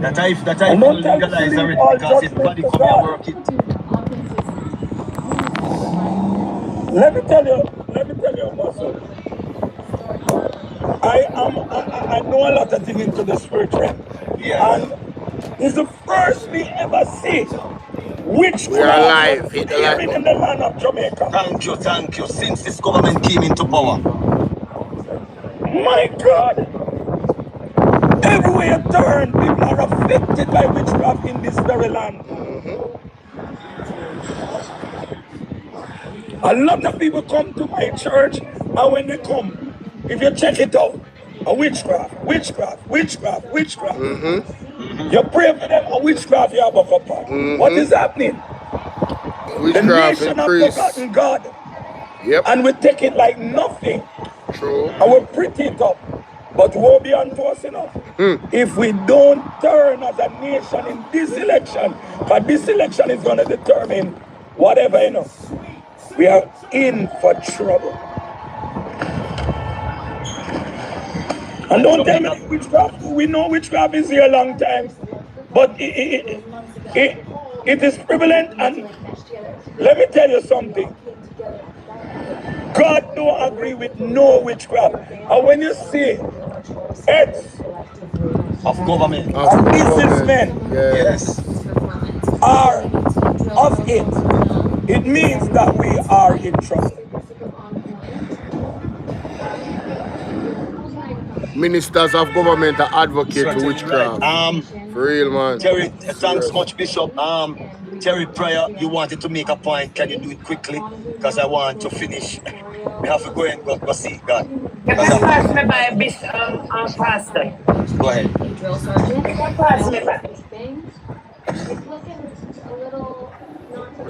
That I feel legalize already because his body come here work it. Let me tell you, Apostle. I know a lot of things into the spirit realm. Yeah. And it's the first we ever see witchcraft We are alive. appearing in the land of Jamaica. Thank you. Since this government came into power. My God. Everywhere you turn, people are affected by witchcraft in this very land. A lot of people come to my church, and when they come, if you check it out, a witchcraft. You pray for them, a witchcraft you have a upon. What is happening? Witchcraft the nation increase. have forgotten God. Yep. And we take it like nothing. True. And we pretty it up. But woe be unto us enough. If we don't turn as a nation in this election, because this election is going to determine whatever, we are in for trouble. And don't tell me witchcraft. We know witchcraft is here a long time. But it is prevalent. And let me tell you something. God don't agree with no witchcraft. And when you see heads of government, and businessmen yes, are of it, it means that we are in trouble. Ministers of government are advocate for witchcraft. Right. For real, man. Terry, thanks much, Bishop. Terry Pryor, you wanted to make a point. Can you do it quickly? Because I want to finish. We have to go and go see God. Can you pass me by Bishop Pastor? Go ahead. Pass me by.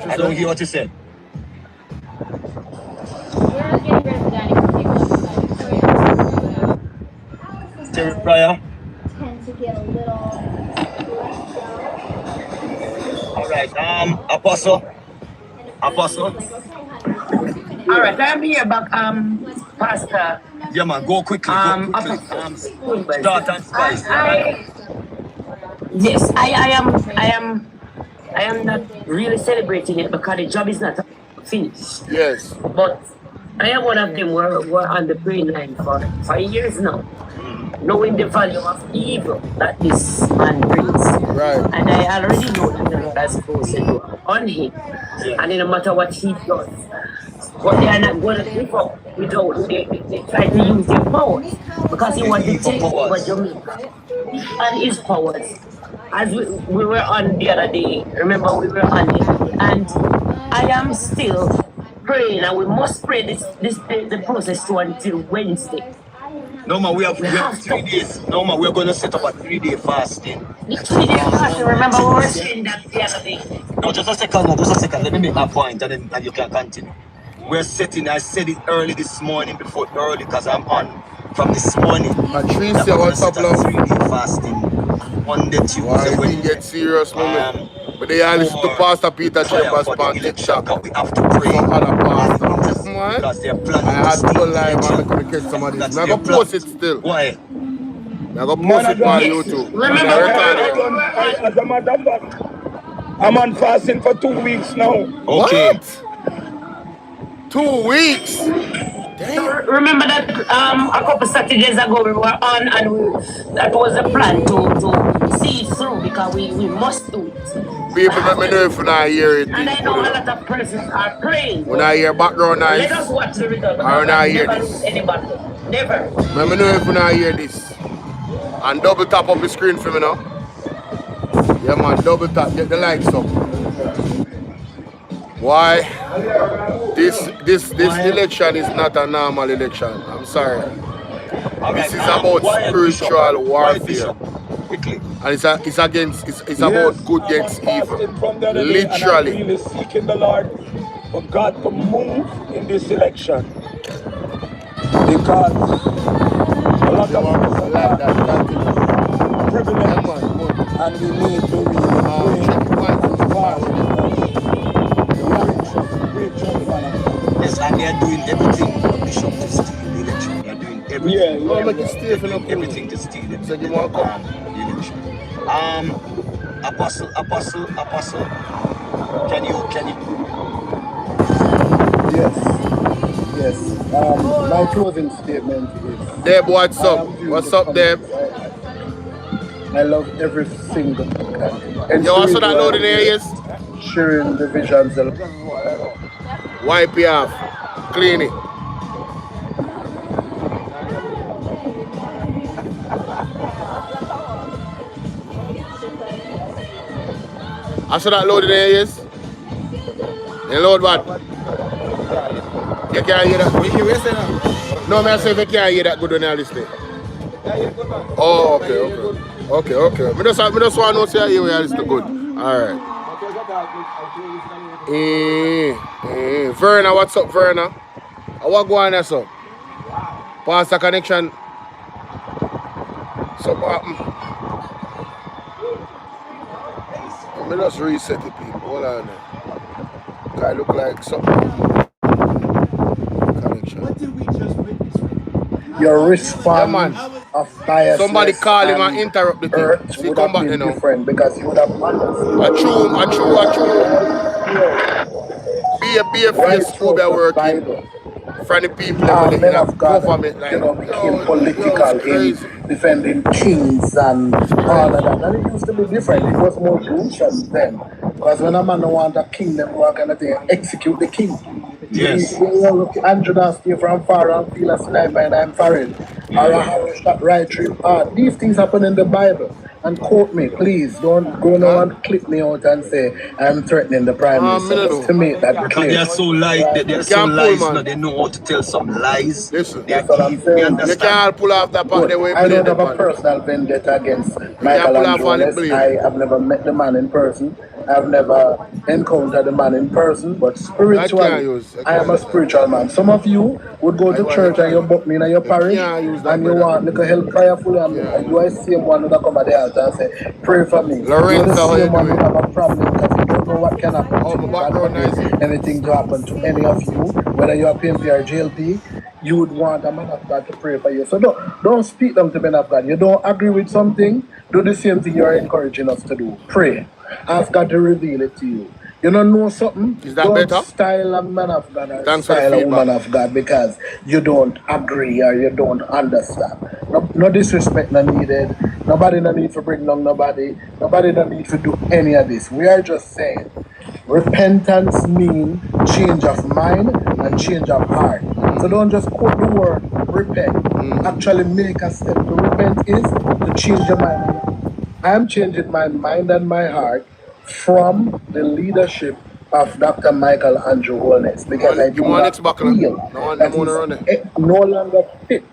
I don't hear what you said. Terry Pryor. All right, Apostle. All right, I'm here back, Pastor. Yeah, man, go quickly. Start and spice. Yes, I am not really celebrating it because the job is not finished. Yes. But I am one of them who are on the praying line for years now, knowing the value of evil that this man brings. Right. And I already know that the Lord has posted on him. Yeah. And no matter what he does, but they are not going to give up without, they try to use their powers because he wants to take over Jamaica and his powers. As we were on the other day, remember we were on it, and I am still praying, and we must pray the process to until Wednesday. No man, we have 3 days. No man, we're going to set up a 3-day fasting. 3-day fasting, remember we were saying that the other day. No, just a second. Let me make my point and then you can continue. I said it early this morning, because I'm on from this morning. Patricia, what's up, love? 3-day fasting. Monday, Tuesday, Why didn't get serious, man? But they are listening to Pastor Peter Chambers on TikTok. We have to pray. Some other pastors. Because they're planning I had to go live and I election. could catch some of this. I'm going to post it still. Why? I'm going to post it on YouTube. Remember, As a matter of fact, I'm on fasting for 2 weeks now. Okay. What? 2 weeks? Damn. remember that a couple Saturdays ago we were on, and that was the plan to see it through because we must do it. People let me know if you not hear it. And I know a lot of persons are praying. When I hear background noise, Let us watch the result. I will not hear never this. lose anybody. Never. let me know if you not hear this. And double tap up the screen for me now. Yeah man, double tap, get the likes up. Why? This election is not a normal election. I'm sorry. This is about spiritual warfare. And it's about good against evil. Literally. I'm really seeking the Lord for God to move in this election. Because a lot of us are like that privileged, and we need to Yes, and they are doing everything, Bishop, to steal the election. They are doing everything. Everything to steal it. Everything to steal it. So you want to come? The election. Apostle. Can you? Yes. My closing statement is Deb, what's I up? am viewing What's the up, Deb? comments. I love every single book, and Yo, the also reason that why loading I'm here areas? sharing the visions. Wipe it off. Clean it. I saw that loading areas. You load what? You can't hear that. No, man, I say if you can't hear that good when you're listening. Oh, okay. Me just want to know say you hear listen good. Alright. Verna, what's up, Verna? What go on there, so? Pastor connection. So what happened? Let me just reset the people. Hold on there. Guy look like something. Connection. Your response of biasness Somebody call him and and interrupt the thing. hurt See, would come have back been now. different because you would have A true. Be a face right will be throughout the working Bible. from the people level in Men a of God, government like became yo, political it's in crazy. defending kings and It's all of crazy. that. And it used to be different. It was more gruesome then. Because when a man don't want a king, them go and kind of thing, execute the king. Yes. Andrew down stay from far and feel a sniper and I'm foreign. Or a arrow shot right through heart. These things happen in the Bible. And quote me, please. Don't go now and clip me out and say I'm threatening the prime minister. Just to make that Because clear. they're so light, they're so lies, now they know how to tell some lies. Listen, They're That's what I'm evil. We saying. you understand. can't pull off that part Good. the way you I play don't the have a pan. personal vendetta against You can't pull off on the Michelangelo. blame. I have never met the man in person. I've never encountered the man in person, but spiritually, I am a spiritual man. Some of you would go to church and you book me in your parish and you want little help prayerfully and you are the same one that come at the altar and say, pray for me. You're the same one who have a problem because you don't know what can happen to you. God forbid anything to happen to any of you, whether you're a PMP or JLP, you would want a man of God to pray for you. So don't speak them to men of God. You don't agree with something, do the same thing you're encouraging us to do. Pray. Ask God to reveal it to you. You don't know something? Is that don't better? style a man of God or Thanks for the style a woman feedback. of God because you don't agree or you don't understand. No disrespect no needed. Nobody no need to bring down nobody. Nobody no need to do any of this. We are just saying repentance means change of mind and change of heart. So don't just quote the word repent. Actually make a step. To repent is to change your mind. I am changing my mind and my heart from the leadership of Dr. Michael Andrew Holness because I do not feel that he's no longer fit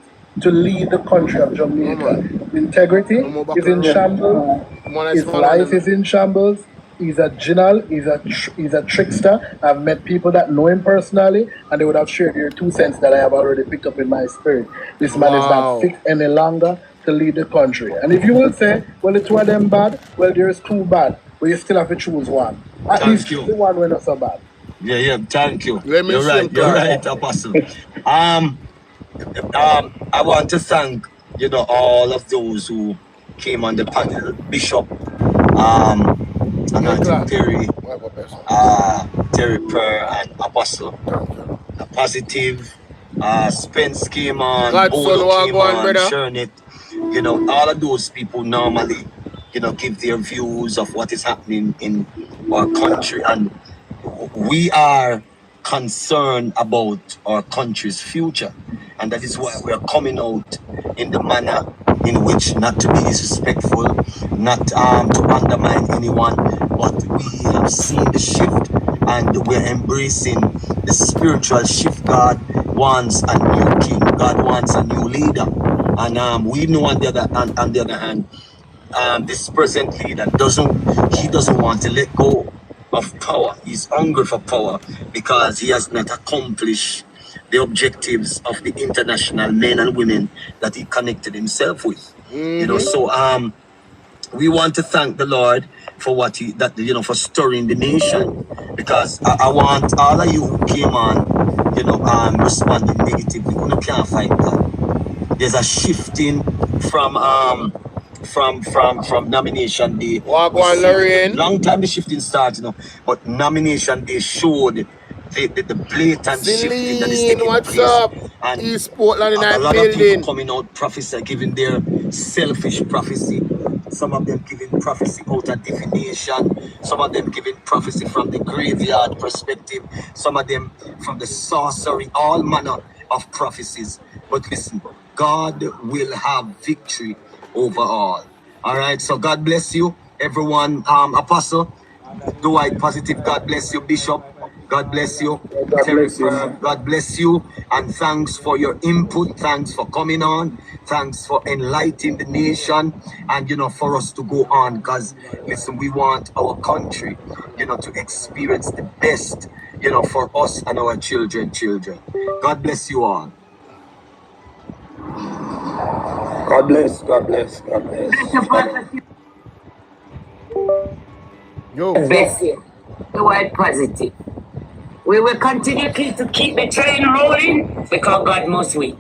to lead the country of Jamaica. Integrity is in shambles. His life is in shambles. He's a general. He's a trickster. I've met people that know him personally, and they would have shared their 2 cents that I have already picked up in my spirit. This man is not fit any longer to lead the country. And if you will say, well, the two of them bad, well, there is two bad, but you still have to choose one. At least the one we're not so bad. Yeah, thank you. Let me You're right, Apostle. I want to thank, all of those who came on the panel. Bishop, Anointing Terry, Terry Prayer, and Apostle. Positive, Spence came on, Bodo came on, Shernit. All of those people normally, give their views of what is happening in our country. And we are concerned about our country's future. And that is why we are coming out in the manner in which not to be disrespectful, not to undermine anyone, but we have seen the shift and we're embracing the spiritual shift. God wants a new king. God wants a new leader. And we know on the other hand, this present leader doesn't want to let go of power. He's hungry for power because he has not accomplished the objectives of the international men and women that he connected himself with. So we want to thank the Lord for for stirring the nation, because I want all of you who came on, responding negatively. You can't fight that. There's a shifting from from nomination day. Walk on, Lorraine. Long time the shifting starts, but nomination day showed the blatant shifting that is taking what's place. up? And East Portland in a that lot of people building. coming out prophesy, giving their selfish prophecy. Some of them giving prophecy out of divination. Some of them giving prophecy from the graveyard perspective. Some of them from the sorcery, all manner of prophecies. But listen, God will have victory over all. All right, so God bless you, everyone. Apostle, Dwight Positive, God bless you, Bishop. God bless you. God bless you, man. God bless you, and thanks for your input. Thanks for coming on. Thanks for enlightening the nation, and for us to go on. Because listen, we want our country, to experience the best, for us and our children. God bless you all. God bless, God bless, God bless. Yo. Bless you. The word positive. We will continue to keep the train rolling because God must win.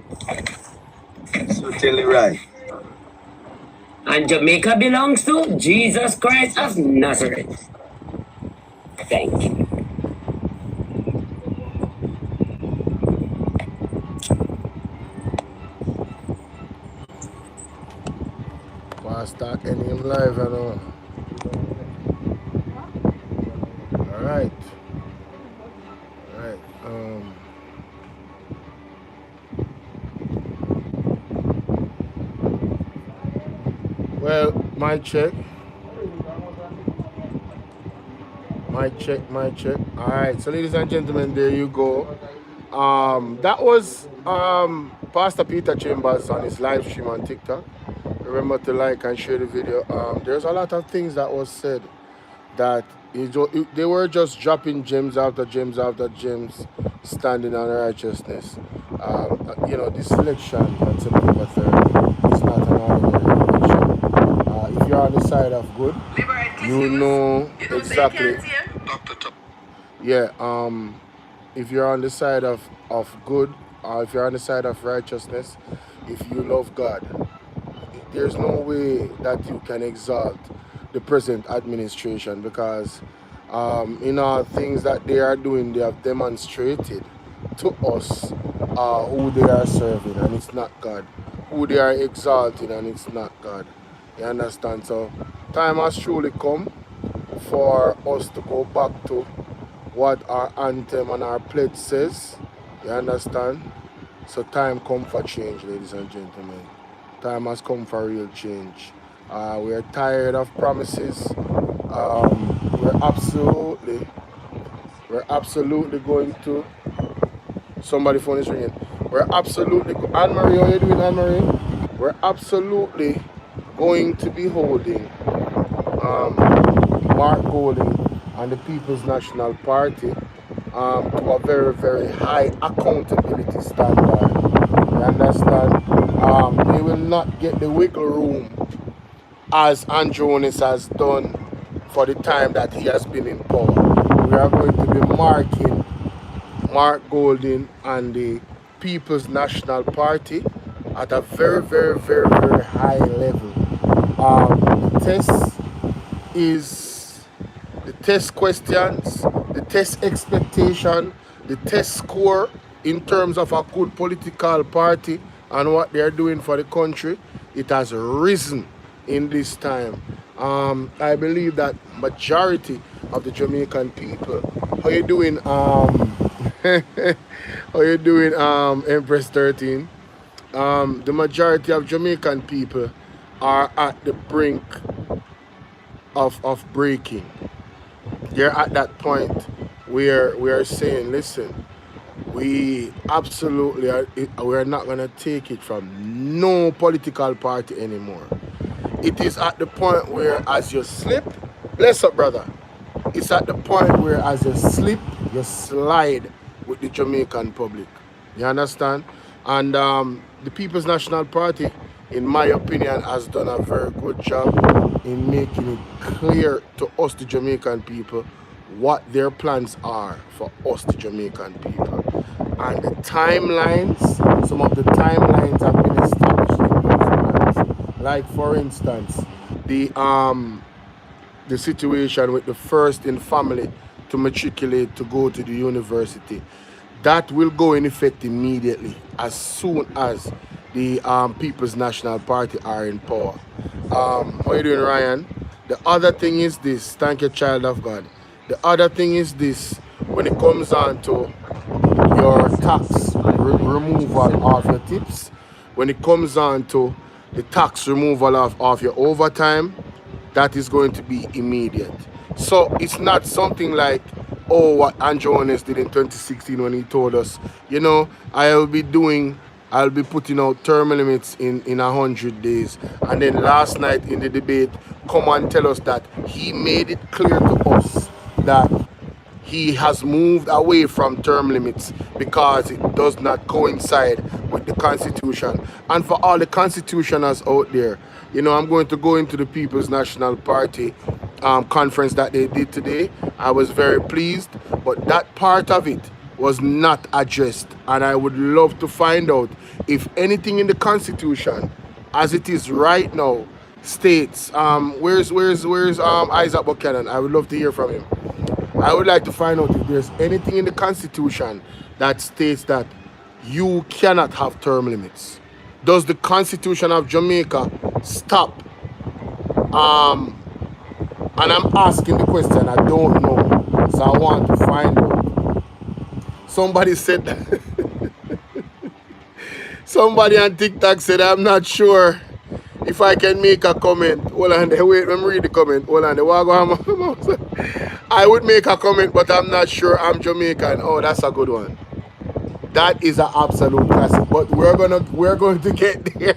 Certainly right. And Jamaica belongs to Jesus Christ of Nazareth. Thank you. Start ending him live, I know. Alright. Well, my check. Alright, so ladies and gentlemen, there you go. That was Pastor Peter Chambers on his live stream on TikTok. Remember to like and share the video. There's a lot of things that was said that they were just dropping gems after gems after gems, standing on righteousness. This election that's September 3rd is not an ordinary election. If you're on the side of good, you know exactly. Yeah. If you're on the side of good, if you're on the side of righteousness, if you love God, there's no way that you can exalt the present administration, because in all things that they are doing, they have demonstrated to us who they are serving, and it's not God. Who they are exalting, and it's not God. You understand? So time has truly come for us to go back to what our anthem and our pledge says. You understand? So time come for change, ladies and gentlemen. Time has come for real change. We're tired of promises. We're absolutely going to. Somebody phone is ringing. We're absolutely. Anne-Marie, how are you doing, Anne-Marie? We're absolutely going to be holding Mark Golding and the People's National Party to a very, very high accountability standard. You understand? They will not get the wiggle room as Andrew Onis has done for the time that he has been in power. We are going to be marking Mark Golding and the People's National Party at a very, very, very, very high level. The test questions, the test expectation, the test score in terms of a good political party and what they are doing for the country. It has risen in this time. I believe that majority of the Jamaican people. How you doing? How you doing, Empress 13? The majority of Jamaican people are at the brink of breaking. They're at that point where we are saying, listen, we absolutely we're not going to take it from no political party anymore. It is at the point where as you slip, bless up, brother. It's at the point where as you slip, you slide with the Jamaican public. You understand? And the People's National Party, in my opinion, has done a very good job in making it clear to us, the Jamaican people, what their plans are for us, the Jamaican people. And the timelines, some of the timelines have been established in those plans. Like for instance, the situation with the first in family to matriculate to go to the university, that will go in effect immediately as soon as the People's National Party are in power. How are you doing, Ryan? The other thing is this. Thank you, child of God. The other thing is this. When it comes on to your tax removal of your tips, when it comes on to the tax removal of your overtime, that is going to be immediate. So it's not something like, oh, what Andrew Honest did in 2016 when he told us, you know, I'll be putting out term limits in 100 days. And then last night in the debate, come and tell us that he made it clear to us that he has moved away from term limits because it does not coincide with the Constitution. And for all the constitutionals out there, you know, I'm going to go into the People's National Party conference that they did today. I was very pleased, but that part of it was not addressed. And I would love to find out if anything in the Constitution, as it is right now, states, where's Isaac Buchanan? I would love to hear from him. I would like to find out if there's anything in the Constitution that states that you cannot have term limits. Does the Constitution of Jamaica stop? And I'm asking the question, I don't know, so I want to find out. Somebody said that. Somebody on TikTok said, I'm not sure if I can make a comment. Hold on, wait, let me read the comment. Hold on, I would make a comment, but I'm not sure I'm Jamaican. Oh, that's a good one. That is an absolute classic. But we're going to get there.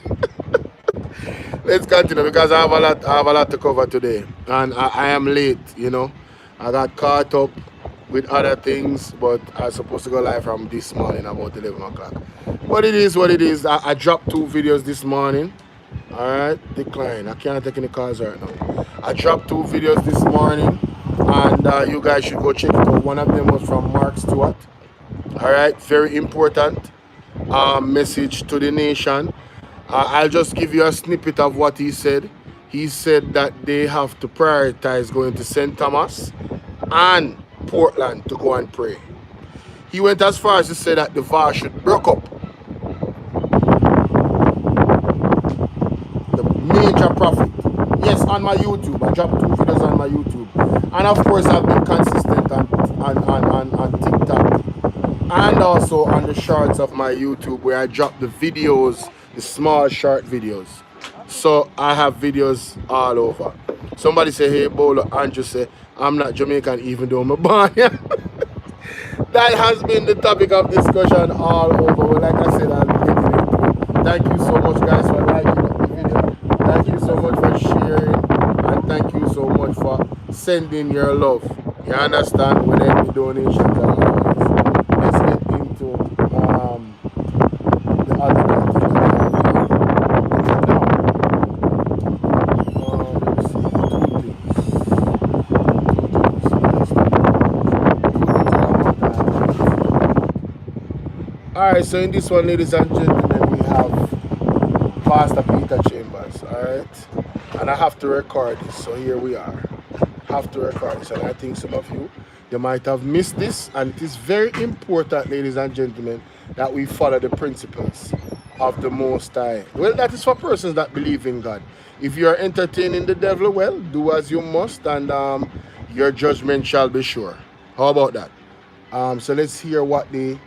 Let's continue because I have a lot to cover today, and I am late. You know, I got caught up with other things, but I was supposed to go live from this morning about 11 o'clock. But it is what it is. I dropped 2 videos this morning. Alright, decline. I can't take any calls right now. I dropped 2 videos this morning, and you guys should go check it out. One of them was from Mark Stewart. Alright, very important message to the nation. I'll just give you a snippet of what he said. He said that they have to prioritize going to St. Thomas and Portland to go and pray. He went as far as to say that the VAR should break up. Major Prophet. Yes, on my YouTube. I dropped 2 videos on my YouTube. And of course, I've been consistent on TikTok. And also on the shorts of my YouTube where I drop the videos, the small short videos. So I have videos all over. Somebody say, hey, Bolo. Andrew say, I'm not Jamaican even though I'm born here. That has been the topic of discussion all over. Well, like I said, I'll be getting into it. Thank you so much, guys, for liking the video. Thank you so much for sharing. And thank you so much for sending your love. You understand? With any donations and all. Let's get into the other content. Alright, so in this one, ladies and gentlemen, we have Pastor Peter Chambers, alright? And I have to record this, so here we are. Have to record this, and I think some of you might have missed this, and it is very important, ladies and gentlemen, that we follow the principles of the Most High. Well, that is for persons that believe in God. If you are entertaining the devil, well, do as you must, and your judgment shall be sure. How about that? So let's hear what the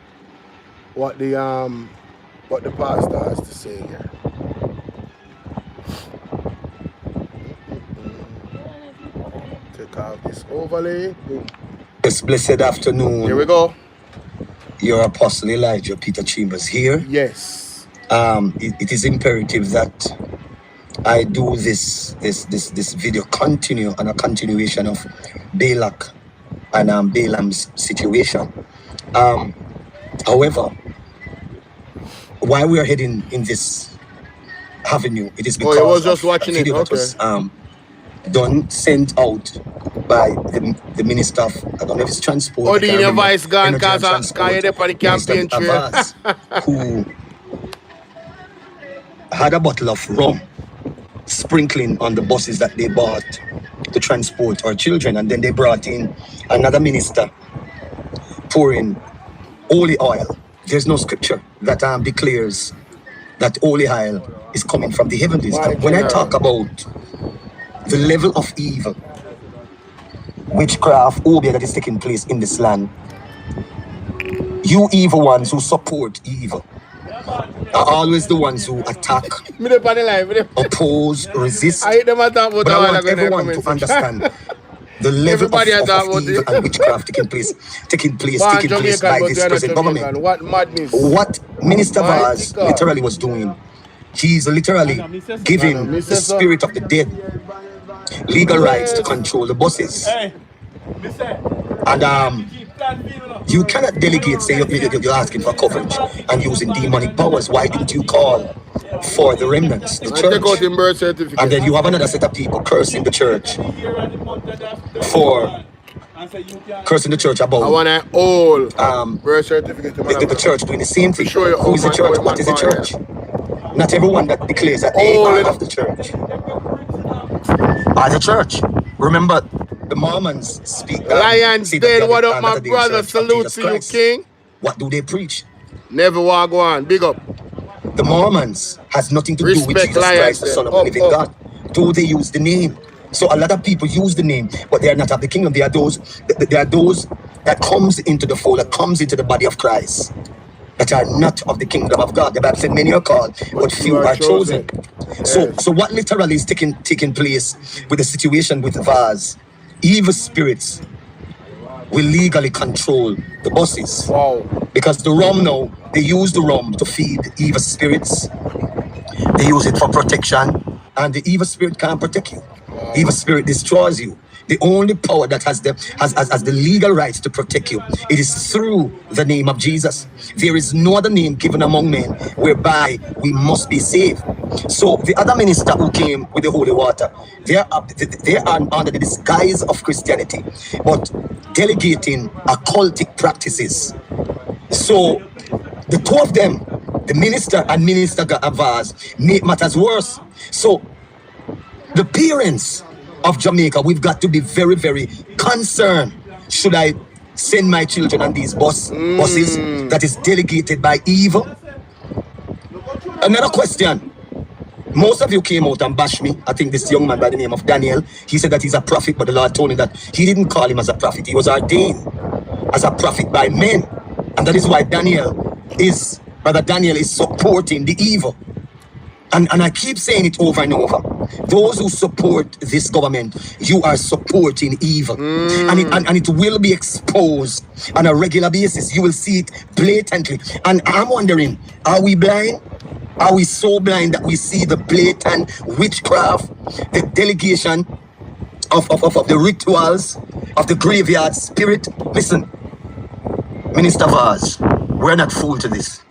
pastor has to say here. Take out this overlay. Boom. This blessed afternoon. Here we go. Your apostle Elijah Peter Chambers here. Yes. It is imperative that I do this video continue on a continuation of Balak and Balaam's situation. However, why we are heading in this avenue, it is because I was just watching a video it. Okay. that was sent out by the minister of, I don't know if it's transport. Oh, the vice gone because the campaign trail. who had a bottle of rum sprinkling on the buses that they bought to transport our children. And then they brought in another minister pouring holy oil. There's no scripture that declares that holy oil is coming from the heavens. When I talk about the level of evil, witchcraft, obia that is taking place in this land, you evil ones who support evil are always the ones who attack, oppose, resist. But I want everyone to understand the level of evil and witchcraft taking place by this present government. What Minister Vaz literally was doing, he's literally giving the spirit of the dead legal rights to control the buses. And you cannot delegate, say you're asking for coverage and using demonic powers. Why didn't you call for the remnants, the church? And then you have another set of people cursing the church for cursing the church about the church doing the same thing. Who is the church? What is the church? Not everyone that declares that they are of the church are the church. Remember, the Mormons speak. Lions dead, what up, my brother? Salute to you, King. What do they preach? Never walk on. Big up. The Mormons has nothing to do with Jesus Christ, the Son of the living God. Do they use the name? So a lot of people use the name, but they are not of the kingdom. They are those that comes into the fold, that comes into the body of Christ, that are not of the kingdom of God. The Bible said many are called, but few are chosen. Yes. So what literally is taking place with the situation with the Vaz? Evil spirits will legally control the buses. Wow. Because the rum now, they use the rum to feed evil spirits. They use it for protection, and the evil spirit can't protect you. Wow. Evil spirit destroys you. The only power that has the legal rights to protect you, it is through the name of Jesus. There is no other name given among men whereby we must be saved. So the other minister who came with the holy water, they are under the disguise of Christianity, but delegating occultic practices. So the two of them, the minister and Minister Vaz, make matters worse. So the parents of Jamaica, we've got to be very, very concerned. Should I send my children on these buses that is delegated by evil? Another question. Most of you came out and bashed me. I think this young man by the name of Daniel, he said that he's a prophet, but the Lord told him that he didn't call him as a prophet. He was ordained as a prophet by men. And that is why Brother Daniel is supporting the evil. And I keep saying it over and over. Those who support this government, you are supporting evil. And it will be exposed on a regular basis. You will see it blatantly. And I'm wondering, are we blind? Are we so blind that we see the blatant witchcraft, the delegation of the rituals, of the graveyard spirit? Listen, Minister Vaz, we're not fooled to this.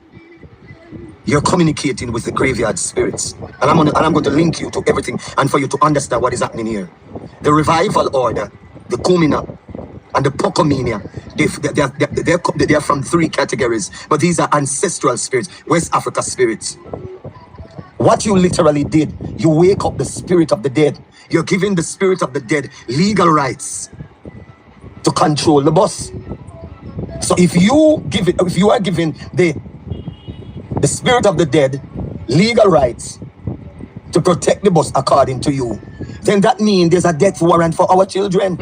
You're communicating with the graveyard spirits. And I'm going to link you to everything and for you to understand what is happening here. The revival order, the Kumina, and the Pocomania, they are from three categories. But these are ancestral spirits, West Africa spirits. What you literally did, you wake up the spirit of the dead. You're giving the spirit of the dead legal rights to control the bus. So if you are giving the spirit of the dead legal rights to protect the bus according to you, then that means there's a death warrant for our children.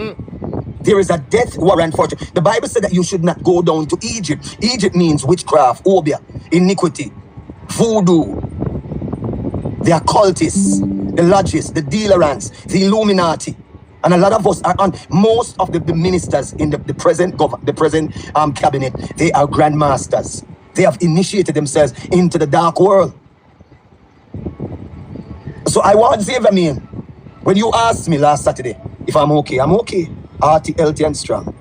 There is a death warrant for the Bible said that you should not go down to Egypt. Egypt means witchcraft, obia, iniquity, voodoo, the occultists, the lodges, the dealerants, the Illuminati. And a lot of us are on, most of the ministers in the present cabinet, they are grandmasters. They have initiated themselves into the dark world. So I want to say, when you asked me last Saturday if I'm okay, I'm okay. Hearty, healthy, and strong.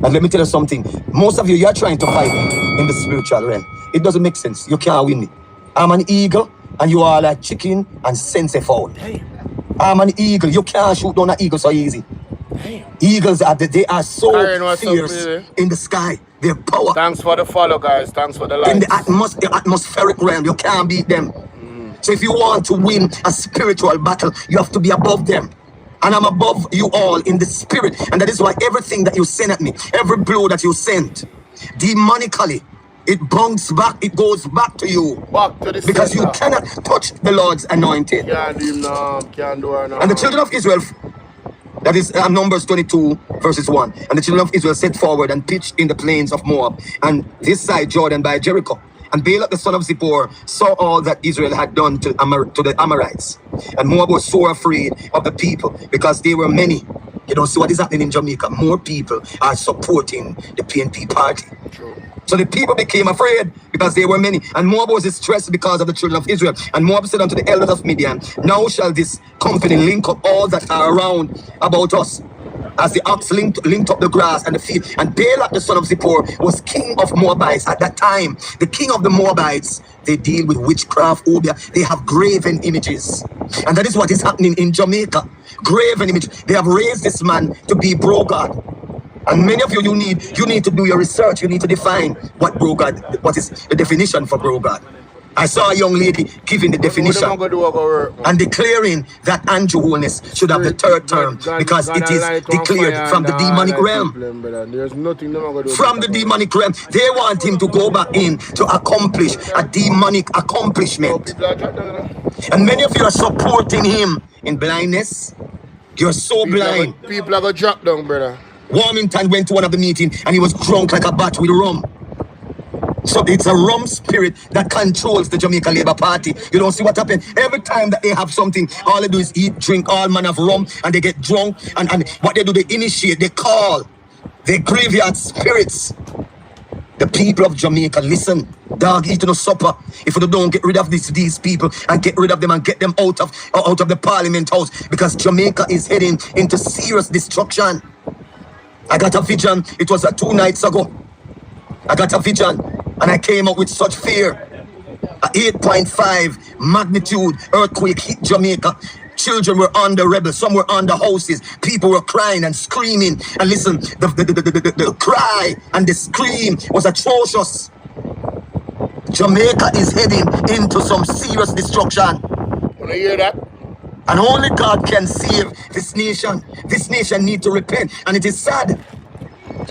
And let me tell you something. Most of you are trying to fight me in the spiritual realm. It doesn't make sense. You can't win me. I'm an eagle, and you are like chicken and sense fowl. I'm an eagle. You can't shoot down an eagle so easy. Eagles they are so fierce in the sky. Their power. Thanks for the follow, guys. Thanks for the likes. In the atmospheric realm, you can't beat them. So if you want to win a spiritual battle, you have to be above them. And I'm above you all in the spirit. And that is why everything that you send at me, every blow that you sent, demonically, it bounces back, it goes back to you. Back to the because center. You cannot touch the Lord's anointed. Can't do no, can't do her no. And the children of Israel, that is Numbers 22 verses 1. And the children of Israel set forward and pitched in the plains of Moab, and this side Jordan by Jericho. And Balak the son of Zippor saw all that Israel had done to the Amorites. And Moab was so afraid of the people because they were many. You don't see what is happening in Jamaica. More people are supporting the PNP party. True. So the people became afraid because they were many. And Moab was distressed because of the children of Israel. And Moab said unto the elders of Midian, now shall this company link up all that are around about us, as the ox linked up the grass and the field. And Balak the son of Zippor was king of Moabites at that time. The king of the Moabites, they deal with witchcraft, obia. They have graven images. And that is what is happening in Jamaica. Graven image. They have raised this man to be bro God. And many of you, you need to do your research. You need to define what bro God, what is the definition for bro God. I saw a young lady giving the definition and declaring that Andrew Holness should have the third term because it is declared from the demonic realm. From the demonic realm. They want him to go back in to accomplish a demonic accomplishment. And many of you are supporting him in blindness. You're so blind. People are going to drop down, brother. Warmington went to one of the meetings and he was drunk like a bat with rum. So it's a rum spirit that controls the Jamaica Labour Party. You don't see what happened? Every time that they have something, all they do is eat, drink all manner of rum, and they get drunk. And what they do, they initiate, they call. They graveyard spirits. The people of Jamaica, listen, dog, eat no supper. If you don't get rid of these people and get rid of them and get them out of the Parliament House, because Jamaica is heading into serious destruction. I got a vision. It was 2 nights ago. I got a vision. And I came up with such fear. A 8.5 magnitude earthquake hit Jamaica. Children were on the rebels. Some were on the houses. People were crying and screaming. And listen, the cry and the scream was atrocious. Jamaica is heading into some serious destruction. Wanna hear that? And only God can save this nation. This nation needs to repent. And it is sad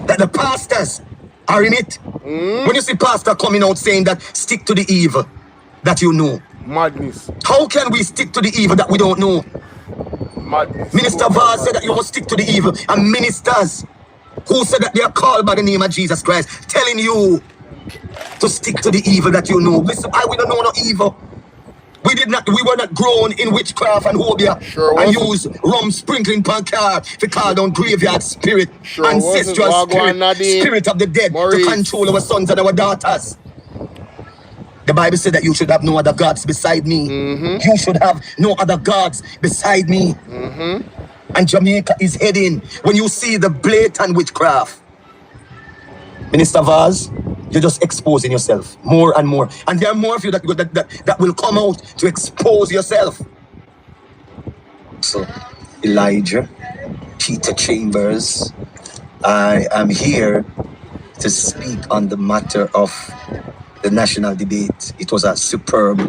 that the pastors are in it. When you see pastor coming out saying that stick to the evil that you know. Madness. How can we stick to the evil that we don't know? Madness. Minister Vaz said that you must stick to the evil. And ministers who said that they are called by the name of Jesus Christ telling you to stick to the evil that you know. Listen, we don't know no evil. We were not grown in witchcraft and hobia and use rum sprinkling pan car to call down graveyard spirit, ancestral spirit of the dead to control our sons and our daughters. The Bible said that you should have no other gods beside me. You should have no other gods beside me. And Jamaica is heading, when you see the blatant witchcraft, Minister Vaz, you're just exposing yourself more and more. And there are more of you that will come out to expose yourself. So, Elijah, Peter Chambers, I am here to speak on the matter of the national debate. It was a superb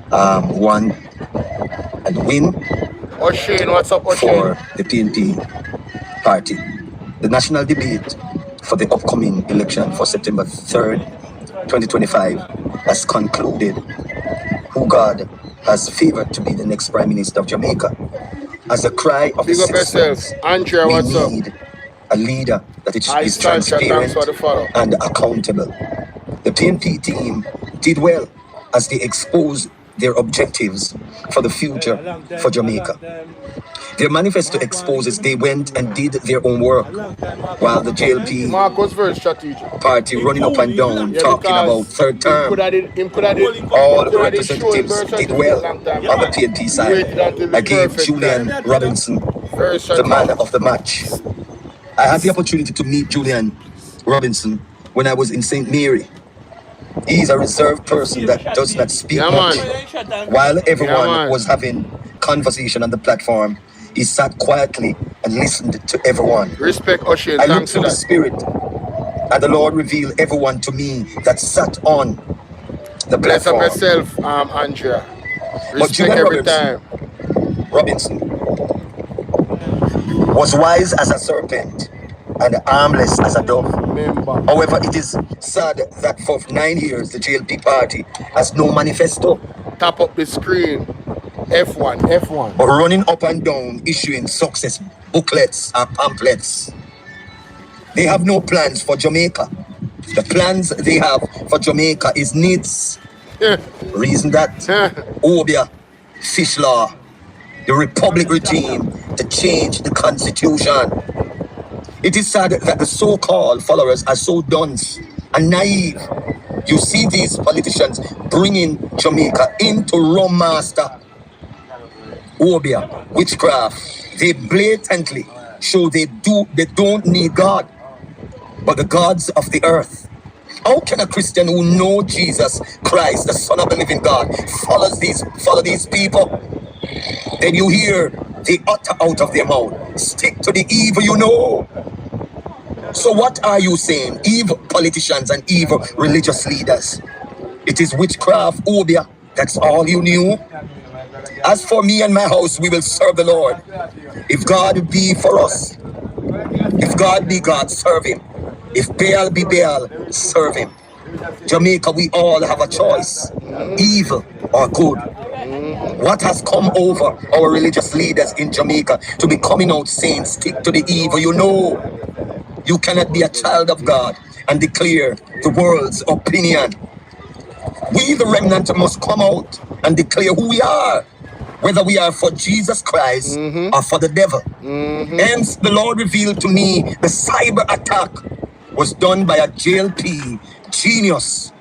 one and win What's up, for the PNP party. The national debate for the upcoming election for September 3rd, 2025 has concluded who God has favored to be the next Prime Minister of Jamaica. As a cry of the citizens, we need a leader that is transparent and accountable. The PNP team did well as they exposed their objectives for the future for Jamaica. Their manifesto exposes they went and did their own work, while the JLP party running up and down talking about third term. All the representatives did well on the PNP side. I gave Julian Robinson the man of the match. I had the opportunity to meet Julian Robinson when I was in St. Mary. He's a reserved person that does not speak much. While everyone was having conversation on the platform, he sat quietly and listened to everyone. Respect, Oshin. I looked through the spirit, and the Lord revealed everyone to me that sat on the platform. Bless up yourself, Andrea. But Julian every time. Robinson was wise as a serpent and harmless as a dove. Remember. However, it is sad that for 9 years the JLP party has no manifesto. Tap up the screen. F1. But running up and down issuing success booklets and pamphlets. They have no plans for Jamaica. The plans they have for Jamaica is needs. Reason that Obia, fish law, the republic regime to change the constitution. It is sad that the so-called followers are so dunce and naive. You see these politicians bringing Jamaica into rum master, Obia, witchcraft. They blatantly show they don't need God, but the gods of the earth. How can a Christian who knows Jesus Christ, the Son of the living God, follow these people? Then you hear they utter out of their mouth, stick to the evil you know. So what are you saying? Evil politicians and evil religious leaders. It is witchcraft, Obia. That's all you knew? As for me and my house, we will serve the Lord. If God be for us, if God be God, serve him. If Baal be Baal, serve him. Jamaica, we all have a choice, evil or good. What has come over our religious leaders in Jamaica to be coming out saying, stick to the evil you know? You cannot be a child of God and declare the world's opinion. We, the remnant, must come out and declare who we are, whether we are for Jesus Christ or for the devil. Hence, the Lord revealed to me the cyber attack was done by a JLP genius.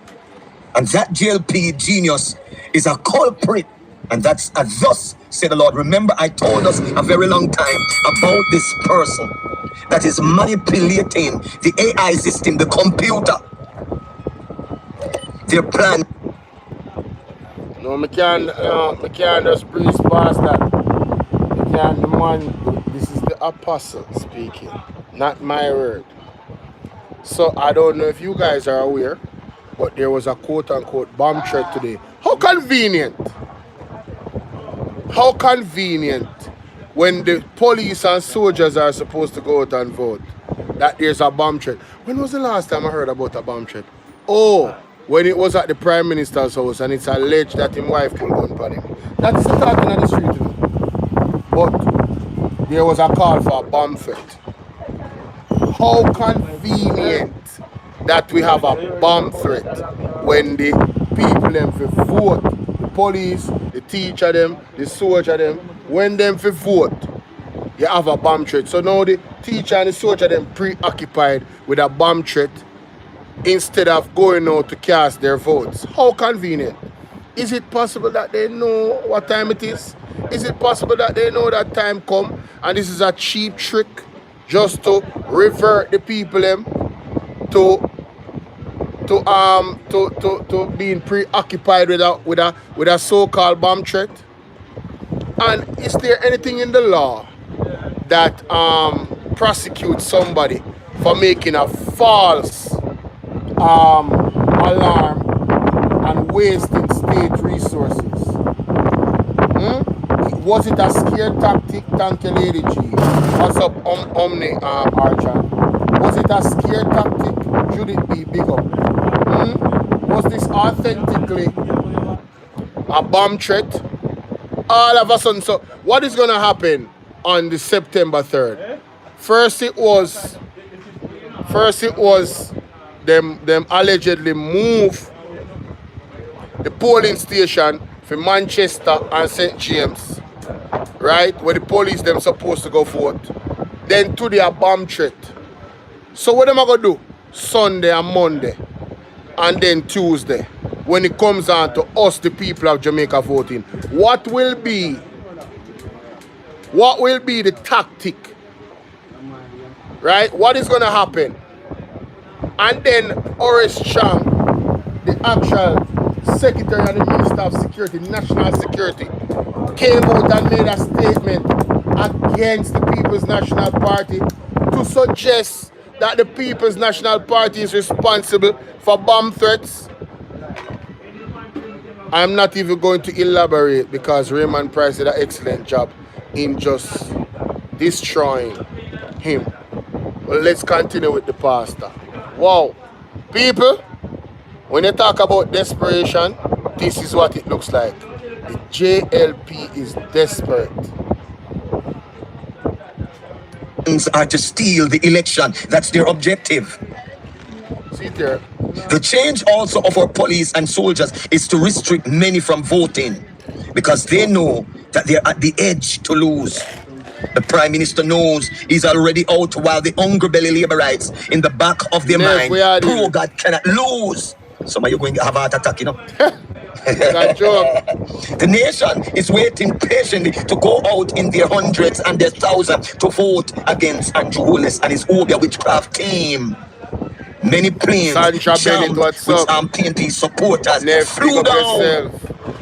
And that JLP genius is a culprit. And thus said the Lord. Remember, I told us a very long time about this person that is manipulating the AI system, the computer. Their plan. No, I can't just breeze past that. This is the apostle speaking, not my word. So I don't know if you guys are aware, but there was a quote-unquote bomb threat today. How convenient! How convenient when the police and soldiers are supposed to go out and vote that there's a bomb threat. When was the last time I heard about a bomb threat? Oh, when it was at the Prime Minister's house and it's alleged that his wife pulled gun on him. That's the talking on the street. You know? But there was a call for a bomb threat. How convenient that we have a bomb threat when the people them for vote, the police, the teacher them, the soldier them, when them for vote, you have a bomb threat. So now the teacher and the soldier them preoccupied with a bomb threat instead of going out to cast their votes. How convenient. Is it possible that they know what time it is? Is it possible that they know that time come and this is a cheap trick just to revert the people them to being preoccupied with a so-called bomb threat? And is there anything in the law that prosecutes somebody for making a false alarm and wasting state resources? Was it a scare tactic? Thank you, Lady G. What's up, Omni Archer? Was it a scare tactic? Should it be big up? Was this authentically a bomb threat? All of a sudden, so what is going to happen on the September 3rd? First it was them allegedly move the polling station for Manchester and St. James, right? Where the police them supposed to go vote. Then today a bomb threat. So what am I going to do? Sunday and Monday. And then Tuesday. When it comes on to us, the people of Jamaica voting. What will be the tactic? Right? What is going to happen? And then Horace Chang, the actual Secretary of the Minister of Security, National Security, came out and made a statement against the People's National Party to suggest that the People's National Party is responsible for bomb threats. I'm not even going to elaborate because Raymond Price did an excellent job in just destroying him. Well, let's continue with the pastor. Wow. People, when you talk about desperation, this is what it looks like. The JLP is desperate. Are to steal the election. That's their objective. See there. The change also of our police and soldiers is to restrict many from voting because they know that they're at the edge to lose. The Prime Minister knows he's already out while the hungry belly laborites in the back of their mind. Pro-God cannot lose. Some of you going to have a heart attack, you know. The nation is waiting patiently to go out in their hundreds and their thousands to vote against Andrew Holness and his Obia Witchcraft team. Many planes jammed with PNP supporters flew down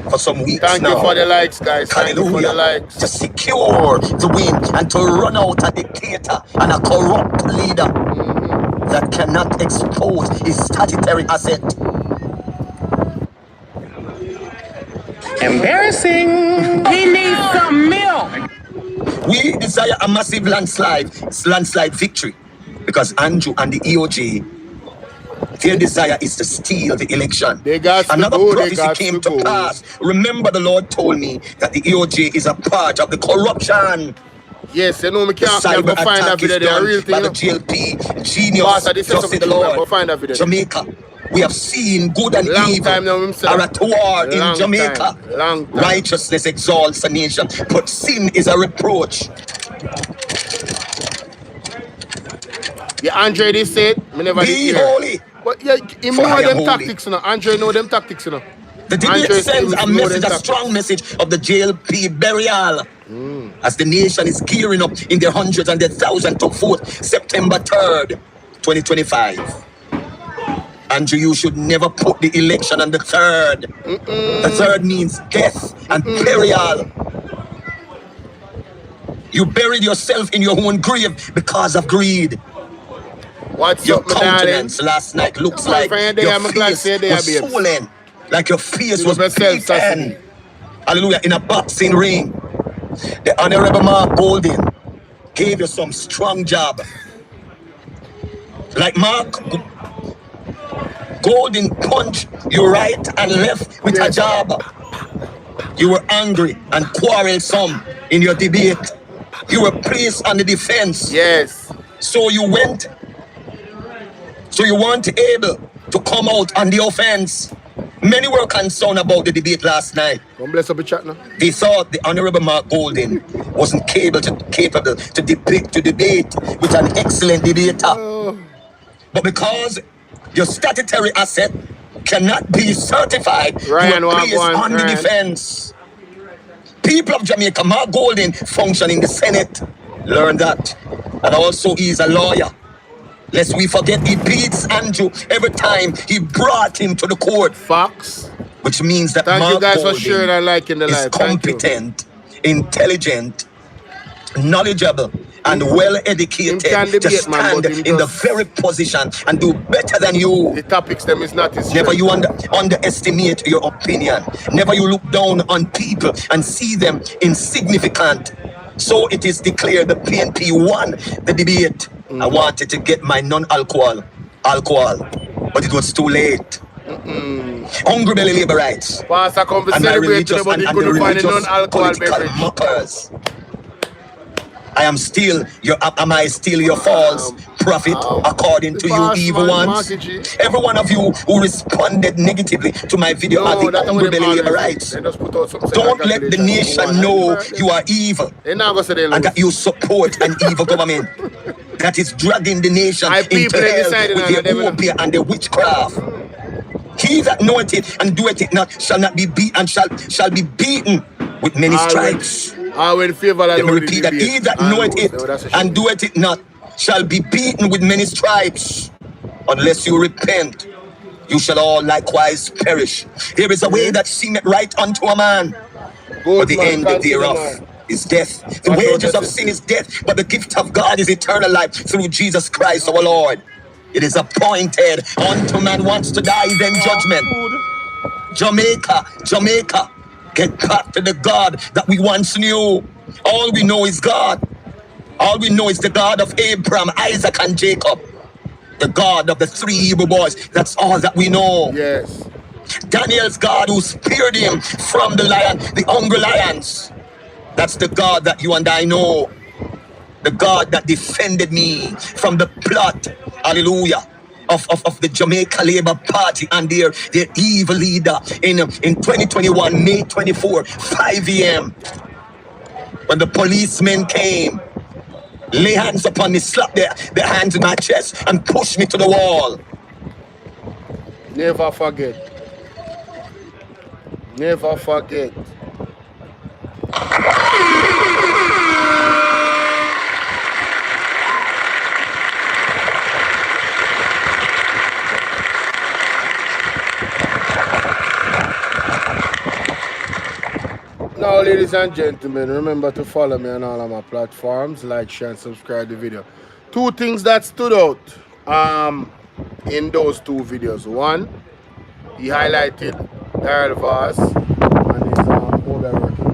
for some weeks now. Thank you for the likes, guys. Thank you for the likes. To secure the win and to run out a dictator and a corrupt leader that cannot expose his statutory asset. Embarrassing. He needs some milk. We desire a massive landslide victory because Andrew and the EOJ, their desire is to steal the election. Another prophecy came to pass. Remember, the Lord told me that the EOJ is a part of the corruption. Yes, you know, me can't cyber find that video. done Real thing, by the GLP, genius, just in the Lord. Find that video. Jamaica, we have seen good and evil are at war in Jamaica. Righteousness exalts a nation, but sin is a reproach. Yeah, Andre, they said, me never be holy. But yeah, he know them tactics, you know. Andre know them tactics, you know. The debate sends a message, a strong message of the JLP burial. As the nation is gearing up in their hundreds and their thousands to vote September 3rd, 2025. Andrew, you should never put the election on the 3rd. The 3rd means death and burial. You buried yourself in your own grave because of greed. What's your up, countenance last night looks like your face was swollen, like your face was beaten. Hallelujah, in a boxing ring. The Honorable Mark Golden gave you some strong job. Like Mark Golden punched you right and left with a jab. You were angry and quarrelsome in your debate. You were placed on the defense. Yes. So you weren't able to come out on the offense. Many were concerned about the debate last night. Bless up the chat now. They thought the Honorable Mark Golden wasn't capable to debate with an excellent debater. But because your statutory asset cannot be certified, you were placed on the defense. People of Jamaica, Mark Golden function in the Senate. Learn that. And also he's a lawyer. Lest we forget, he beats Andrew every time he brought him to the court. Facts. Which means that Thank Mark you guys Golden for sharing and liking the is live. competent, intelligent, knowledgeable, and well-educated to stand in the very position and do better than you. The topics them is not his Never you underestimate your opinion. Never you look down on people and see them insignificant. So it is declared the PNP won the debate. I wanted to get my non-alcohol, but it was too late. Hungry belly labor rights. Pastor come to celebrate today, but he couldn't find a non-alcohol beverage. Mockers. Am I still your false prophet according to you evil ones? Every one of you who responded negatively to my video at the Hungry Belly Labor Rights, don't let the nation know you are evil and that you support an evil government that is dragging the nation into hell with their opium and their witchcraft. He that knoweth it and doeth it not shall not be beat and shall be beaten with many stripes. Let me repeat that. He that knoweth it and doeth it not shall be beaten with many stripes. Unless you repent, you shall all likewise perish. There is a way that seemeth right unto a man, but the end thereof is death. The wages of sin is death, but the gift of God is eternal life through Jesus Christ our Lord. It is appointed unto man once to die, then judgment. Jamaica, Jamaica. Get back to the God that we once knew. All we know is God. All we know is the God of Abraham, Isaac, and Jacob. The God of the 3 Hebrew boys. That's all that we know. Yes. Daniel's God who spared him from the lion, the hungry lions. That's the God that you and I know. The God that defended me from the plot, hallelujah, of the Jamaica Labour Party and their evil leader in 2021, May 24, 5 a.m. When the policemen came, lay hands upon me, slap their hands in my chest and push me to the wall. Never forget. Never forget. Now, ladies and gentlemen, remember to follow me on all of my platforms, like, share, and subscribe to the video. 2 things that stood out in those 2 videos. One, he highlighted Daryl Voss and his mobile working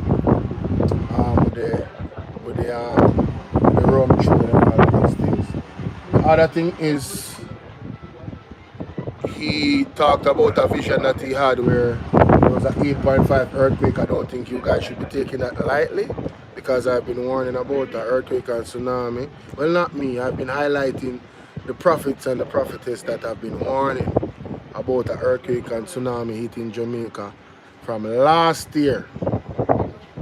with the rum children and all those things. The other thing is he talked about a vision that he had where there was an 8.5 earthquake. I don't think you guys should be taking that lightly, because I've been warning about the earthquake and tsunami. Well, not me. I've been highlighting the prophets and the prophetess that have been warning about the earthquake and tsunami hitting Jamaica from last year.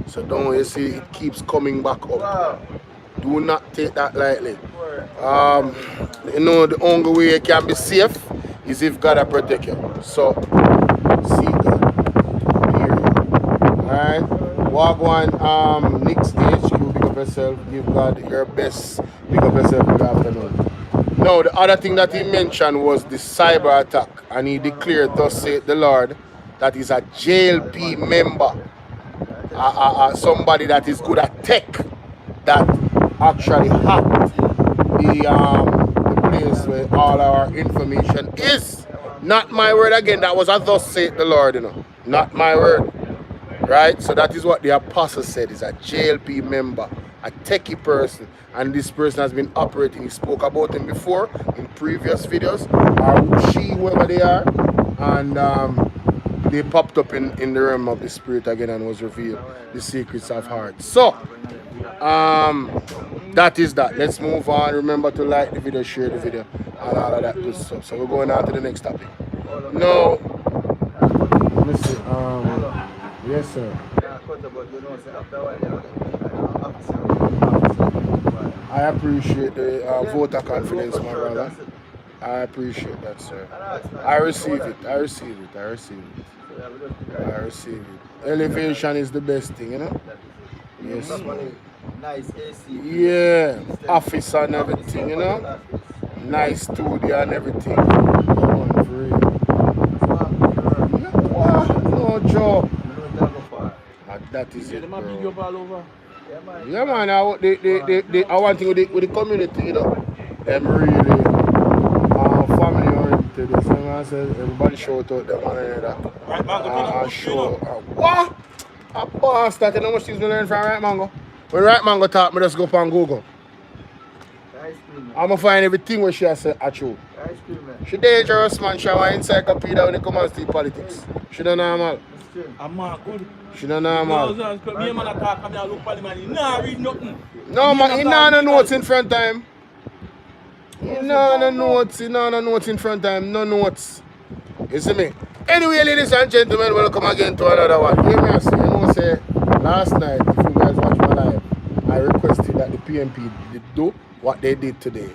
So don't you see it keeps coming back up. Do not take that lightly. You know, the only way you can be safe is if God protect you. So see God. Period. Alright? Wagwan, Nick's HQ, big up yourself, give God your best, big up yourself, good afternoon. Now, the other thing that he mentioned was the cyber attack, and he declared, thus saith the Lord, that is a JLP member, somebody that is good at tech, that actually hacked the place where all our information is. Not my word again, that was a thus saith the Lord, you know. Not my word. Right? So that is what the apostle said, is a JLP member, a techie person, and this person has been operating. He spoke about him before in previous videos, or she, whoever they are, and they popped up in the realm of the spirit again and was revealed the secrets of heart. So that is that. Let's move on. Remember to like the video, share the video, and all of that good stuff. So we're going on to the next topic. No. Let me see. Yes, sir. I appreciate the voter confidence, my brother. I appreciate that, sir. I receive it. I receive it. I receive it. I receive it. Elevation is the best thing, you know? Yes. Nice AC. Yeah. Office and everything, you know? Nice studio and everything. No job. That is it, bro. Yeah, man. I want thing with the community, you know. Them really family oriented. So I said everybody shout out them and that. Show. What? A bastard. You know how much things we learn from Right Mango? When Right Mango talk, me just go up on Google. I'm gonna find everything where she has said true. She dangerous, man. She have an encyclopedia when it comes to politics. She don't normal. I'm not good. She don't normal. Me and man attack, I look parliament. He nah read nothing. No, man, he nah no notes in front of him. He nah no notes in front of him. No notes. You see me? Anyway, ladies and gentlemen, welcome again to another one. Hear me say, you know, say, last night, if you guys watch my live, I requested that the PMP did do what they did today.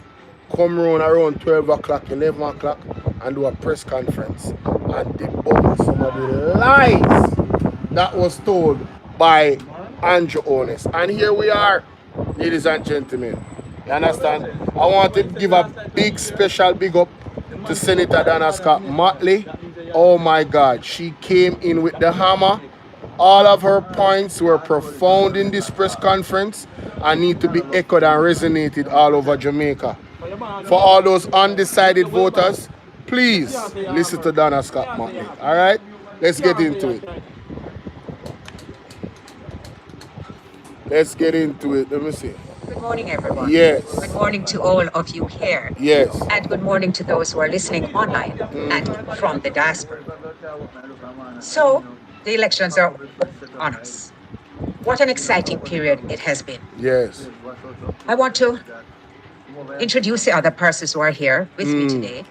Come around 12 o'clock, 11 o'clock, and do a press conference and debunk some of the lies that was told by Andrew Honest. And here we are, ladies and gentlemen. You understand? I want to give a big special big up to Senator Donna Scott Motley. Oh my God, she came in with the hammer. All of her points were profound in this press conference and need to be echoed and resonated all over Jamaica. For all those undecided voters, please listen to Donna Scott Motley. Alright? Let's get into it. Let's get into it. Let me see. Good morning, everyone. Yes. Good morning to all of you here. Yes. And good morning to those who are listening online and from the diaspora. So, the elections are on us. What an exciting period it has been. Yes. I want to introduce the other persons who are here with me today.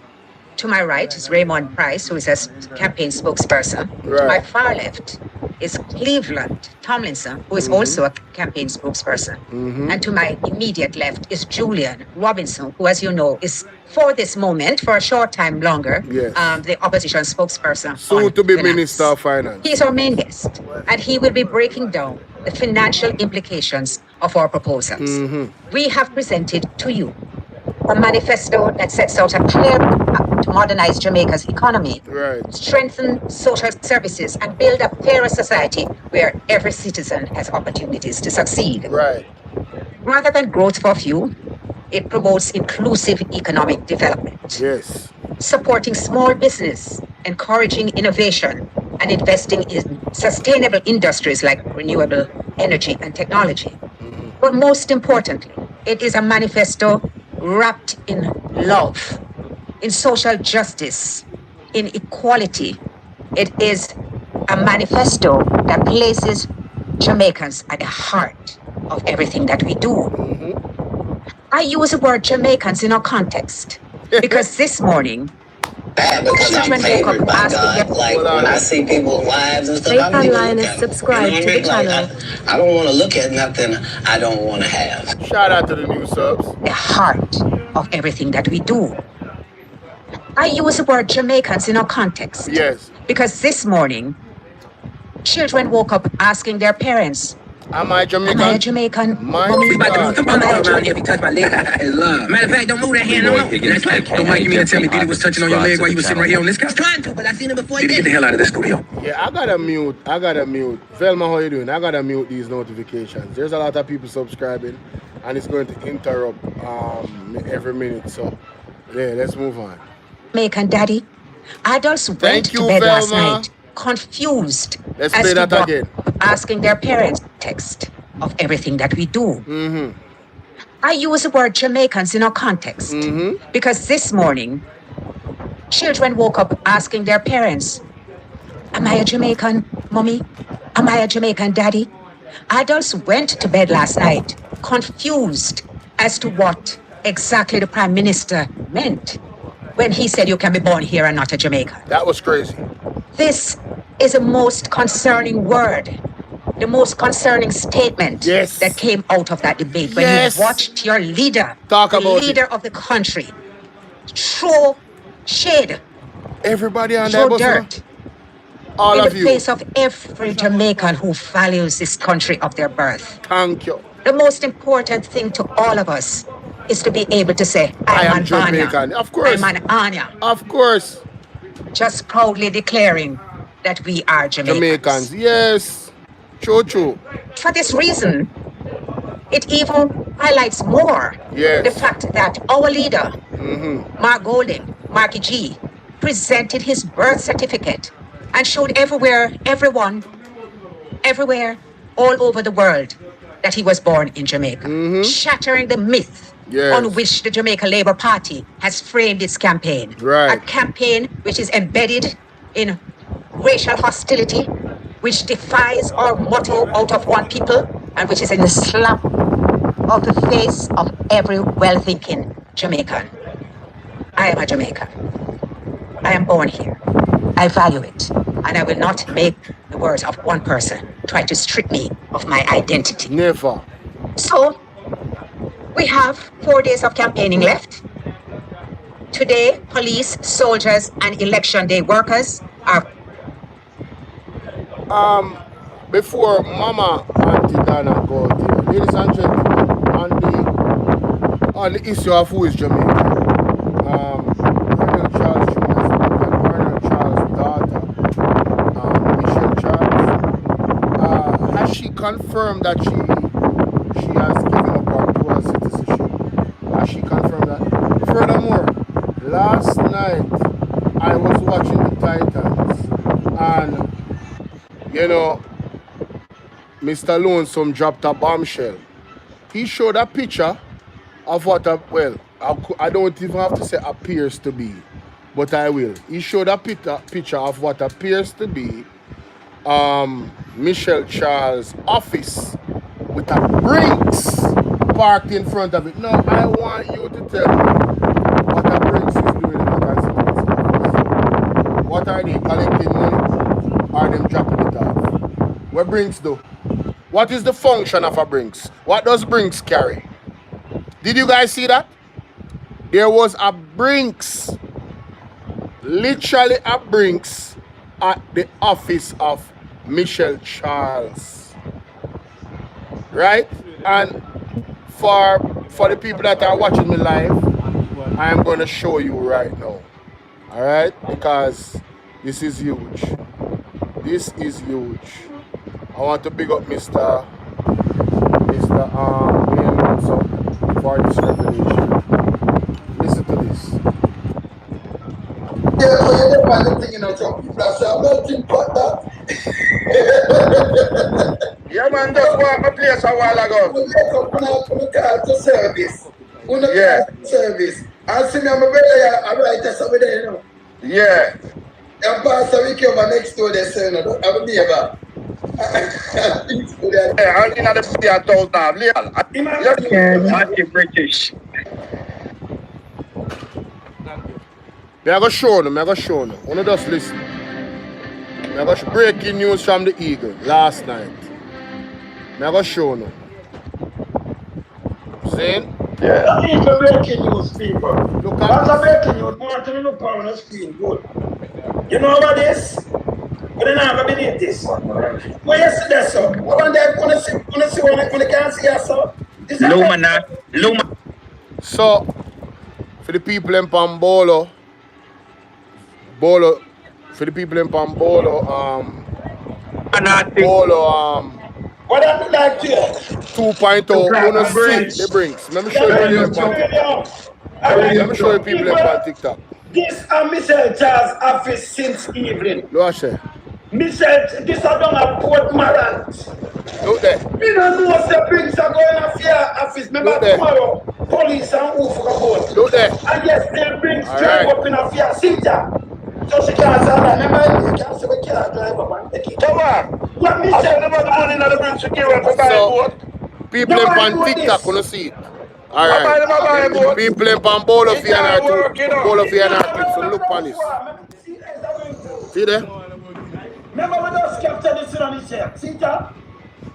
To my right is Raymond Price, who is a campaign spokesperson. Right. To my far left is Cleveland Tomlinson, who is also a campaign spokesperson. And to my immediate left is Julian Robinson, who, as you know, is for this moment, for a short time longer, Yes. the opposition spokesperson. Soon to be Minister of Finance. He is our main guest, and he will be breaking down the financial implications of our proposals. We have presented to you a manifesto that sets out a clear path to modernize Jamaica's economy, Right. strengthen social services, and build a fairer society where every citizen has opportunities to succeed. Right. Rather than growth for few, it promotes inclusive economic development, Yes. supporting small business, encouraging innovation, and investing in sustainable industries like renewable energy and technology. But most importantly, it is a manifesto wrapped in love, in social justice, in equality. It is a manifesto that places Jamaicans at the heart of everything that we do. I use the word Jamaicans in our context because this morning, Because I'm favored by God. Like when I see people's lives and stuff, I don't even look at them. subscribe You know what I mean? Like, I don't want to look at nothing I don't want to have. Shout out to the new subs. the heart of everything that we do. I use the word Jamaicans in our context Yes. because this morning, children woke up asking their parents, Am I Jamaican? Am I a Jamaican? My Mommy, God. am I a around here if you touch my leg. It's love. Matter of fact, don't move that hand. No. That's right. Don't Mike me and tell me Diddy was touching on your leg while you was sitting right here on this couch. Trying to, but I seen him before. Diddy, get the hell out of the studio. Yeah, I gotta mute. Velma, how you doing? I gotta mute these notifications. There's a lot of people subscribing, and it's going to interrupt every minute. So, yeah, let's move on. Jamaican daddy? Adults went Thank you, to bed last Velma. night confused Let's as play to that what, again. asking their parents text of everything that we do. I use the word Jamaicans in our context because this morning, children woke up asking their parents, Am I a Jamaican, mommy? Am I a Jamaican daddy? Adults went to bed last night confused as to what exactly the Prime Minister meant when he said you can be born here and not a Jamaican. That was crazy. This is the most concerning word, the most concerning statement Yes. that came out of that debate when Yes. you watched your leader, Talk the about leader it. of the country, throw shade, Everybody on throw that bus, dirt all in of the you. face of every Jamaican who values this country of their birth. Thank you. The most important thing to all of us is to be able to say, I am an Jamaican. Banya, Of course. I'm an Anya, Of course. just proudly declaring that we are Jamaicans. Yes. True. For this reason, it even highlights more Yes. the fact that our leader, Mark Golding, Marky G, presented his birth certificate and showed everyone, everywhere, all over the world, that he was born in Jamaica, shattering the myth Yes. on which the Jamaica Labour Party has framed its campaign. Right. A campaign which is embedded in racial hostility, which defies our motto out of one people, and which is in the slap of the face of every well-thinking Jamaican. I am a Jamaican. I am born here. I value it, and I will not make the words of one person try to strip me of my identity. Never. So, we have 4 days of campaigning left. Today, police, soldiers, and election day workers are... Before Mama Auntie Dana go out there, ladies and gentlemen, on the issue of who is Jamaican, Colonel Charles Jr.'s Colonel Charles' daughter, Michelle Charles, has she confirmed that she has given up her dual citizenship? Has she confirmed that? Furthermore, last night I was watching the Titans, and you know, Mr. Lonesome dropped a bombshell. He showed a picture of what I don't even have to say appears to be, but I will. He showed a picture of what appears to be Michelle Charles' office with a Brinks parked in front of it. Now, I want you to tell me what a Brinks is doing in the Constituency office. What are they, collecting money? Or them dropping it off? What Brinks do? What is the function of a Brinks? What does Brinks carry? Did you guys see that? There was a Brinks, literally a Brinks, at the office of Michelle Charles. Right? And for the people that are watching me live, I am going to show you right now. Alright? Because this is huge. This is huge. I want to big up Mr. For this revelation. Listen to this. Yeah, but you never had anything in a job. That's a melting pot, that. Yeah, man, just walk a place a while ago. When I call to service. Yeah. Service. I see me, I'm a writer somewhere there, you know. Yeah. And Pastor, we came next door there, so you know, I'm a neighbor. Yeah, I'm in the city at all now. Anti-British. Me I go show you. Wanna just listen. Me I go breaking news from the Eagle last night. Me I go show you. See? Yeah. Eagle breaking news, people. Look at what's a breaking news? More to look on the screen. Good. You know about this? But then I'm going to believe this. Well, yesterday, so. When they want to see when they can't see us, so. Luma. So, for the people in Pambolo, what I would like to 2.0, wanna see the Brinks. Let me show you people on TikTok. Let me show you people on TikTok. This is Michelle Charles' office since evening. Look at Michelle, this is done at Port Marant. Look there. Me don't know if the Brinks are going to fear office. Remember tomorrow, police and who for the boat. Look there. And yes, they bring straight up in a fear. See that? So she can't say that. Remember, you can't say we can't drive up and take it. Come on. What Michelle? I never the money in the Brinks security for buying boat. People in TikTok wanna see it. Alright. People in Pambolo for an clip, so look on this. See there? Remember we just captured this on his chair. See that?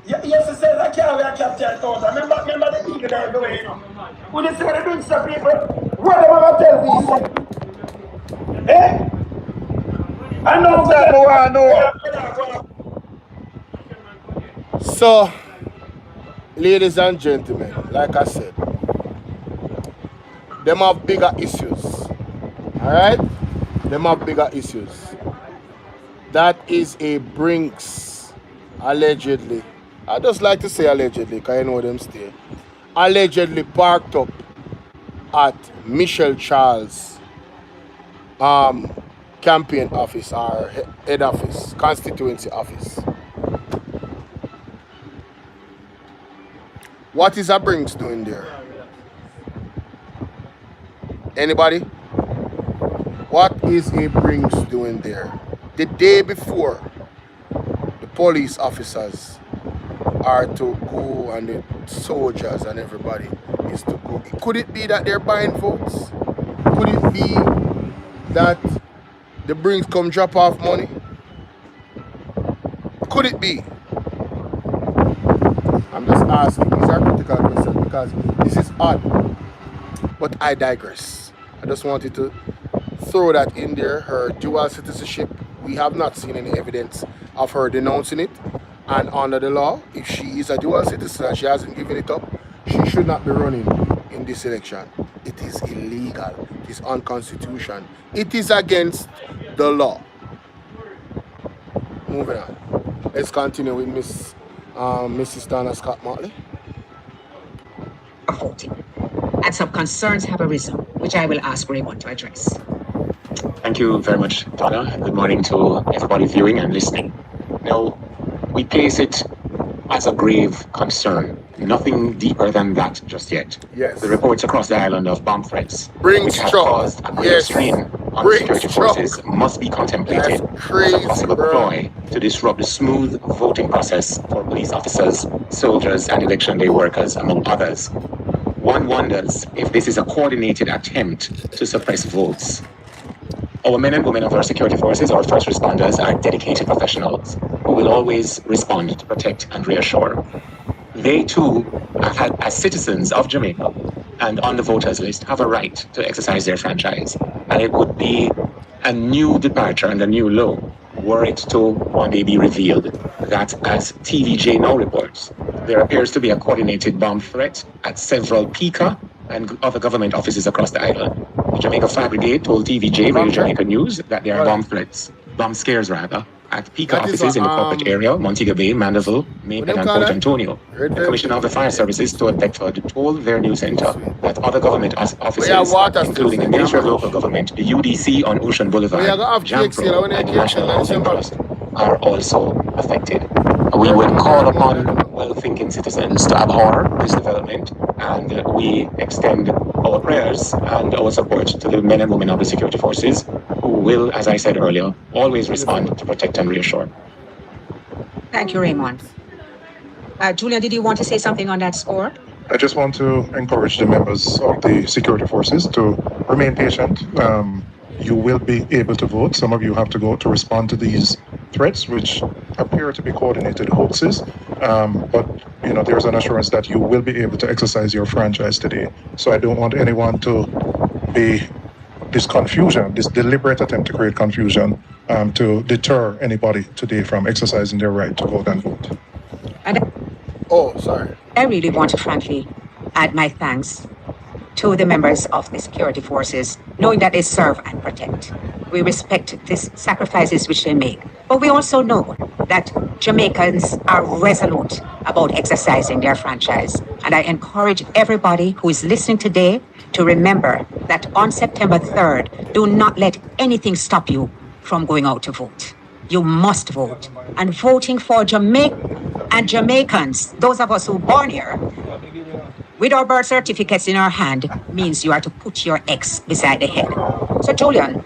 Yes, it says I can't wear captured thoughts. Remember the eagle there doing, you know. When they say the Brinks of people, what am I tell these? Eh? I know that. So, ladies and gentlemen, like I said, them have bigger issues. Alright? Them have bigger issues. That is a Brinks, allegedly. I just like to say allegedly, because I know them still. Allegedly parked up at Michelle Charles' campaign office or head office, constituency office. What is a Brinks doing there? Anybody? What is a Brinks doing there? The day before, the police officers are to go and the soldiers and everybody is to go. Could it be that they're buying votes? Could it be that the Brinks come drop off money? Could it be? I'm just asking. These are critical questions because this is odd. But I digress. I just wanted to throw that in there. Her dual citizenship, we have not seen any evidence of her denouncing it. And under the law, if she is a dual citizen and she hasn't given it up, she should not be running in this election. It is illegal. It is unconstitutional. It is against the law. Moving on. Let's continue with Mrs. Donna Scott Motley. And some concerns have arisen, which I will ask Raymond to address. Thank you very much, Donna, and good morning to everybody viewing and listening. Now, We place it as a grave concern. Nothing deeper than that just yet. Yes. The reports across the island of bomb threats, Bring which have struck. caused a greater Yes. strain on Bring security struck. forces, must be contemplated That's crazy, as a possible bro. ploy to disrupt the smooth voting process for police officers, soldiers, and election day workers, among others. One wonders if this is a coordinated attempt to suppress votes. Our men and women of our security forces, our first responders, are dedicated professionals who will always respond to protect and reassure. They too, as citizens of Jamaica and on the voters list, have a right to exercise their franchise. And it would be a new departure and a new low were it to one day be revealed that, as TVJ now reports, there appears to be a coordinated bomb threat at several PICA and other government offices across the island. The Jamaica Fire Brigade told TVJ, Radio Jamaica News, that there are bomb threats, bomb scares rather, at PICA offices in the corporate area, Montego Bay, Mandeville, Macon, and Port Antonio. The Commissioner of the Fire Services told Bedford told their news center that other government offices, including the Ministry of Local Government, the UDC on Ocean Boulevard, Jampro, and the National Housing Trust are also affected. We would call upon well-thinking citizens to abhor this development, and we extend our prayers and our support to the men and women of the security forces who will, as I said earlier, always respond to protect and reassure. Thank you, Raymond. Julian, did you want to say something on that score? I just want to encourage the members of the security forces to remain patient. You will be able to vote. Some of you have to go to respond to these threats, which appear to be coordinated hoaxes. But you know, there's an assurance that you will be able to exercise your franchise today. So I don't want anyone to be this confusion, this deliberate attempt to create confusion, to deter anybody today from exercising their right to vote and vote. And I really want to frankly add my thanks to the members of the security forces, knowing that they serve and protect. We respect these sacrifices which they make, but we also know that Jamaicans are resolute about exercising their franchise. And I encourage everybody who is listening today to remember that on September 3rd, do not let anything stop you from going out to vote. You must vote. And voting for Jamaica and Jamaicans, those of us who are born here, with our birth certificates in our hand, means you are to put your X beside the head. So, Julian.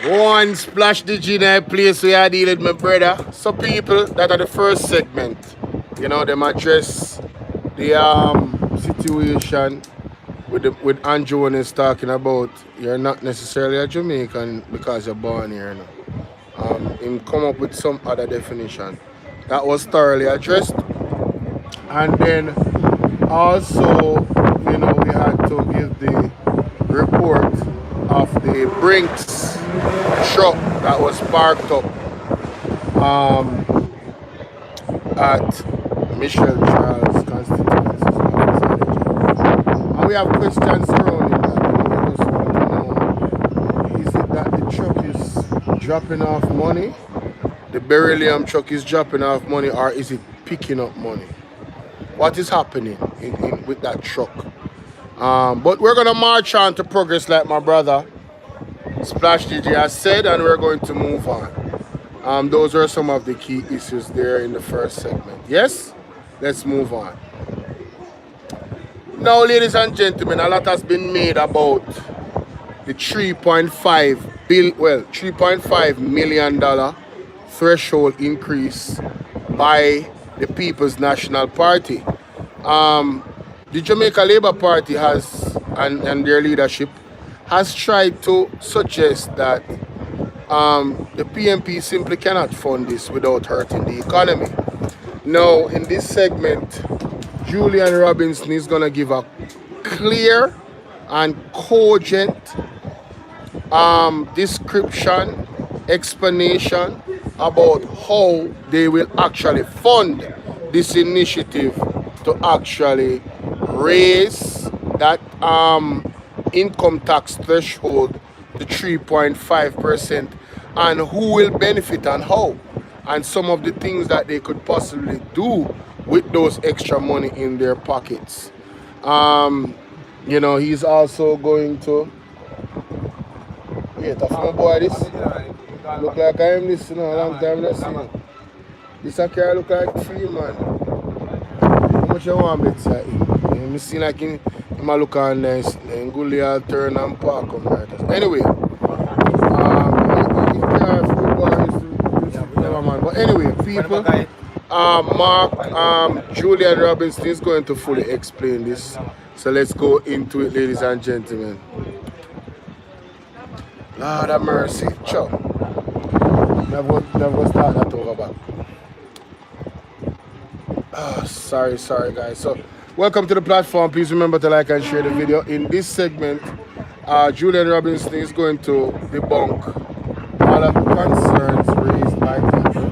One splash the G9 place we are dealing with, my brother. So people that are the first segment, you know, them address the situation with Andrew when he's talking about you're not necessarily a Jamaican because you're born here. You know. Him come up with some other definition that was thoroughly addressed, and then also, you know, we had to give the report of the Brinks truck that was parked up at Michelle Charles Constituency. And we have questions surrounding that. We just want to know, is it that the truck is dropping off money? The beryllium truck is dropping off money, or is it picking up money? What is happening with that truck? But we're going to march on to progress like my brother Splash DJ has said, and we're going to move on. Those are some of the key issues there in the first segment. Yes? Let's move on. Now, ladies and gentlemen, a lot has been made about the $3.5 million threshold increase by the People's National Party. The Jamaica Labour Party has, and their leadership, has tried to suggest that the PNP simply cannot fund this without hurting the economy. Now, in this segment, Julian Robinson is going to give a clear and cogent description, explanation about how they will actually fund this initiative to actually raise that income tax threshold to 3.5%. and who will benefit and how, and some of the things that they could possibly do with those extra money in their pockets. You know, he's also going to wait, my boy, this look like I'm listening a long time listening. This a car look like free, man. How much you want bet say? Me see like him a look on nice, then go there, turn and park on right. Anyway, but anyway, people, Mark, Julian Robinson is going to fully explain this. So let's go into it, ladies and gentlemen. Lord have mercy. Ciao. Never start that over back. Sorry guys. So welcome to the platform. Please remember to like and share the video. In this segment, Julian Robinson is going to debunk all of the concerns raised by people,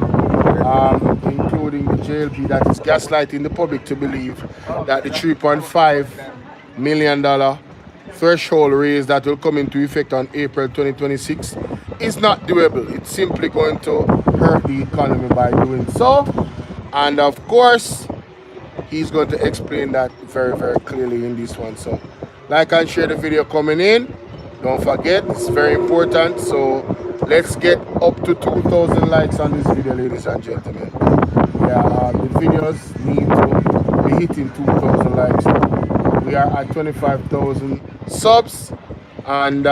including the JLP that is gaslighting the public to believe that the $3.5 million threshold raise that will come into effect on April 2026 is not doable. It's simply going to hurt the economy by doing so. And of course, he's going to explain that very, very clearly in this one. So like and share the video coming in. Don't forget, it's very important. So let's get up to 2,000 likes on this video, ladies and gentlemen. Yeah, the videos need to be hitting 2,000 likes. We are at 25,000 subs, and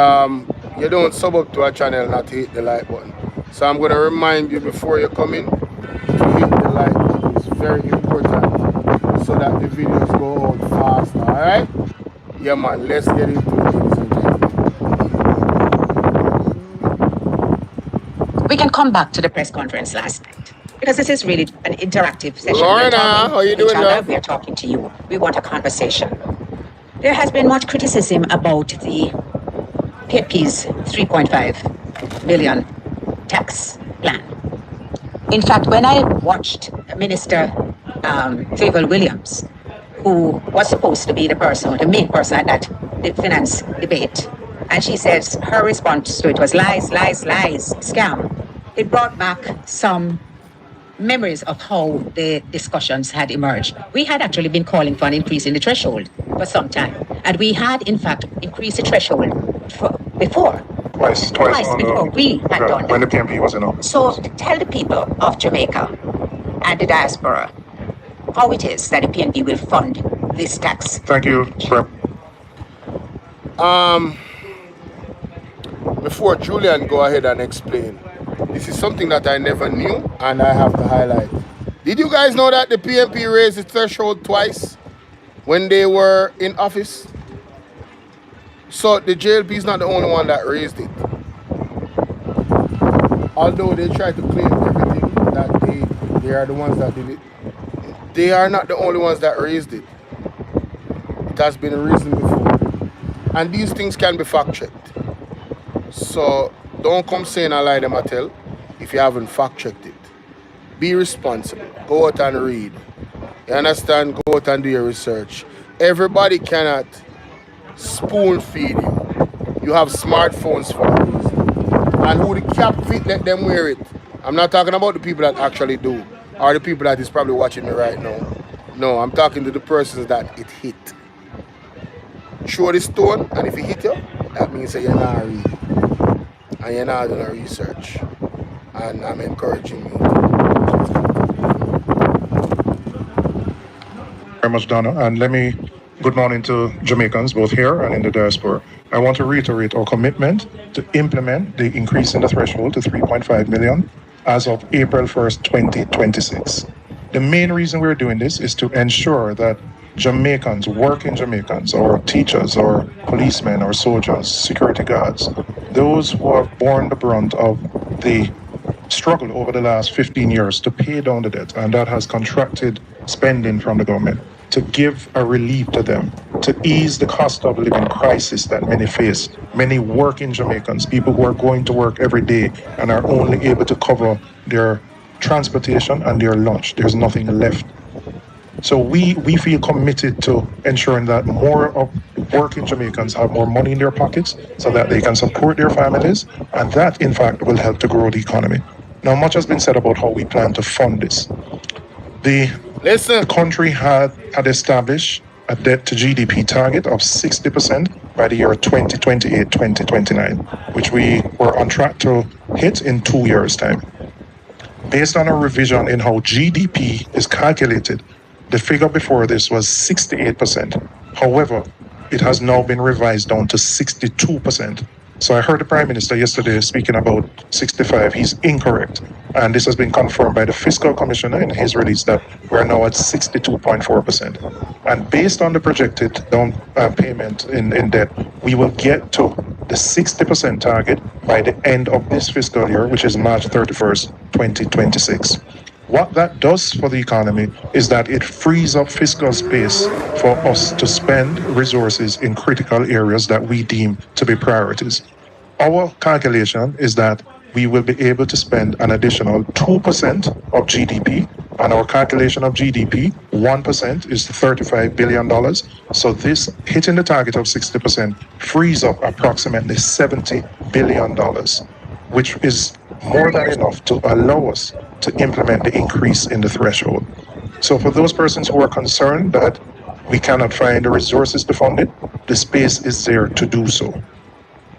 you don't sub up to our channel not to hit the like button. So I'm going to remind you before you come in to hit the like button. It's very important so that the videos go out fast. All right? Yeah, man. Let's get into it, ladies and gentlemen. We can come back to the press conference last night, because this is really an interactive session. Lorna, how you doing now? We are talking to you. We want a conversation. There has been much criticism about the PP's 3.5 million tax plan. In fact, when I watched Minister Favor Williams, who was supposed to be the main person at the finance debate, and she says her response to it was lies, lies, lies, scam. It brought back some memories of how the discussions had emerged. We had actually been calling for an increase in the threshold for some time, and we had in fact increased the threshold before. Twice before we had done when that. the PMP was in office. So tell the people of Jamaica and the diaspora how it is that the PNP will fund this tax. Thank you, Rep. Before Julian go ahead and explain, this is something that I never knew and I have to highlight. Did you guys know that the PNP raised the threshold twice when they were in office? So the JLP is not the only one that raised it. Although they try to claim everything that they are the ones that did it, they are not the only ones that raised it. It has been risen before. And these things can be fact-checked. So don't come saying I lie them I tell if you haven't fact-checked it. Be responsible. Go out and read. You understand? Go out and do your research. Everybody cannot spoon feed you. You have smartphones for a reason. And who the cap fit, let them wear it. I'm not talking about the people that actually do, or the people that is probably watching me right now. No, I'm talking to the persons that it hit. Show the stone, and if it hit you, that means that you're not reading. And you're not doing research. And I'm encouraging you. Very much, Donna. And good morning to Jamaicans, both here and in the diaspora. I want to reiterate our commitment to implement the increase in the threshold to 3.5 million as of April 1st, 2026. The main reason we're doing this is to ensure that Jamaicans, working Jamaicans, or teachers, or policemen, or soldiers, security guards, those who have borne the brunt of the struggle over the last 15 years to pay down the debt, and that has contracted spending from the government, to give a relief to them, to ease the cost of living crisis that many face. Many working Jamaicans, people who are going to work every day and are only able to cover their transportation and their lunch. There's nothing left. So we feel committed to ensuring that more of working Jamaicans have more money in their pockets so that they can support their families, and that, in fact, will help to grow the economy. Now, much has been said about how we plan to fund this. The country had established a debt to GDP target of 60% by the year 2028-2029, which we were on track to hit in 2 years' time. Based on a revision in how GDP is calculated, the figure before this was 68%. However, it has now been revised down to 62%. So I heard the Prime Minister yesterday speaking about 65. He's incorrect. And this has been confirmed by the Fiscal Commissioner in his release that we're now at 62.4%. And based on the projected down payment in debt, we will get to the 60% target by the end of this fiscal year, which is March 31st, 2026. What that does for the economy is that it frees up fiscal space for us to spend resources in critical areas that we deem to be priorities. Our calculation is that we will be able to spend an additional 2% of GDP, and our calculation of GDP, 1% is $35 billion. So this hitting the target of 60% frees up approximately $70 billion, which is more than enough to allow us to implement the increase in the threshold. So for those persons who are concerned that we cannot find the resources to fund it, the space is there to do so.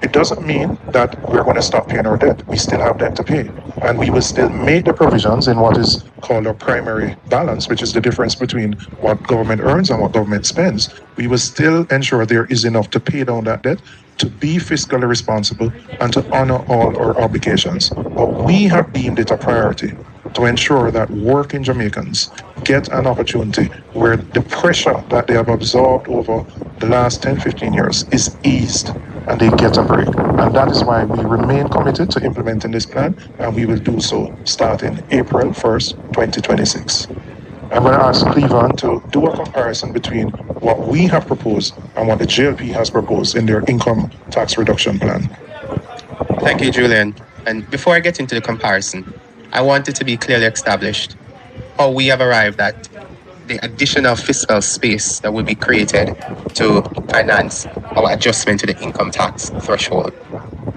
It doesn't mean that we're going to stop paying our debt. We still have debt to pay. And we will still make the provisions in what is called our primary balance, which is the difference between what government earns and what government spends. We will still ensure there is enough to pay down that debt, to be fiscally responsible, and to honor all our obligations. But we have deemed it a priority to ensure that working Jamaicans get an opportunity where the pressure that they have absorbed over the last 10-15 years is eased and they get a break. And that is why we remain committed to implementing this plan, and we will do so starting April 1st, 2026. I'm going to ask Cleveland to do a comparison between what we have proposed and what the JLP has proposed in their income tax reduction plan. Thank you, Julian. And before I get into the comparison, I want it to be clearly established how we have arrived at the additional fiscal space that will be created to finance our adjustment to the income tax threshold.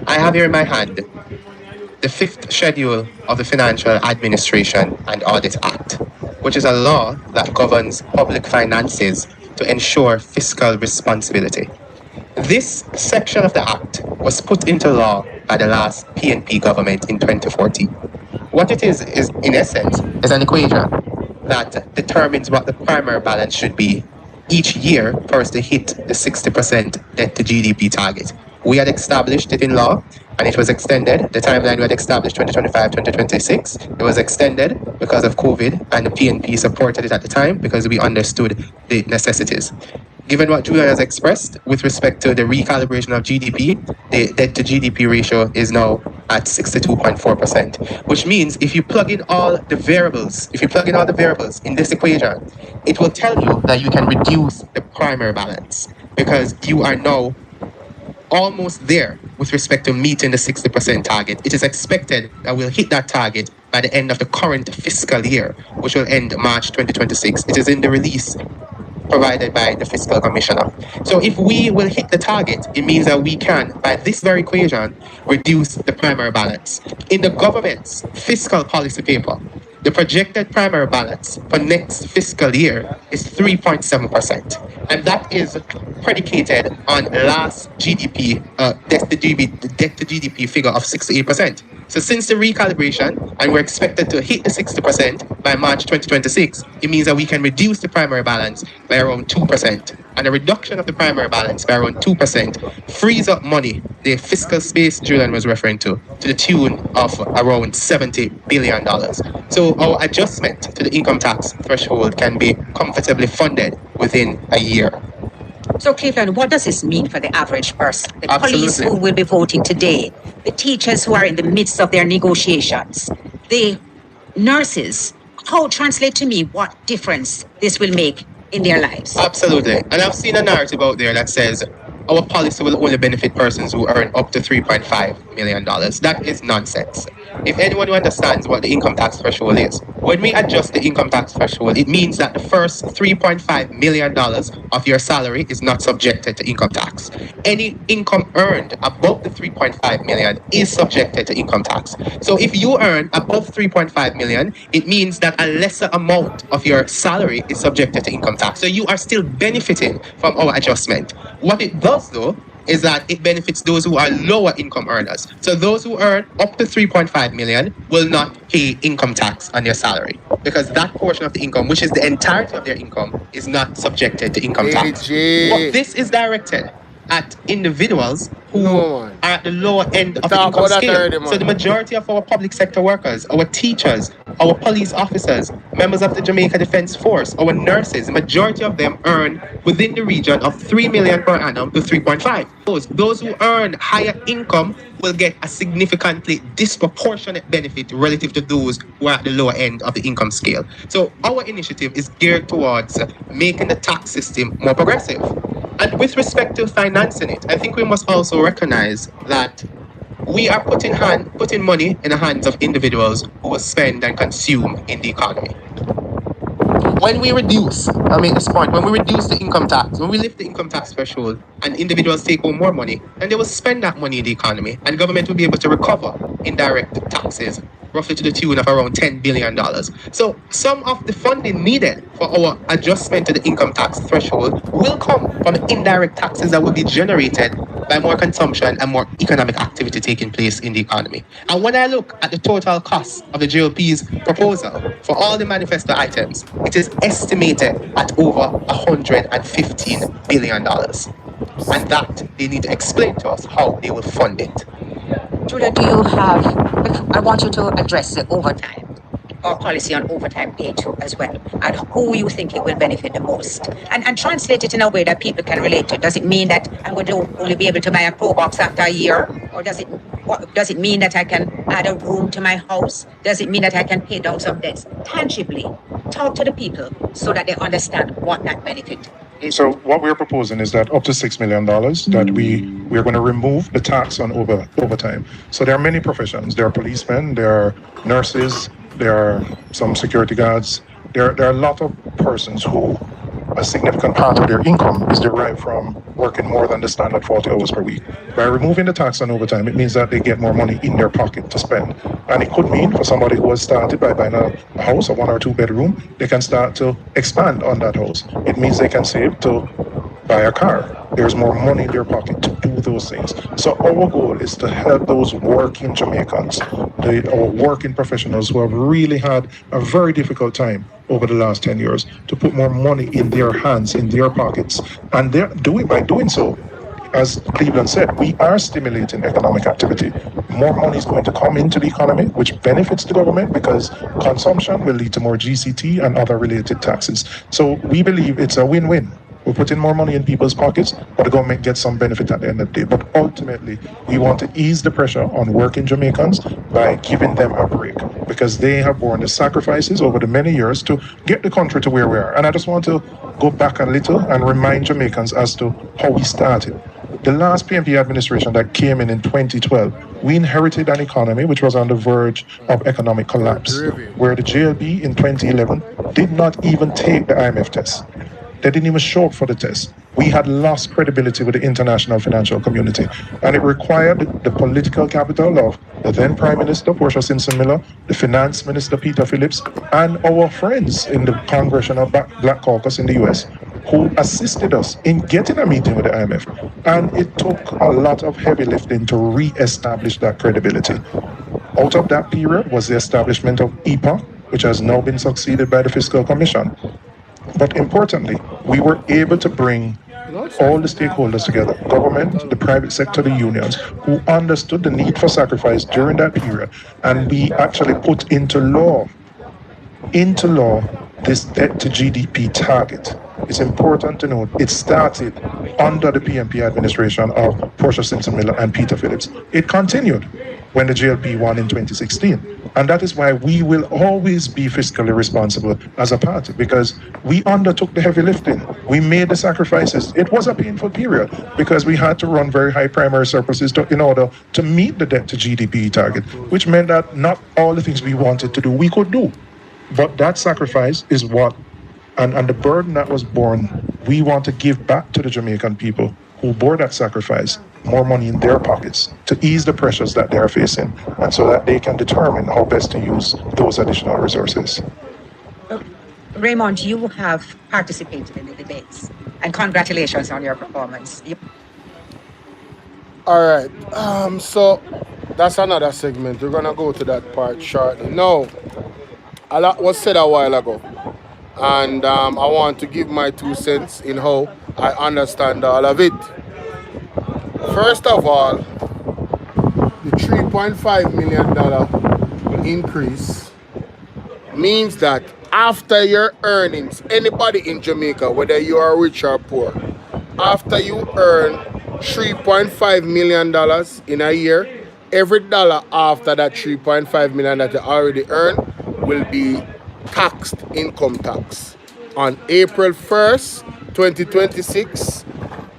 I have here in my hand the 5th schedule of the Financial Administration and Audit Act, which is a law that governs public finances to ensure fiscal responsibility. This section of the Act was put into law by the last PNP government in 2014. What it is in essence, is an equation that determines what the primary balance should be each year for us to hit the 60% debt to GDP target. We had established it in law, and it was extended. The timeline we had established, 2025-2026, it was extended because of COVID, and the PNP supported it at the time because we understood the necessities. Given what Julian has expressed with respect to the recalibration of GDP, the debt to GDP ratio is now at 62.4%, which means if you plug in all the variables, in this equation, it will tell you that you can reduce the primary balance because you are now almost there with respect to meeting the 60% target. It is expected that we'll hit that target by the end of the current fiscal year, which will end March 2026. It is in the release provided by the Fiscal Commissioner. So if we will hit the target, it means that we can, by this very equation, reduce the primary balance. In the government's fiscal policy paper, the projected primary balance for next fiscal year is 3.7%. And that is predicated on last GDP, debt to GDP figure of 68%. So since the recalibration, and we're expected to hit the 60% by March 2026, it means that we can reduce the primary balance by around 2%. And a reduction of the primary balance by around 2% frees up money, the fiscal space Julian was referring to the tune of around $70 billion. So our adjustment to the income tax threshold can be comfortably funded within a year. So, Cleveland, what does this mean for the average person? The Absolutely. Police who will be voting today, the teachers who are in the midst of their negotiations, the nurses. How translate to me what difference this will make in their lives? Absolutely. And I've seen a narrative out there that says our policy will only benefit persons who earn up to $3.5 million. That is nonsense. If anyone who understands what the income tax threshold is, when we adjust the income tax threshold, it means that the first $3.5 million of your salary is not subjected to income tax. Any income earned above the 3.5 million is subjected to income tax. So if you earn above 3.5 million, it means that a lesser amount of your salary is subjected to income tax. So you are still benefiting from our adjustment. What it does though, is that it benefits those who are lower income earners. So those who earn up to 3.5 million will not pay income tax on their salary because that portion of the income, which is the entirety of their income, is not subjected to income tax. But this is directed at individuals who are at the lower end of the income scale. So the majority of our public sector workers, our teachers, our police officers, members of the Jamaica Defence Force, our nurses, the majority of them earn within the region of 3 million per annum to 3.5. Those who earn higher income will get a significantly disproportionate benefit relative to those who are at the lower end of the income scale. So our initiative is geared towards making the tax system more progressive. And with respect to financing it, I think we must also recognize that we are putting money in the hands of individuals who will spend and consume in the economy. When we reduce, I make this point, when we reduce the income tax, when we lift the income tax threshold and individuals take home more money, then they will spend that money in the economy and government will be able to recover indirect taxes roughly to the tune of around $10 billion. So some of the funding needed for our adjustment to the income tax threshold will come from the indirect taxes that will be generated by more consumption and more economic activity taking place in the economy. And when I look at the total cost of the GLP's proposal for all the manifesto items, it is estimated at over $115 billion. And that they need to explain to us how they will fund it. Julia, do you have, I want you to address the overtime or policy on overtime pay too as well, and who you think it will benefit the most, and translate it in a way that people can relate to. Does it mean that I'm going to only be able to buy a Pro Box after a year, or does it mean that I can add a room to my house? Does it mean that I can pay down some debts? Tangibly, talk to the people so that they understand what that benefit is. So what we're proposing is that up to $6 million that we're going to remove the tax on overtime. So there are many professions. There are policemen, there are nurses, there are some security guards. There are a lot of persons who a significant part of their income is derived from working more than the standard 40 hours per week. By removing the tax on overtime, it means that they get more money in their pocket to spend. And it could mean for somebody who has started by buying a house, a 1 or 2 bedroom, they can start to expand on that house. It means they can save to buy a car. There's more money in their pocket to do those things. So our goal is to help those working Jamaicans, our working professionals who have really had a very difficult time over the last 10 years, to put more money in their hands, in their pockets. And by doing so, as Cleveland said, we are stimulating economic activity. More money is going to come into the economy, which benefits the government because consumption will lead to more GCT and other related taxes. So we believe it's a win-win. We're putting more money in people's pockets, but the government gets some benefit at the end of the day. But ultimately, we want to ease the pressure on working Jamaicans by giving them a break because they have borne the sacrifices over the many years to get the country to where we are. And I just want to go back a little and remind Jamaicans as to how we started. The last PNP administration that came in 2012, we inherited an economy which was on the verge of economic collapse, where the JLB in 2011 did not even take the IMF test. They didn't even show up for the test. We had lost credibility with the international financial community, and it required the political capital of the then Prime Minister, Portia Simpson Miller, the Finance Minister, Peter Phillips, and our friends in the Congressional Black Caucus in the US, who assisted us in getting a meeting with the IMF. And it took a lot of heavy lifting to re-establish that credibility. Out of that period was the establishment of EPA, which has now been succeeded by the Fiscal Commission. But importantly, we were able to bring all the stakeholders together, government, the private sector, the unions, who understood the need for sacrifice during that period. And we actually put into law this debt to GDP target. It's important to note it started under the PNP administration of Portia Simpson Miller and Peter Phillips. It continued. when the GLP won in 2016. And that is why we will always be fiscally responsible as a party, because we undertook the heavy lifting. We made the sacrifices. It was a painful period because we had to run very high primary surpluses in order to meet the debt to GDP target, which meant that not all the things we wanted to do, we could do. But that sacrifice is what, and the burden that was borne, we want to give back to the Jamaican people who bore that sacrifice more money in their pockets to ease the pressures that they are facing, and so that they can determine how best to use those additional resources. Raymond, you have participated in the debates, and congratulations on your performance. All right. So that's another segment. We're gonna go to that part shortly. Now, a lot was said a while ago, and I want to give my 2 cents in how I understand all of it. First of all, the $3.5 million increase means that after your earnings, anybody in Jamaica, whether you are rich or poor, after you earn $3.5 million in a year, every dollar after that $3.5 million that you already earn will be taxed income tax. On April 1st, 2026,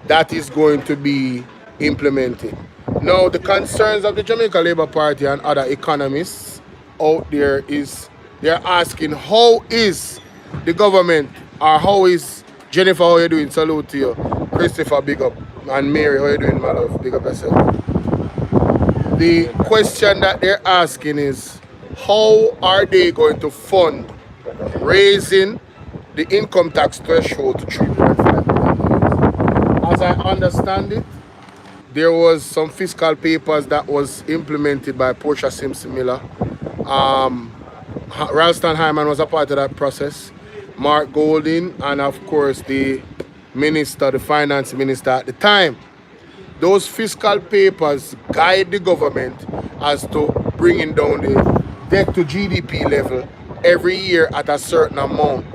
that is going to be implemented. Now, the concerns of the Jamaica Labour Party and other economists out there is they're asking, how is the government, or how is Jennifer, how you doing? Salute to you. Christopher, big up. And Mary, how you doing, my love? Big up yourself. The question that they're asking is, how are they going to fund raising the income tax threshold to 3.5 million? As I understand it, there was some fiscal papers that was implemented by Portia Simpson Miller. Ralston Hyman was a part of that process. Mark Golding, and of course the minister, the finance minister at the time. Those fiscal papers guide the government as to bringing down the debt to GDP level every year at a certain amount.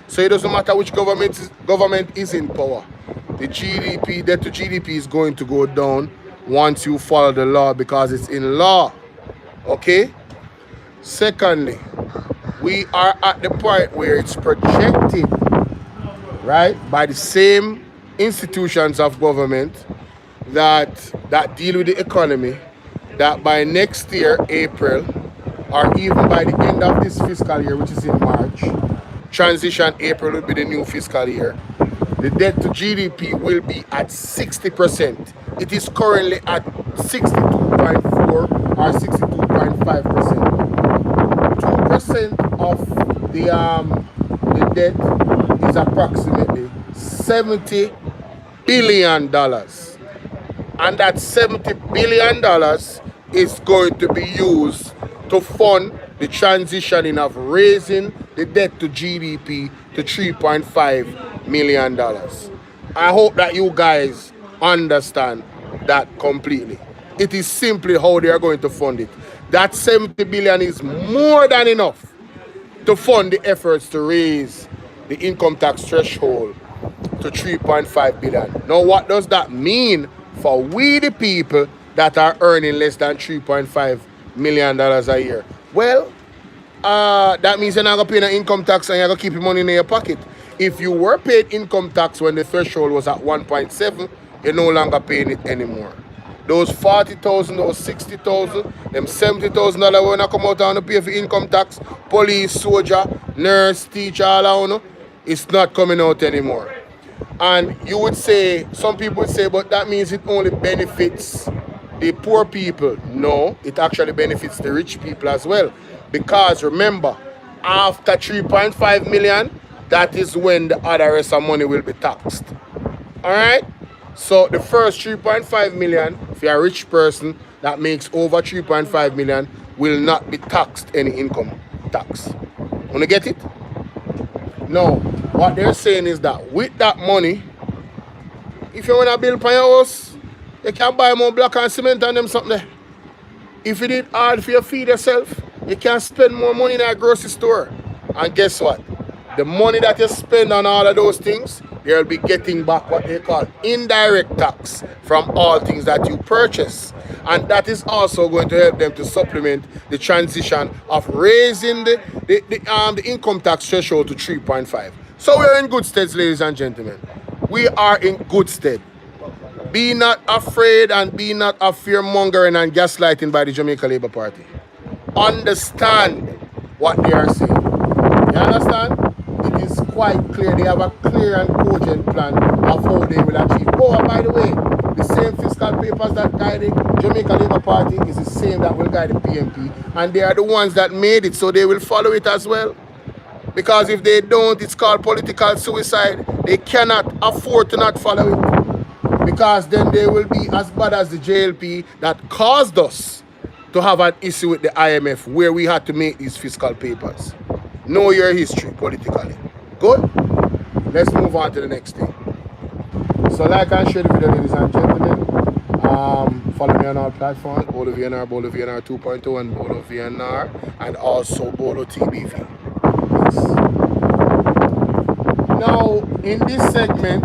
So it doesn't matter which government is in power. The GDP, debt to GDP is going to go down once you follow the law, because it's in law. Okay? Secondly, we are at the point where it's projected, right, by the same institutions of government that deal with the economy, that by next year, April, or even by the end of this fiscal year, which is in March, transition April will be the new fiscal year, the debt to GDP will be at 60%. It is currently at 62.4 or 62.5%. 2% of the debt is approximately $70 billion. And that $70 billion is going to be used to fund the transitioning of raising the debt to GDP to $3.5 million. I hope that you guys understand that completely. It is simply how they are going to fund it. That $70 billion is more than enough to fund the efforts to raise the income tax threshold to $3.5 billion. Now, what does that mean for we the people that are earning less than $3.5 million a year? Well, that means you're not going to pay no income tax and you're going to keep your money in your pocket. If you were paid income tax when the threshold was at 1.7, you're no longer paying it anymore. Those 40,000, those 60,000, them $70,000 when I come out and pay for income tax, police, soldier, nurse, teacher, all that, it's not coming out anymore. And you would say, some people would say, but that means it only benefits the poor people. No, it actually benefits the rich people as well. Because remember, after 3.5 million, that is when the other rest of money will be taxed. Alright? So the first 3.5 million, if you're a rich person that makes over 3.5 million, will not be taxed any income tax. Wanna get it? No. What they're saying is that with that money, if you want to build for your house, you can buy more block and cement and them something there. If you need hard for you feed yourself, you can spend more money in a grocery store. And guess what? The money that you spend on all of those things, they'll be getting back what they call indirect tax from all things that you purchase. And that is also going to help them to supplement the transition of raising the income tax threshold to 3.5. So we're in good stead, ladies and gentlemen. We are in good stead. Be not afraid and be not of fear-mongering and gaslighting by the Jamaica Labour Party. Understand what they are saying. You understand? It is quite clear. They have a clear and cogent plan of how they will achieve. Oh, by the way, the same fiscal papers that guide the Jamaica Labour Party is the same that will guide the PMP. And they are the ones that made it, so they will follow it as well. Because if they don't, it's called political suicide. They cannot afford to not follow it. Because then they will be as bad as the JLP that caused us to have an issue with the IMF where we had to make these fiscal papers. Know your history politically. Good? Let's move on to the next thing. So like and share the video, ladies and gentlemen. Follow me on all platforms, Bolo VNR 2.0 and Bolo VNR, and also Bolo TBV. Yes. Now, in this segment,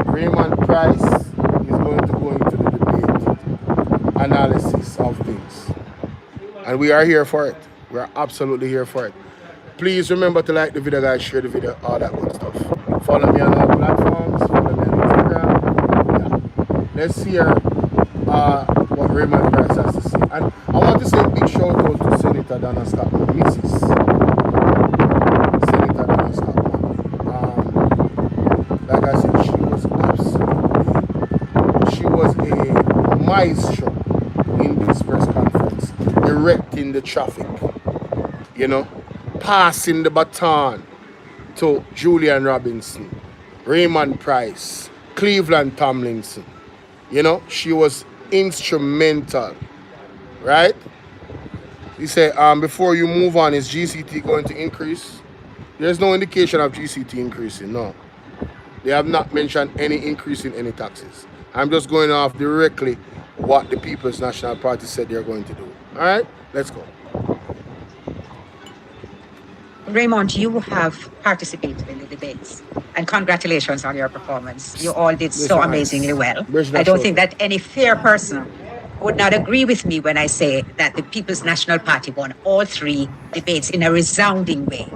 Raymond Price is going to go into the debate analysis of things. And we are here for it. We are absolutely here for it. Please remember to like the video, guys, share the video, all that good stuff. Follow me on all platforms, follow me on Instagram. Yeah. Let's hear what Raymond Price has to say. And I want to say a big shout out to Senator Donna Scotland, Mrs. Senator Donna Scotland. Like I said, she was a maestro in this press conference, directing the traffic, passing the baton to Julian Robinson, Raymond Price, Cleveland Tomlinson. She was instrumental, right? He said, before you move on, is GCT going to increase? There's no indication of GCT increasing, no. They have not mentioned any increase in any taxes. I'm just going off directly what the People's National Party said they're going to do. All right, let's go. Raymond, you have participated in the debates, and congratulations on your performance. You all did so amazingly well. I don't think that any fair person would not agree with me when I say that the People's National Party won all 3 debates in a resounding way.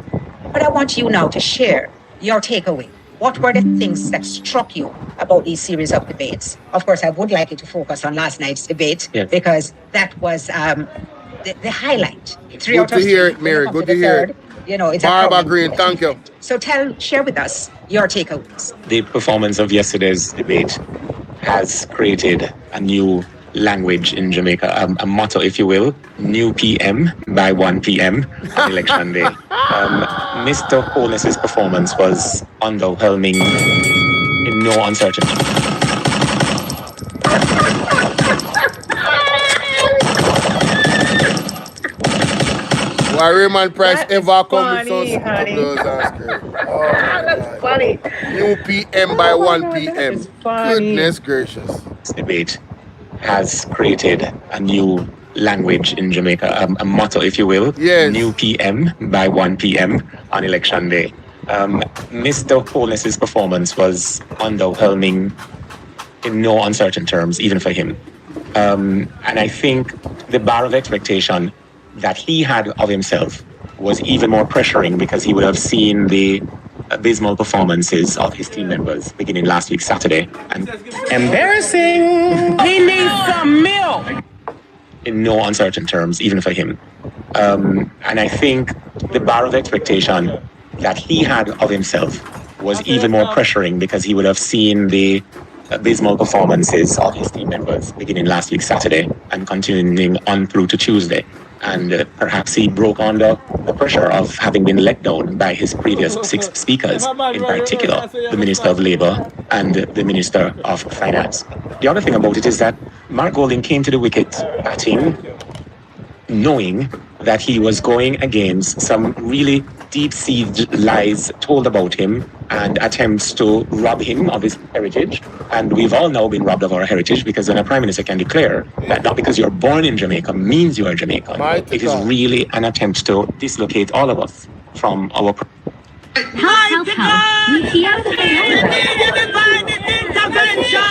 But I want you now to share your takeaway. What were the things that struck you about these series of debates? Of course, I would like you to focus on last night's debate, because that was the highlight. Good to hear it, Mary. Good to hear it. It's Barbara Green, thank you. So share with us your takeaways. The performance of yesterday's debate has created a new language in Jamaica, a motto, if you will, new PM by 1 p.m. on election day. Mr. Holness's performance was underwhelming in no uncertainty. Why Raymond Price ever come with those That's funny. New PM by 1 p.m. Goodness gracious. This debate has created a new language in Jamaica, a motto, if you will. Yes. New PM by 1 p.m. on election day. Mr. Holness's performance was underwhelming in no uncertain terms, even for him. And I think the bar of expectation that he had of himself was even more pressuring because he would have seen the abysmal performances of his team members beginning last week, Saturday. And embarrassing! He needs some milk! In no uncertain terms, even for him. And I think the bar of expectation that he had of himself was even more pressuring because he would have seen the abysmal performances of his team members beginning last week, Saturday, and continuing on through to Tuesday. And perhaps he broke under the pressure of having been let down by his previous 6 speakers, in particular the Minister of Labour and the Minister of Finance. The other thing about it is that Mark Golding came to the wicket batting knowing that he was going against some really deep-seated lies told about him and attempts to rob him of his heritage. And we've all now been robbed of our heritage because when a Prime Minister can declare that not because you're born in Jamaica means you are Jamaican, it is really an attempt to dislocate all of us from our Help. We need a divine intervention.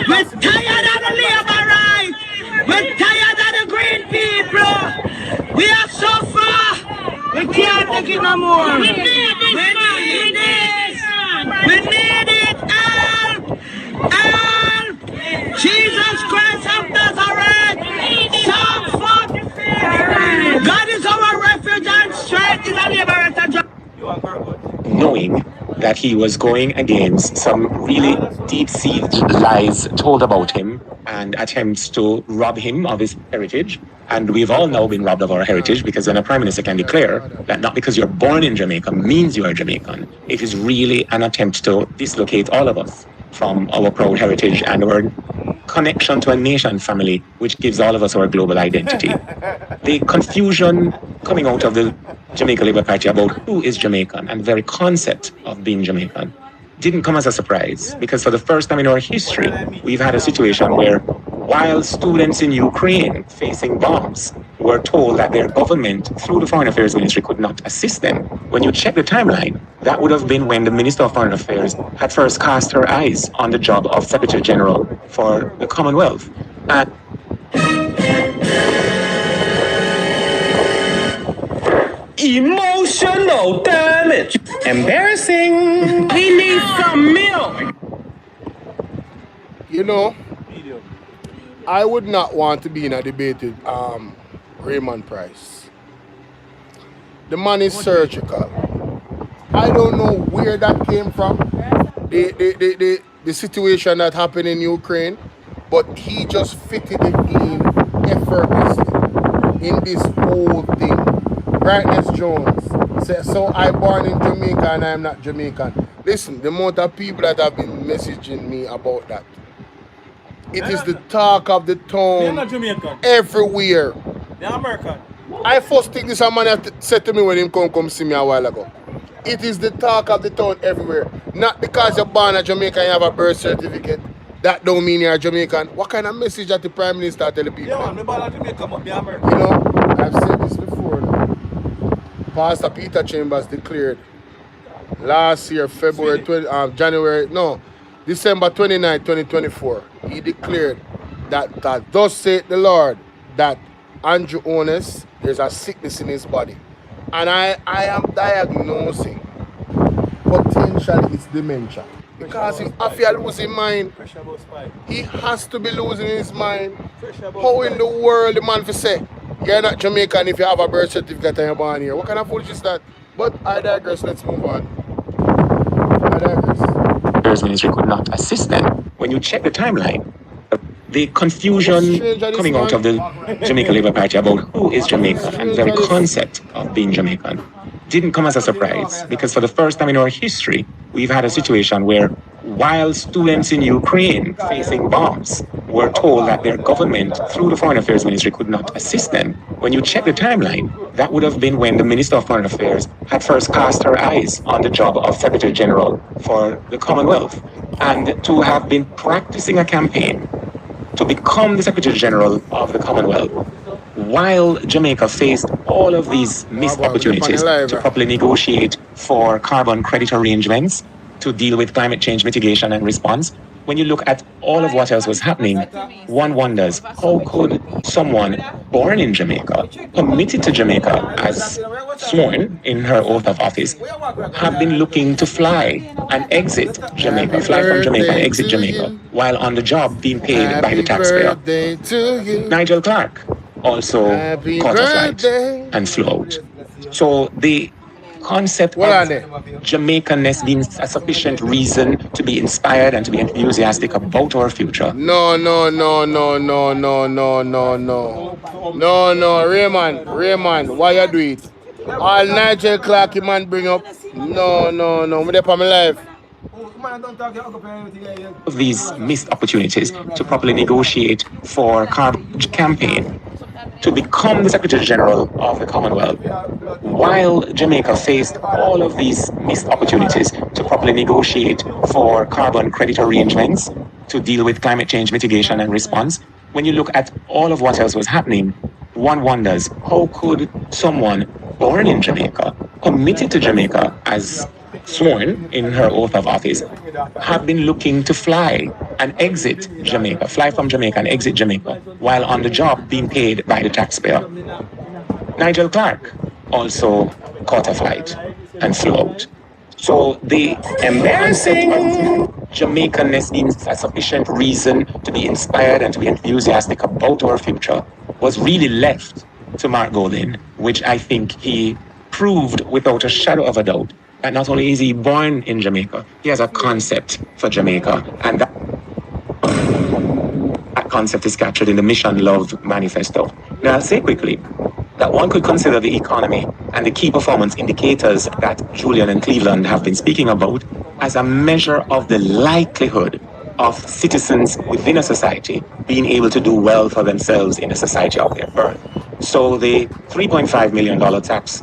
We're tired of the labor rights. We're tired of the green people. We are so far. We can't take it no more. We need this. We need it. Help. Help. Jesus Christ of Nazareth. Psalm 40. God is our refuge and strength in the liberator. knowing that he was going against some really deep-seated lies told about him and attempts to rob him of his heritage. And we've all now been robbed of our heritage, because when a prime minister can declare that not because you're born in Jamaica means you are Jamaican, it is really an attempt to dislocate all of us from our proud heritage and our connection to a nation family, which gives all of us our global identity. The confusion coming out of the Jamaica Labour Party about who is Jamaican and the very concept of being Jamaican didn't come as a surprise, because for the first time in our history, we've had a situation where while students in Ukraine facing bombs were told that their government, through the Foreign Affairs Ministry, could not assist them. When you check the timeline, that would have been when the Minister of Foreign Affairs had first cast her eyes on the job of Secretary General for the Commonwealth. And Emotional damage. Embarrassing. We need some milk. You know, I would not want to be in a debate with Raymond Price. The man is surgical. I don't know where that came from, the situation that happened in Ukraine, but he just fitted it in effortlessly in this whole thing. Brightness Jones says, so I born in Jamaica and I'm not Jamaican. Listen, the amount of people that have been messaging me about that. It is the talk of the town everywhere. They're American. I first think this man said to me when he come see me a while ago. It is the talk of the town everywhere. Not because you're born in Jamaica and you have a birth certificate. That don't mean you're Jamaican. What kind of message that the Prime Minister tell the people? Yeah, man, born in Jamaica, but be American. You know, I've said this before. Pastor Peter Chambers declared last year, December 29, 2024, he declared that thus saith the Lord, that Andrew Honest, there's a sickness in his body. And I am diagnosing potentially it's dementia. Because if Afia loses his mind, he has to be losing his mind. How in the world the man for say, you're not Jamaican if you have a birth certificate and you're born here? What kind of foolishness is that? But I digress, let's move on. I digress. Affairs Ministry could not assist them. When you check the timeline, the confusion coming out of the Jamaica Labour Party about who is Jamaica and the very concept of being Jamaican didn't come as a surprise, because for the first time in our history, we've had a situation where while students in Ukraine facing bombs were told that their government, through the Foreign Affairs Ministry, could not assist them. When you check the timeline, that would have been when the Minister of Foreign Affairs had first cast her eyes on the job of Secretary General for the Commonwealth, and to have been practicing a campaign to become the Secretary General of the Commonwealth, while Jamaica faced all of these missed opportunities to properly negotiate for carbon credit arrangements, to deal with climate change mitigation and response. When you look at all of what else was happening, one wonders, how could someone born in Jamaica, committed to Jamaica as sworn in her oath of office, have been looking to fly and exit Jamaica, fly from Jamaica and exit Jamaica, while on the job being paid by the taxpayer? Nigel Clark also caught a flight and flew out. So the concept of Jamaicanness being a sufficient reason to be inspired and to be enthusiastic about our future. No, Raymond, why you do it? All Nigel Clark you man bring up. No, me dey for my life. Of these missed opportunities to properly negotiate for carbon campaign to become the Secretary General of the Commonwealth, while Jamaica faced all of these missed opportunities to properly negotiate for carbon credit arrangements, to deal with climate change mitigation and response. When you look at all of what else was happening, one wonders, how could someone born in Jamaica, committed to Jamaica as sworn in her oath of office have been looking to fly and exit Jamaica, fly from Jamaica and exit Jamaica while on the job being paid by the taxpayer. Nigel Clark also caught a flight and flew out. So the embarrassing Jamaicanness being a sufficient reason to be inspired and to be enthusiastic about our future was really left to Mark Golding, which I think he proved without a shadow of a doubt that not only is he born in Jamaica, he has a concept for Jamaica, and that concept is captured in the Mission Love Manifesto. Now, I'll say quickly that one could consider the economy and the key performance indicators that Julian and Cleveland have been speaking about as a measure of the likelihood of citizens within a society being able to do well for themselves in a society of their birth. So the $3.5 million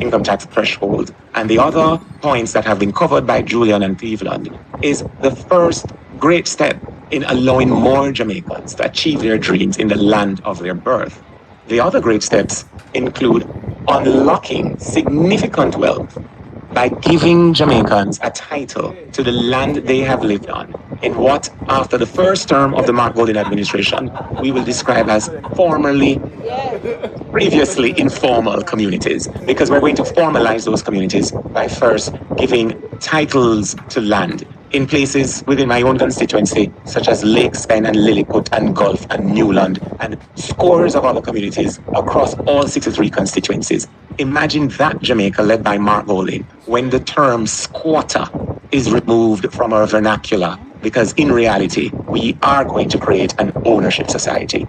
income tax threshold and the other points that have been covered by Julian and Cleveland is the first great step in allowing more Jamaicans to achieve their dreams in the land of their birth. The other great steps include unlocking significant wealth by giving Jamaicans a title to the land they have lived on in what, after the first term of the Mark Golding administration, we will describe as previously informal communities, because we're going to formalize those communities by first giving titles to land in places within my own constituency, such as Lake Spen and Lilliput and Gulf and Newland, and scores of other communities across all 63 constituencies. Imagine that Jamaica led by Mark Golding when the term squatter is removed from our vernacular, because in reality, we are going to create an ownership society.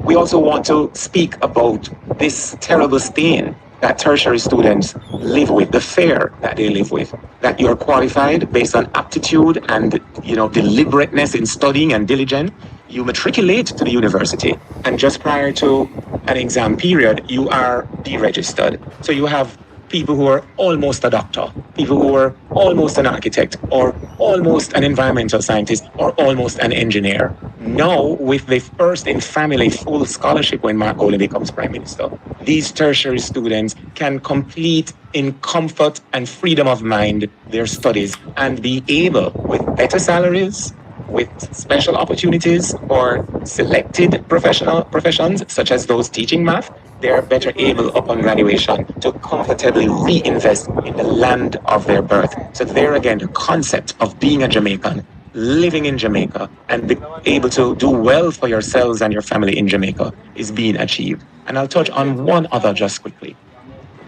We also want to speak about this terrible stain that tertiary students live with, the fear that they live with, that you're qualified based on aptitude and, deliberateness in studying and diligence. You matriculate to the university, and just prior to an exam period, you are deregistered. So you have people who are almost a doctor, people who are almost an architect, or almost an environmental scientist, or almost an engineer. Now, with the first in family full scholarship when Mark Golding becomes Prime Minister, these tertiary students can complete in comfort and freedom of mind their studies and be able, with better salaries, with special opportunities for selected professions, such as those teaching math, they are better able upon graduation to comfortably reinvest in the land of their birth. So there again, the concept of being a Jamaican, living in Jamaica, and being able to do well for yourselves and your family in Jamaica is being achieved. And I'll touch on one other just quickly.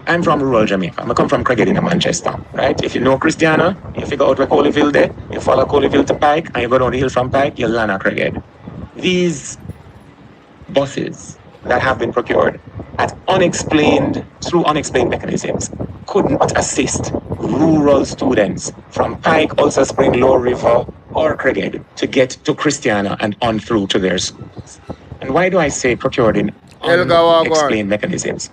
I'm from rural Jamaica. I come from Craighead in Manchester, right? If you know Christiana, you figure out where Coleyville there, you follow Coleyville to Pike, and you go down the hill from Pike, you land at Craighead. These buses that have been procured through unexplained mechanisms could not assist rural students from Pike, Ulster Spring, Lower River, or Craighead to get to Christiana and on through to their schools. And why do I say procured in unexplained mechanisms?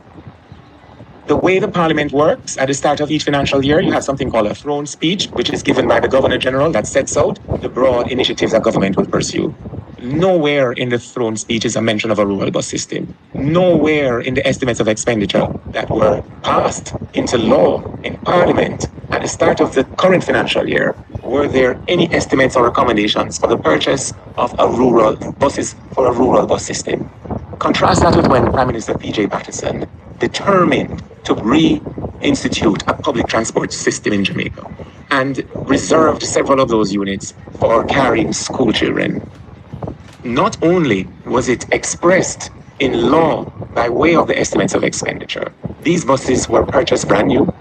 The way the Parliament works, at the start of each financial year, you have something called a throne speech, which is given by the Governor General that sets out the broad initiatives that government will pursue. Nowhere in the throne speech is a mention of a rural bus system. Nowhere in the estimates of expenditure that were passed into law in Parliament at the start of the current financial year were there any estates or recommendations for the purchase of a rural bus system. Contrast that with when Prime Minister P.J. Patterson determined to reinstitute a public transport system in Jamaica and reserved several of those units for carrying school children. Not only was it expressed in law by way of the estimates of expenditure, these buses were purchased brand new.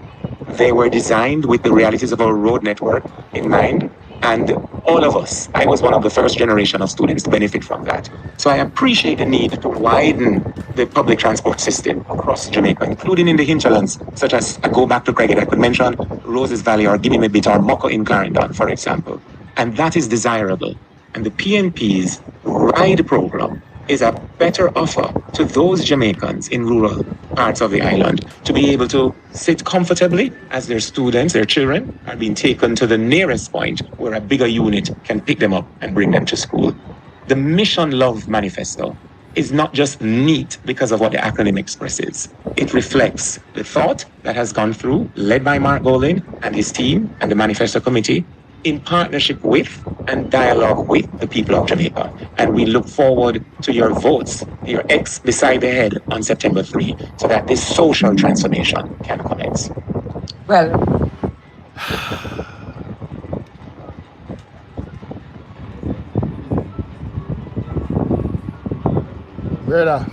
They were designed with the realities of our road network in mind, and all of us, I was one of the first generation of students to benefit from that. So I appreciate the need to widen the public transport system across Jamaica, including in the hinterlands, such as, I go back to Craighead, I could mention Roses Valley or Gimme Me Bit or Moko in Clarendon, for example. And that is desirable. And the PNP's RIDE program is a better offer to those Jamaicans in rural parts of the island to be able to sit comfortably as their students, their children, are being taken to the nearest point where a bigger unit can pick them up and bring them to school. The Mission Love Manifesto is not just neat because of what the acronym expresses. It reflects the thought that has gone through, led by Mark Golin and his team and the Manifesto Committee, in partnership with and dialogue with the people of Jamaica. And we look forward to your votes, your X beside the head on September 3, so that this social transformation can commence. Well, brother,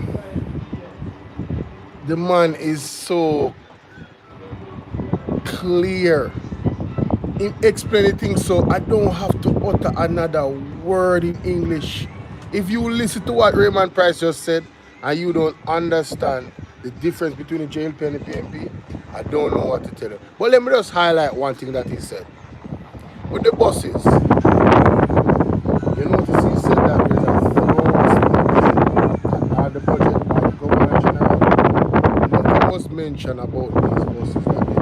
the man is so clear in explaining things, so I don't have to utter another word in English. If you listen to what Raymond Price just said and you don't understand the difference between the JLP and the PNP, I don't know what to tell you. But let me just highlight one thing that he said. With the buses, you notice he said that there's a floor the budget by the Governor General. Nothing was mentioned about these buses that they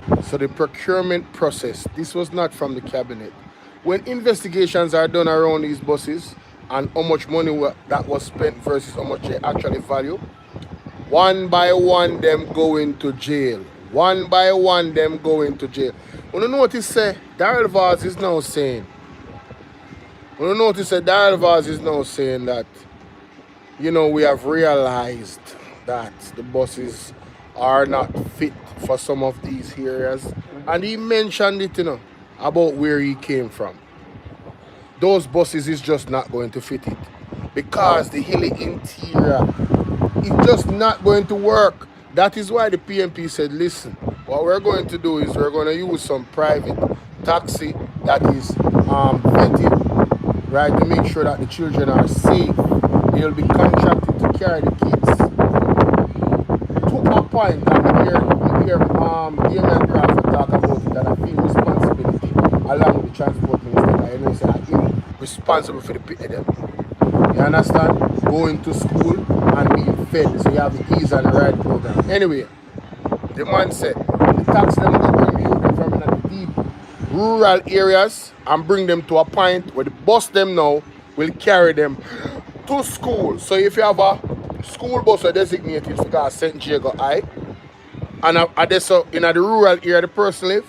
bought. So the procurement process, this was not from the cabinet. When investigations are done around these buses and how much money that was spent versus how much they actually value, one by one them go into jail. One by one them go into jail. When you notice say Darrell Vaz is now saying, that, you know, we have realized that the buses are not fit for some of these areas. And he mentioned it, you know, about where he came from. Those buses is just not going to fit it. Because the hilly interior is just not going to work. That is why the PNP said, listen, what we're going to do is we're going to use some private taxi that is vetted, right, to make sure that the children are safe. They'll be contracted to carry the kids to a point, and we hear Damien Crawford talk about it, and I feel responsibility along with the transport minister. I know say I feel responsible for the people them. You understand? Going to school and being fed, so you have the ease and the ride program. Anyway, the man said the tax them go bring the youth from the deep rural areas and bring them to a point where the bus them now will carry them to school. So if you have a school bus or designated for St. Jago High, and so in the rural area the person live,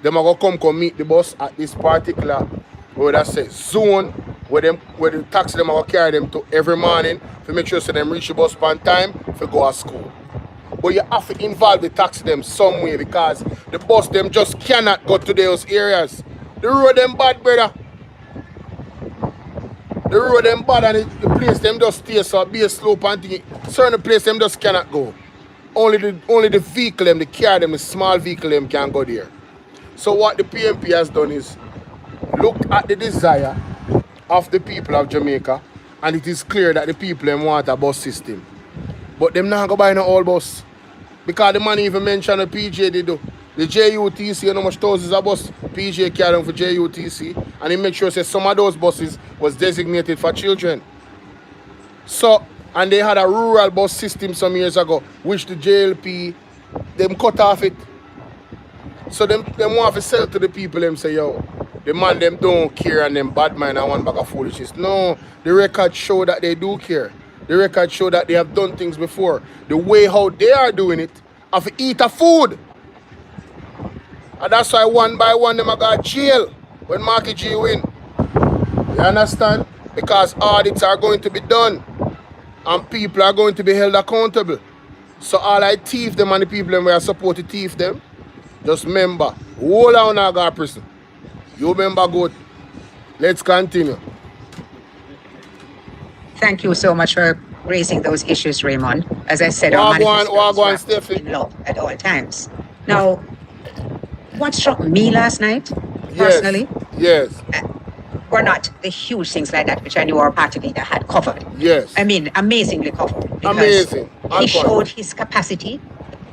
them are going to come meet the bus at this particular, where that say zone, where the taxi them are going to carry them to every morning to make sure so them reach the bus on time to go to school. But you have to involve the taxi them some way, because the bus them just cannot go to those areas. The road them bad, brother. The road them bad, and the place them just stay so be a slope and thing. Certain place them just cannot go. Only the vehicle them, the car them, the small vehicle them can go there. So what the PNP has done is look at the desire of the people of Jamaica, and it is clear that the people them want a bus system. But them not go buy no old bus. Because the man even mentioned the PJ they do. The JUTC, you know how much thousands of bus PJ carry them for JUTC, and he make sure say some of those buses was designated for children. So, and they had a rural bus system some years ago, which the JLP, them cut off it. So them want to sell to the people, them say, yo, the man them don't care and them bad mind and one bag of foolishness. No, the records show that they do care. The records show that they have done things before. The way how they are doing it, have to eat a food. And that's why one by one them are going to jail when Marky G win. You understand? Because audits are going to be done and people are going to be held accountable. So all I thief them and the people them who are supposed to thief them, just remember, hold on now, go to prison. You remember good. Let's continue. thank you so much for raising those issues, Raymond. As I said, our manifestos were in law at all times. Now, what struck me last night, personally, were not the huge things like that, which I knew our party leader had covered. Yes. I mean, amazingly covered. Amazing. He showed his capacity,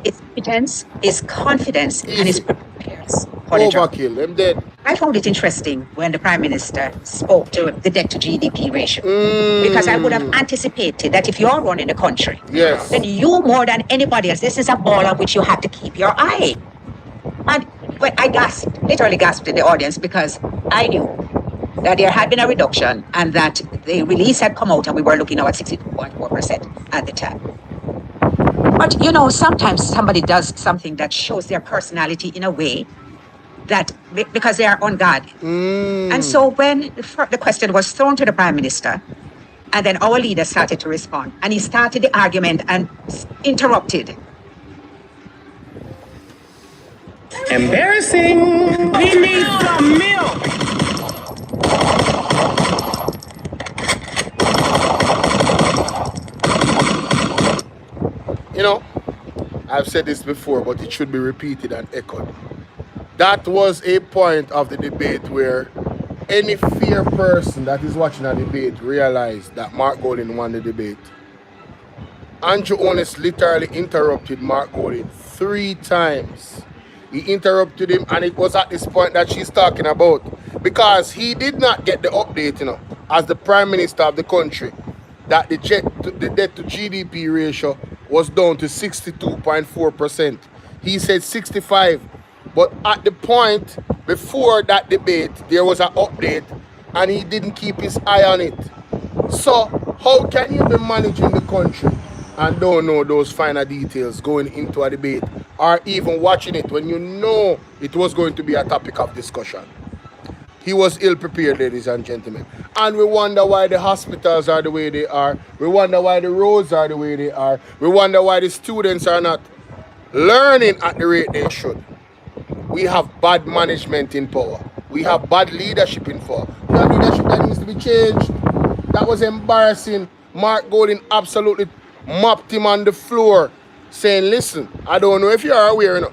his competence, his confidence, and his preparedness for the job. Overkill, them dead. I found it interesting when the Prime Minister spoke to the debt to GDP ratio. Because I would have anticipated that if you're running the country, then you more than anybody else, this is a ball on which you have to keep your eye. And I gasped, literally gasped in the audience, because I knew that there had been a reduction and that the release had come out and we were looking now at 62.4% at the time. But you know, sometimes somebody does something that shows their personality in a way that because they are on guard. And so when the question was thrown to the Prime Minister, and then our leader started to respond, and he started the argument and interrupted. Embarrassing. We need some milk. You know, I've said this before, but it should be repeated and echoed. That was a point of the debate where any fair person that is watching a debate realized that Mark Golding won the debate. Andrew Honest literally interrupted Mark Golding 3 times. He interrupted him, and it was at this point that she's talking about, because he did not get the update, you know, as the Prime Minister of the country, that the debt to GDP ratio was down to 62.4%. He said 65. But at the point before that debate, there was an update, and he didn't keep his eye on it. So how can you be managing the country and don't know those finer details going into a debate, or even watching it when you know it was going to be a topic of discussion? He was ill-prepared, ladies and gentlemen. And we wonder why the hospitals are the way they are. We wonder why the roads are the way they are. We wonder why the students are not learning at the rate they should. We have bad management in power. We have bad leadership in power. We have leadership that needs to be changed. That was embarrassing. Mark Golding absolutely mopped him on the floor, saying, listen, I don't know if you are aware, you know,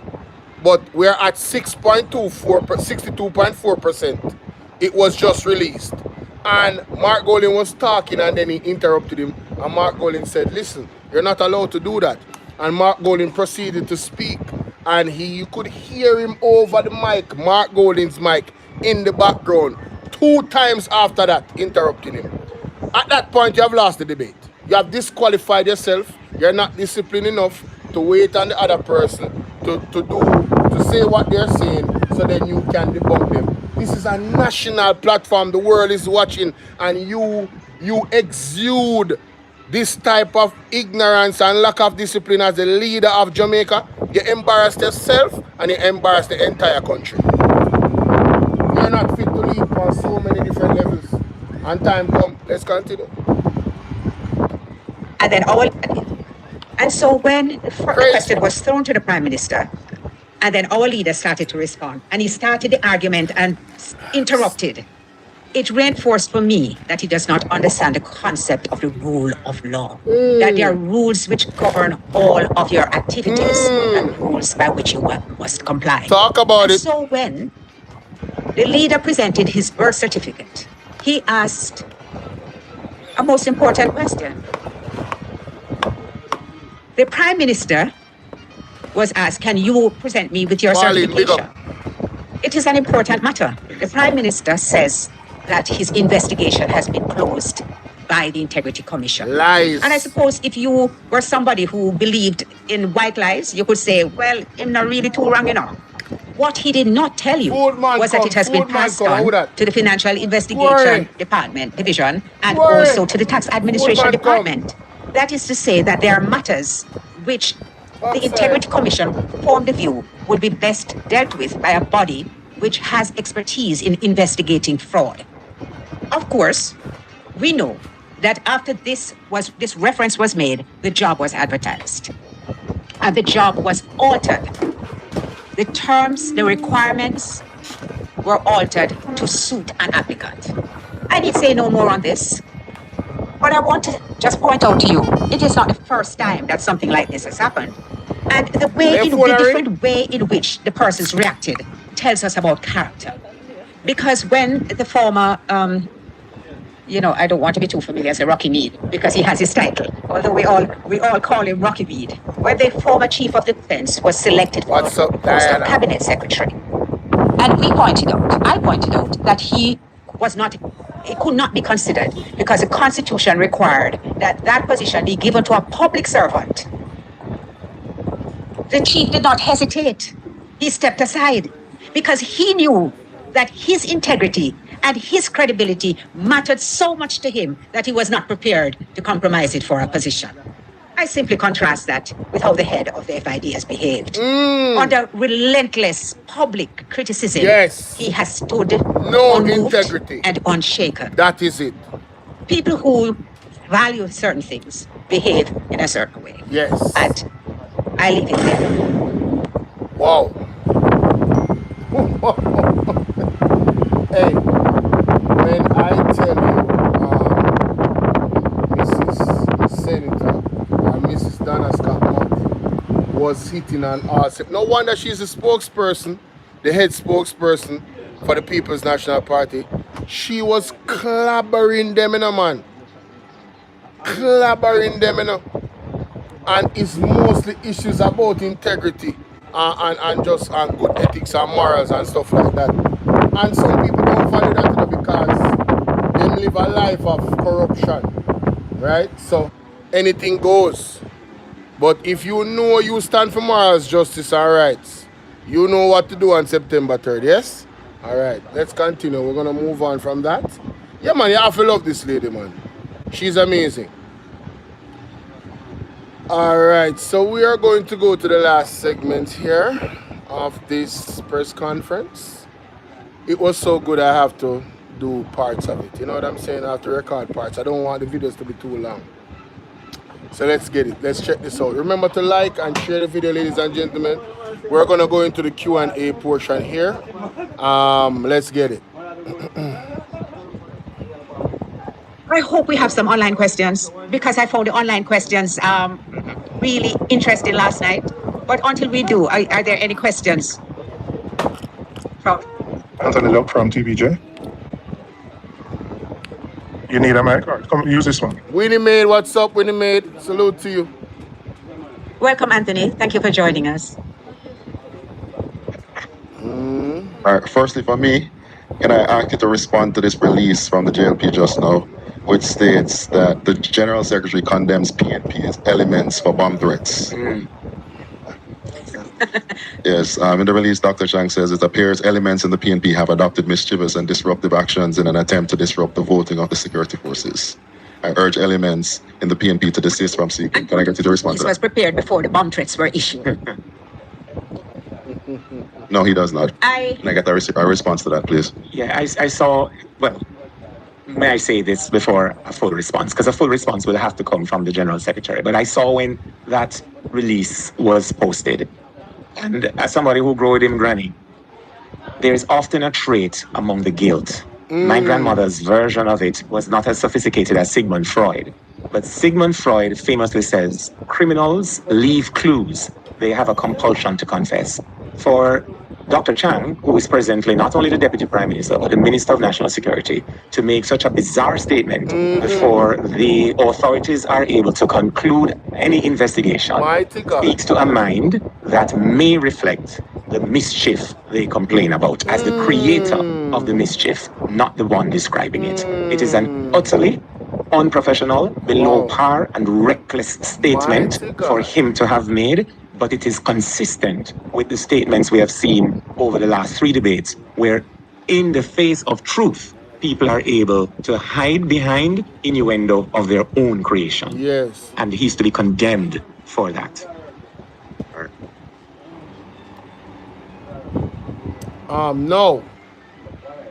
but we're at 62.4%. It was just released. And Mark Golding was talking, and then he interrupted him. And Mark Golding said, listen, you're not allowed to do that. And Mark Golding proceeded to speak. And you could hear him over the mic, Mark Golding's mic, in the background, 2 times after that, interrupting him. At that point, you have lost the debate. You have disqualified yourself. You're not disciplined enough to wait on the other person to say what they're saying, so then you can debunk them. This is a national platform. The world is watching, and you exude this type of ignorance and lack of discipline as the leader of Jamaica. You embarrass yourself and you embarrass the entire country. You're not fit to lead on so many different levels. And time come. Let's continue. And then and so when the question was thrown to the Prime Minister, and then our leader started to respond, and he started the argument and interrupted, it reinforced for me that he does not understand the concept of the rule of law. That there are rules which govern all of your activities and rules by which you must comply. Talk about it. So when the leader presented his birth certificate, he asked a most important question. The Prime Minister was asked, can you present me with your certification? It is an important matter. The Prime Minister says that his investigation has been closed by the Integrity Commission. Lies. And I suppose if you were somebody who believed in white lies, you could say, well, I'm not really too wrong enough. What he did not tell you was that it has been passed on to the Financial Investigation Division, and also to the Tax Administration Department. That is to say that there are matters which the Integrity Commission formed the view would be best dealt with by a body which has expertise in investigating fraud. Of course, we know that after this reference was made, the job was advertised. And the job was altered. The terms, the requirements were altered to suit an applicant. I need say no more on this. But I want to just point out to you, it is not the first time that something like this has happened. And the different way in which the persons reacted tells us about character. Because when the former, I don't want to be too familiar as a Rocky Mead, because he has his title, although we all call him Rocky Mead. When the former Chief of Defense was selected for the post of Cabinet Secretary, and I pointed out that it could not be considered because the Constitution required that position be given to a public servant. The chief did not hesitate. He stepped aside because he knew that his integrity And his credibility mattered so much to him that he was not prepared to compromise it for a position. I simply contrast that with how the head of the FID has behaved. Under relentless public criticism, he has stood unmoved integrity and unshaken. That is it. People who value certain things behave in a certain way. Yes. And I leave it there. Wow. Hey, when I tell you, Mrs. Senator and Mrs. Donna Scott Mott was hitting on us. No wonder she's a spokesperson, the head spokesperson for the People's National Party. She was clobbering them, you know, man. Clobbering them, you know. And it's mostly issues about integrity and just good ethics and morals and stuff like that. And some people don't value that, you know, because they live a life of corruption, right? So anything goes. But if you know you stand for morals, justice and rights, you know what to do on September 3rd, yes? All right, let's continue. We're going to move on from that. Yeah, man, you have to love this lady, man. She's amazing. All right, so we are going to go to the last segment here of this press conference. It was so good I have to do parts of it. You know what I'm saying? I have to record parts. I don't want the videos to be too long. So let's get it. Let's check this out. Remember to like and share the video, ladies and gentlemen. We're going to go into the Q&A portion here. Let's get it. I hope we have some online questions because I found the online questions really interesting last night. But until we do, are there any questions? From Anthony Locke from TVJ. You need a mic? Come use this one. Winnie Maid, what's up, Winnie Maid? Salute to you. Welcome, Anthony. Thank you for joining us. All right, firstly, for me, can I ask you to respond to this release from the JLP just now, which states that the General Secretary condemns PNP's elements for bomb threats? Yes, in the release, Dr. Chang says it appears elements in the PNP have adopted mischievous and disruptive actions in an attempt to disrupt the voting of the security forces. I urge elements in the PNP to desist from seeking. Can I get you to respond to that? This was prepared before the bomb threats were issued. No, he does not. Can I get a response to that, please? Yeah, I saw, well, may I say this before a full response? Because a full response will have to come from the General Secretary. But I saw when that release was posted, and as somebody who grew with him granny, there is often a trait among the guilt. My grandmother's version of it was not as sophisticated as Sigmund Freud. But Sigmund Freud famously says, criminals leave clues. They have a compulsion to confess. For Dr. Chang, who is presently not only the Deputy Prime Minister, but the Minister of National Security, to make such a bizarre statement before the authorities are able to conclude any investigation speaks to a mind that may reflect the mischief they complain about as the creator of the mischief, not the one describing it. It is an utterly unprofessional, below par, and reckless statement for him to have made. But it is consistent with the statements we have seen over the last 3 debates, where in the face of truth, people are able to hide behind innuendo of their own creation. Yes. And he's to be condemned for that. No.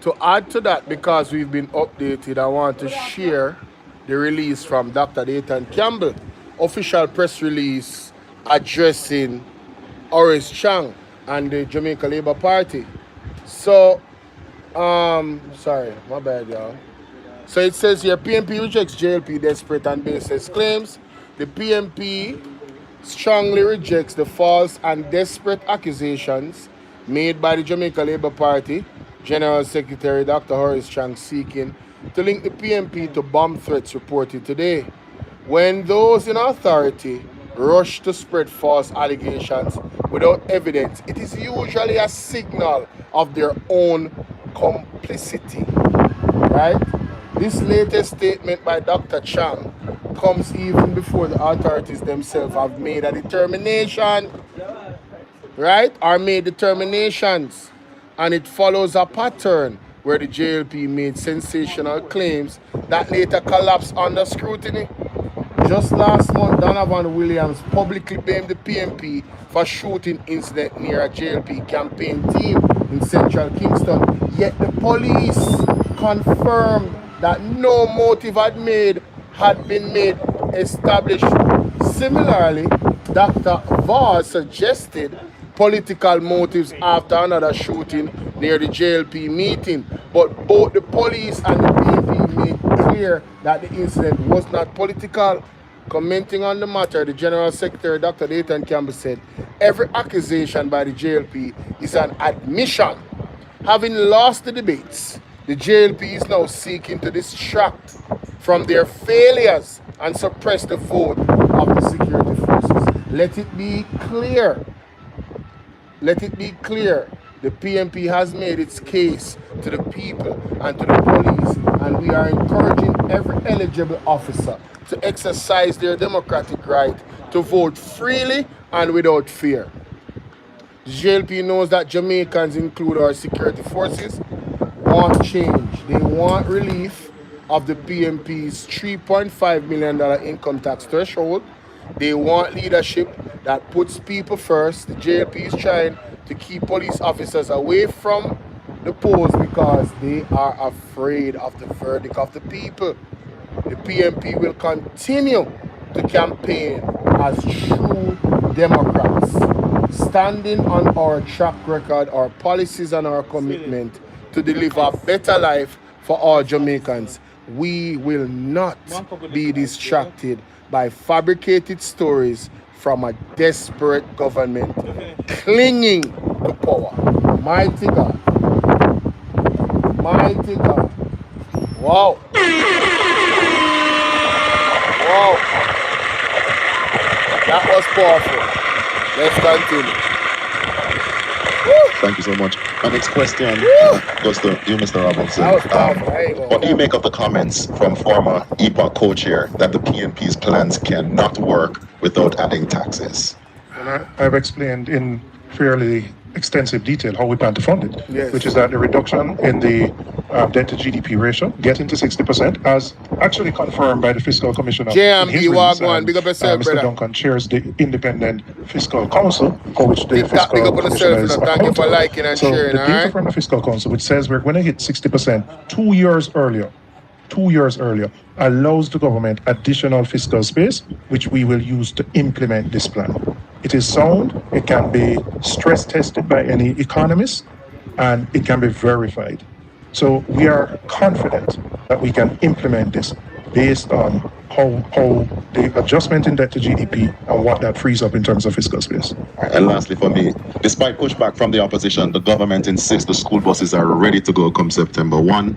To add to that, because we've been updated, I want to share the release from Dr. Dayton Campbell, official press release addressing Horace Chang and the Jamaica Labour Party. So, sorry, my bad, y'all. So it says here, PNP rejects JLP desperate and baseless claims. The PNP strongly rejects the false and desperate accusations made by the Jamaica Labour Party General Secretary Dr. Horace Chang seeking to link the PNP to bomb threats reported today. When those in authority rush to spread false allegations without evidence, it is usually a signal of their own complicity, right? This latest statement by Dr. Chang comes even before the authorities themselves have made a determination, right? Or made determinations, and it follows a pattern where the JLP made sensational claims that later collapsed under scrutiny. Just last month, Donovan Williams publicly blamed the PNP for shooting incident near a JLP campaign team in central Kingston. Yet the police confirmed that no motive had been made established. Similarly, Dr. Vaz suggested political motives after another shooting near the JLP meeting, but both the police and the PNP made clear that the incident was not political. Commenting on the matter, the General Secretary, Dr. Dayton Campbell, said, every accusation by the JLP is an admission. Having lost the debates, the JLP is now seeking to distract from their failures and suppress the vote of the security forces. Let it be clear. Let it be clear. The PNP has made its case to the people and to the police, and we are encouraging every eligible officer to exercise their democratic right to vote freely and without fear. The JLP knows that Jamaicans, include our security forces, want change. They want relief of the PNP's $3.5 million income tax threshold. They want leadership that puts people first. The JLP is trying to keep police officers away from the polls because they are afraid of the verdict of the people. The PNP will continue to campaign as true Democrats, standing on our track record, our policies and our commitment to deliver a better life for all Jamaicans. We will not be distracted by fabricated stories from a desperate government clinging to power. Mighty God. Mighty God. Wow. Wow. That was powerful. Let's continue. Thank you so much. My next question goes to you, Mr. Robinson. What do you make of the comments from former EPOC co-chair that the PNP's plans cannot work without adding taxes? And I've explained in fairly extensive detail how we plan to fund it, yes, which is that the reduction in the debt to GDP ratio, getting to 60%, as actually confirmed by the Fiscal Commissioner. Mr. Duncan chairs the Independent Fiscal Council, for which the Fiscal Commissioner is Thank you for liking and sharing. The data from the Fiscal Council, which says we're going to hit 60% 2 years earlier, allows the government additional fiscal space, which we will use to implement this plan. It is sound, it can be stress tested by any economist, and it can be verified. So we are confident that we can implement this based on how the adjustment in debt to GDP and what that frees up in terms of fiscal space. And lastly for me, despite pushback from the opposition, the government insists the school buses are ready to go come September 1.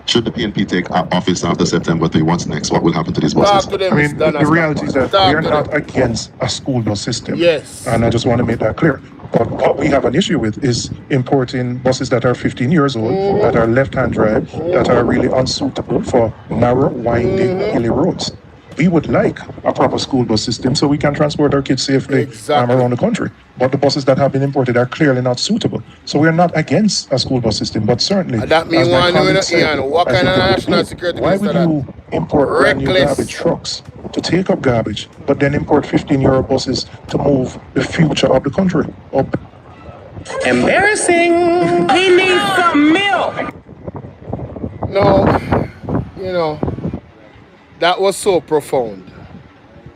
Should the PNP take office after September 3, what's next? What will happen to these buses? I mean, the reality is that we are not against a school bus system. Yes. And I just want to make that clear. But what we have an issue with is importing buses that are 15 years old, that are left-hand drive, that are really unsuitable for narrow, winding, hilly roads. We would like a proper school bus system so we can transport our kids safely around the country. But the buses that have been imported are clearly not suitable. So we're not against a school bus system, but certainly, that means what kind of national security why would you import brand new garbage trucks to take up garbage, but then import 15-year-old buses to move the future of the country up? Embarrassing. He needs some milk. No, that was so profound.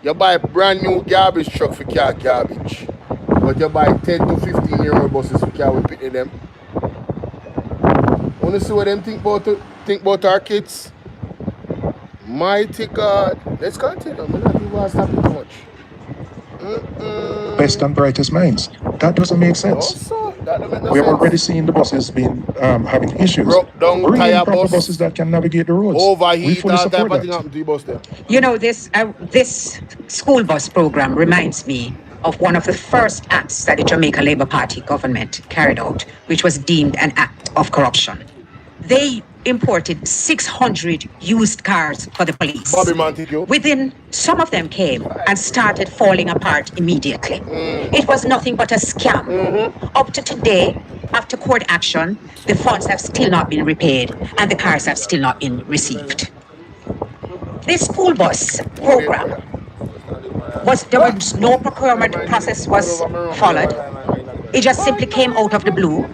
You buy a brand new garbage truck for carry garbage, but you buy 10 to 15-year-old buses for carry picking them. Wanna see what them think about our kids? Mighty God. Let's continue. I'm not even stopping too much. Best and brightest minds. That doesn't make sense. We're already seeing the buses being having issues. Bring in proper buses that can navigate the roads. We fully support that. You know, this school bus program reminds me of one of the first acts that the Jamaica Labour Party government carried out, which was deemed an act of corruption. They imported 600 used cars for the police. Within, some of them came and started falling apart immediately. It was nothing but a scam. Up to today, After court action, the funds have still not been repaid and the cars have still not been received. This school bus program there was no procurement process was followed. It just simply came out of the blue.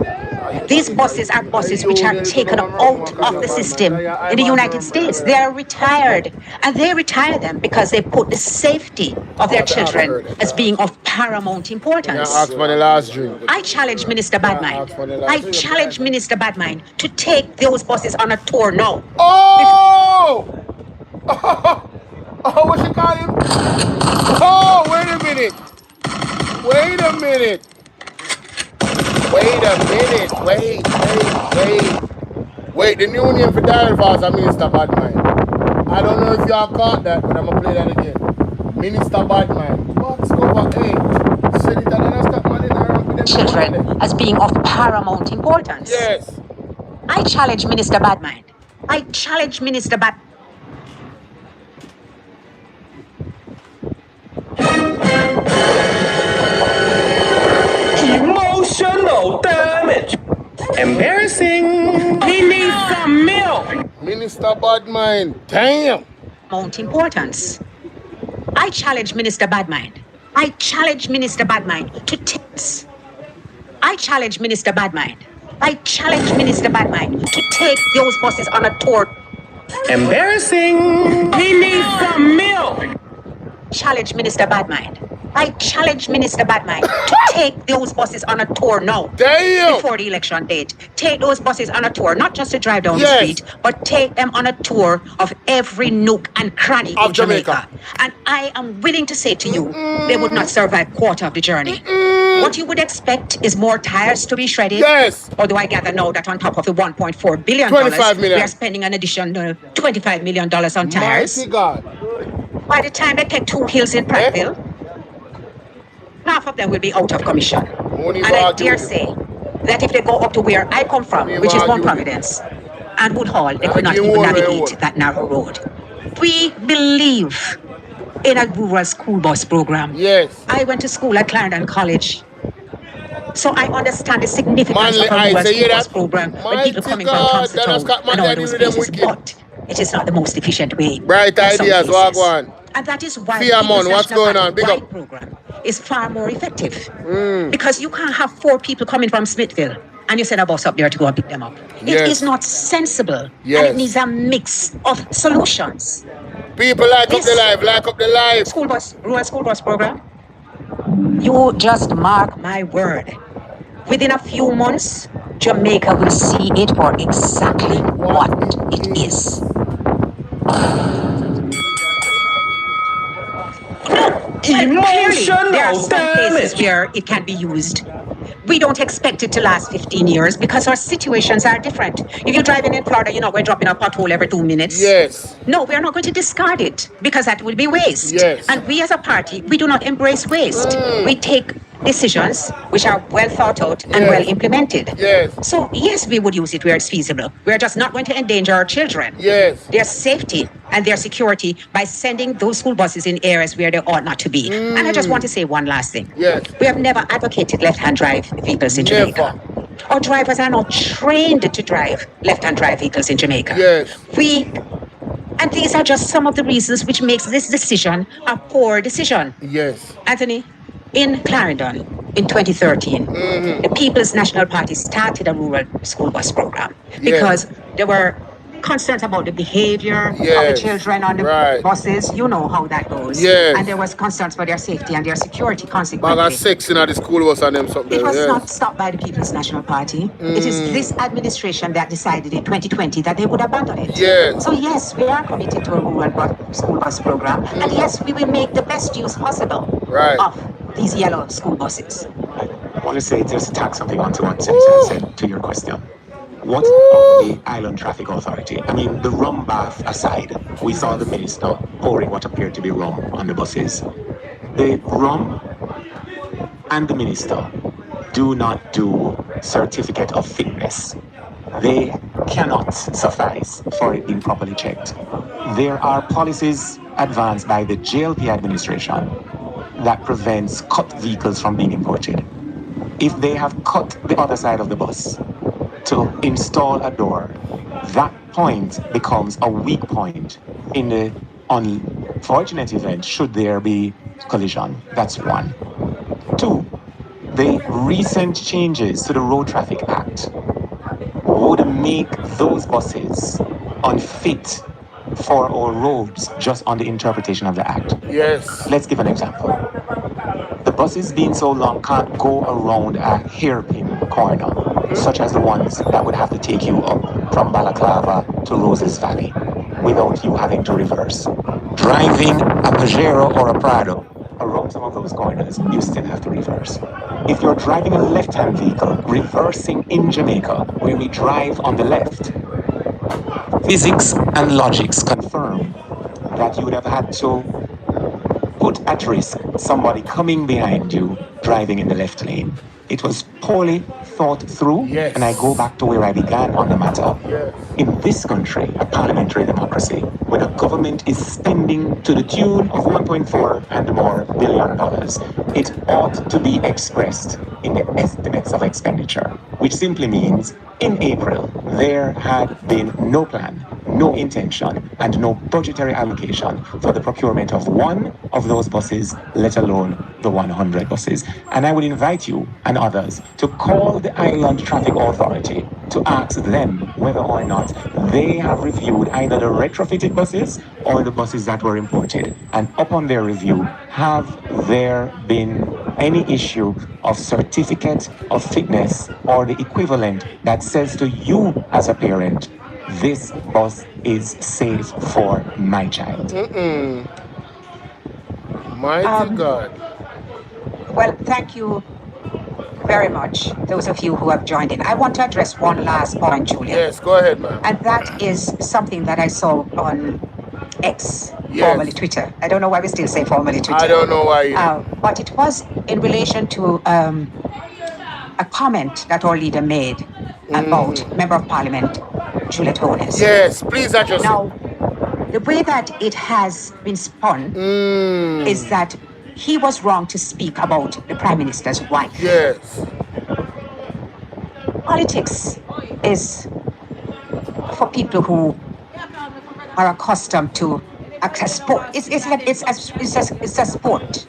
These buses are buses which are taken out of the system in the United States. They are retired, and they retire them because they put the safety of their children as being of paramount importance. I challenge Minister Badmind. I challenge Minister Badmind to take those buses on a tour now. Oh! Oh, what you call him? Oh, wait a minute. Wait a minute. Wait a minute. Wait, the new name for Dial Fast is Minister Badmind. I don't know if y'all caught that, but I'm going to play that again. Minister Badmind. What's over? Hey, children as being of paramount importance. Yes. I challenge Minister Badmind. I challenge Minister Badmind. Emotional damage. Embarrassing. He needs some milk. Minister Badmind. Damn. Mount importance. I challenge Minister Badmind. I challenge Minister Badmind to take. I challenge Minister Badmind. I challenge Minister Badmind to take those buses on a tour. Embarrassing. He needs some milk. Challenge Minister Badmind. I challenge Minister Badmind to take those buses on a tour now. Damn. Before the election date. Take those buses on a tour, not just to drive down the street, but take them on a tour of every nook and cranny in Jamaica. And I am willing to say to you, they would not survive quarter of the journey. What you would expect is more tires to be shredded. Yes. Although I gather now that on top of the $1.4 billion, we are spending an additional $25 million on tires. Mighty God. By the time they take 2 hills in Prattville, half of them will be out of commission. And I dare say that if they go up to where I come from, which is Mount Providence and Woodhall, they could not even navigate that narrow road. We believe in a rural school bus program. Yes. I went to school at Clarendon College, so I understand the significance of a rural school bus program when people coming from Thompson Town and all those places. But it is not the most efficient way. Bright ideas, Wagwan. And that is why the what's going on? Big up. Program is far more effective. Because you can't have 4 people coming from Smithville and you send a bus up there to go and pick them up. It is not sensible. Yes. And it needs a mix of solutions. People like up the life. Rural school bus program. You just mark my word. Within a few months, Jamaica will see it for exactly what it is. There are some places where it can be used. We don't expect it to last 15 years because our situations are different. If you're driving in Florida, we're dropping a pothole every 2 minutes. Yes. No, we are not going to discard it because that will be waste. Yes. And we as a party, we do not embrace waste. We take decisions which are well thought out and well implemented. Yes. So yes, we would use it where it's feasible. We're just not going to endanger our children. Yes. Their safety and their security by sending those school buses in areas where they ought not to be. And I just want to say one last thing. Yes. We have never advocated left-hand drive vehicles in Jamaica. Our drivers are not trained to drive left-hand drive vehicles in Jamaica. Yes. And these are just some of the reasons which makes this decision a poor decision. Yes. Anthony, in Clarendon in 2013, the People's National Party started a rural school bus program because there were concerns about the behavior of the children on the buses. You know how that goes. Yes. And there was concerns for their safety and their security consequently. I got 6 in the school bus and them something. It was not stopped by the People's National Party. It is this administration that decided in 2020 that they would abandon it. Yes. So yes, we are committed to a rural school bus program. And yes, we will make the best use possible of these yellow school buses. I want to say, just tack something onto what Senator said to your question. What of the Island Traffic Authority? I mean, the rum bath aside, we saw the minister pouring what appeared to be rum on the buses. The rum and the minister do not do certificate of fitness. They cannot suffice for it being properly checked. There are policies advanced by the JLP administration that prevents cut vehicles from being imported. If they have cut the other side of the bus to install a door, that point becomes a weak point in the unfortunate event should there be collision. That's one. Two, the recent changes to the Road Traffic Act would make those buses unfit for our roads just on the interpretation of the act. Yes. Let's give an example. The buses being so long can't go around a hairpin corner, such as the ones that would have to take you up from Balaclava to Roses Valley without you having to reverse. Driving a Pajero or a Prado around some of those corners, you still have to reverse. If you're driving a left-hand vehicle, reversing in Jamaica, where we drive on the left, physics and logics confirm that you would have had to put at risk somebody coming behind you driving in the left lane. It was poorly thought through, Yes. and I go back to where I began on the matter. Yes. In this country, a parliamentary democracy, where the government is spending to the tune of $1.4 and more billion, it ought to be expressed in the estimates of expenditure, which simply means in April, there had been no plan, no intention, and no budgetary allocation for the procurement of one of those buses, let alone the 100 buses. And I would invite you and others to call the Island Traffic Authority to ask them whether or not they have reviewed either the retrofitted buses or the buses that were imported. And upon their review, have there been any issue of certificate of fitness or the equivalent that says to you as a parent, this bus is safe for my child? Mighty God. Well, thank you very much, those of you who have joined in. I want to address one last point, Julia. Yes, go ahead, ma'am. And that is something that I saw on X, Yes. formerly Twitter. I don't know why we still say formerly Twitter. I don't know why either. But it was in relation to a comment that our leader made about Member of Parliament Juliet Holness. Yes, please address Now, the way that it has been spun is that he was wrong to speak about the Prime Minister's wife. Yes. Politics is for people who are accustomed to a sport. It's a sport.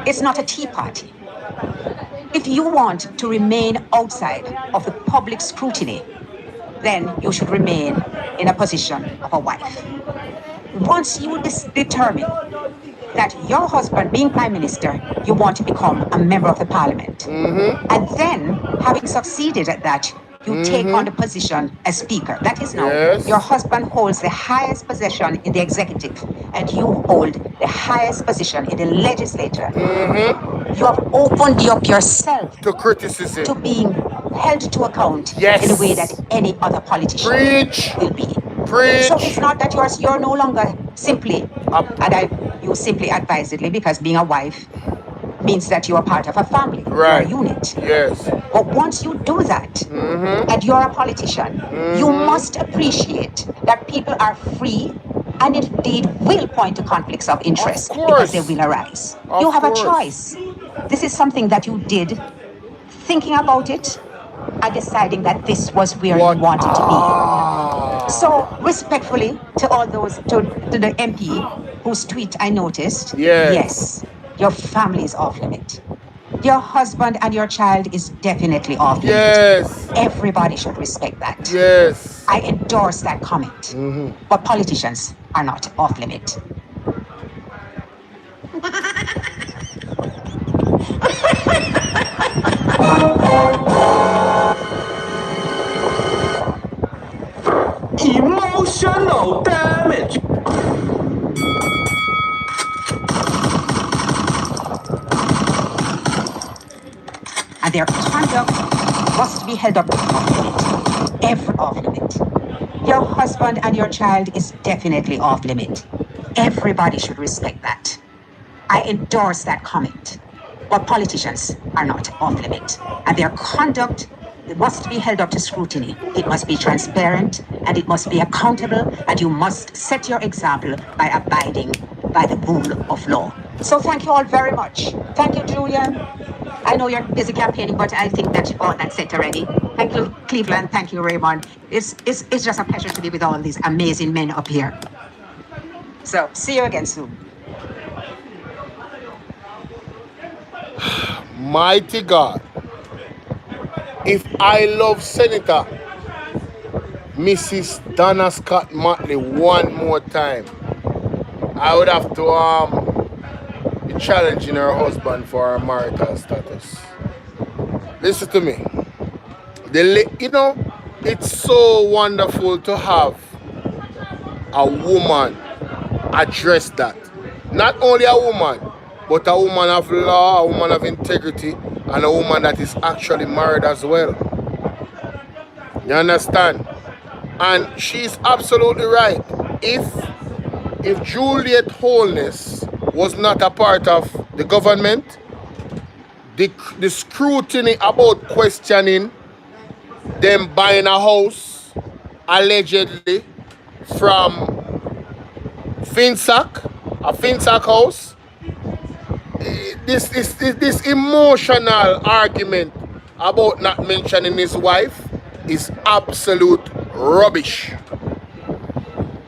It's not a tea party. If you want to remain outside of the public scrutiny, then you should remain in a position of a wife. Once you determine that your husband, being Prime Minister, you want to become a member of the Parliament, and then, having succeeded at that, you take on the position as Speaker. That is now, your husband holds the highest position in the executive, and you hold the highest position in the legislature. You have opened up yourself to criticism, to being held to account in the way that any other politician will be. So it's not that you're no longer simply, and I use simply advisedly because being a wife means that you are part of a family, you're a unit. Yes. But once you do that, and you're a politician, you must appreciate that people are free and indeed will point to conflicts of interest because they will arise. You have a choice. This is something that you did, thinking about it and deciding that this was where you wanted to be. So respectfully to all those, to the MP whose tweet I noticed, yes, your family is off limit. Your husband and your child is definitely off limit. Yes. Everybody should respect that. Yes. I endorse that comment. But politicians are not off limit. Emotional damage. And their conduct must be held up off limit. Every off limit. Your husband and your child is definitely off limit. Everybody should respect that. I endorse that comment. But politicians are not off limit. And their conduct must be held up to scrutiny. It must be transparent and it must be accountable, and you must set your example by abiding by the rule of law. So thank you all very much. Thank you, Julia. I know you're busy campaigning, but I think that all that's set already. Thank you, Cleveland. Thank you, Raymond. It's just a pleasure to be with all these amazing men up here. So, see you again soon. Mighty God, if I love Senator Mrs. Donna Scott Motley one more time, I would have to be challenging her husband for her marital status. Listen to me. You know, it's so wonderful to have a woman address that. Not only a woman, but a woman of law, a woman of integrity, and a woman that is actually married as well. You understand? And she's absolutely right. If Juliet Holness was not a part of the government, the scrutiny about questioning them buying a house allegedly from a Finsac house, this emotional argument about not mentioning his wife is absolute rubbish.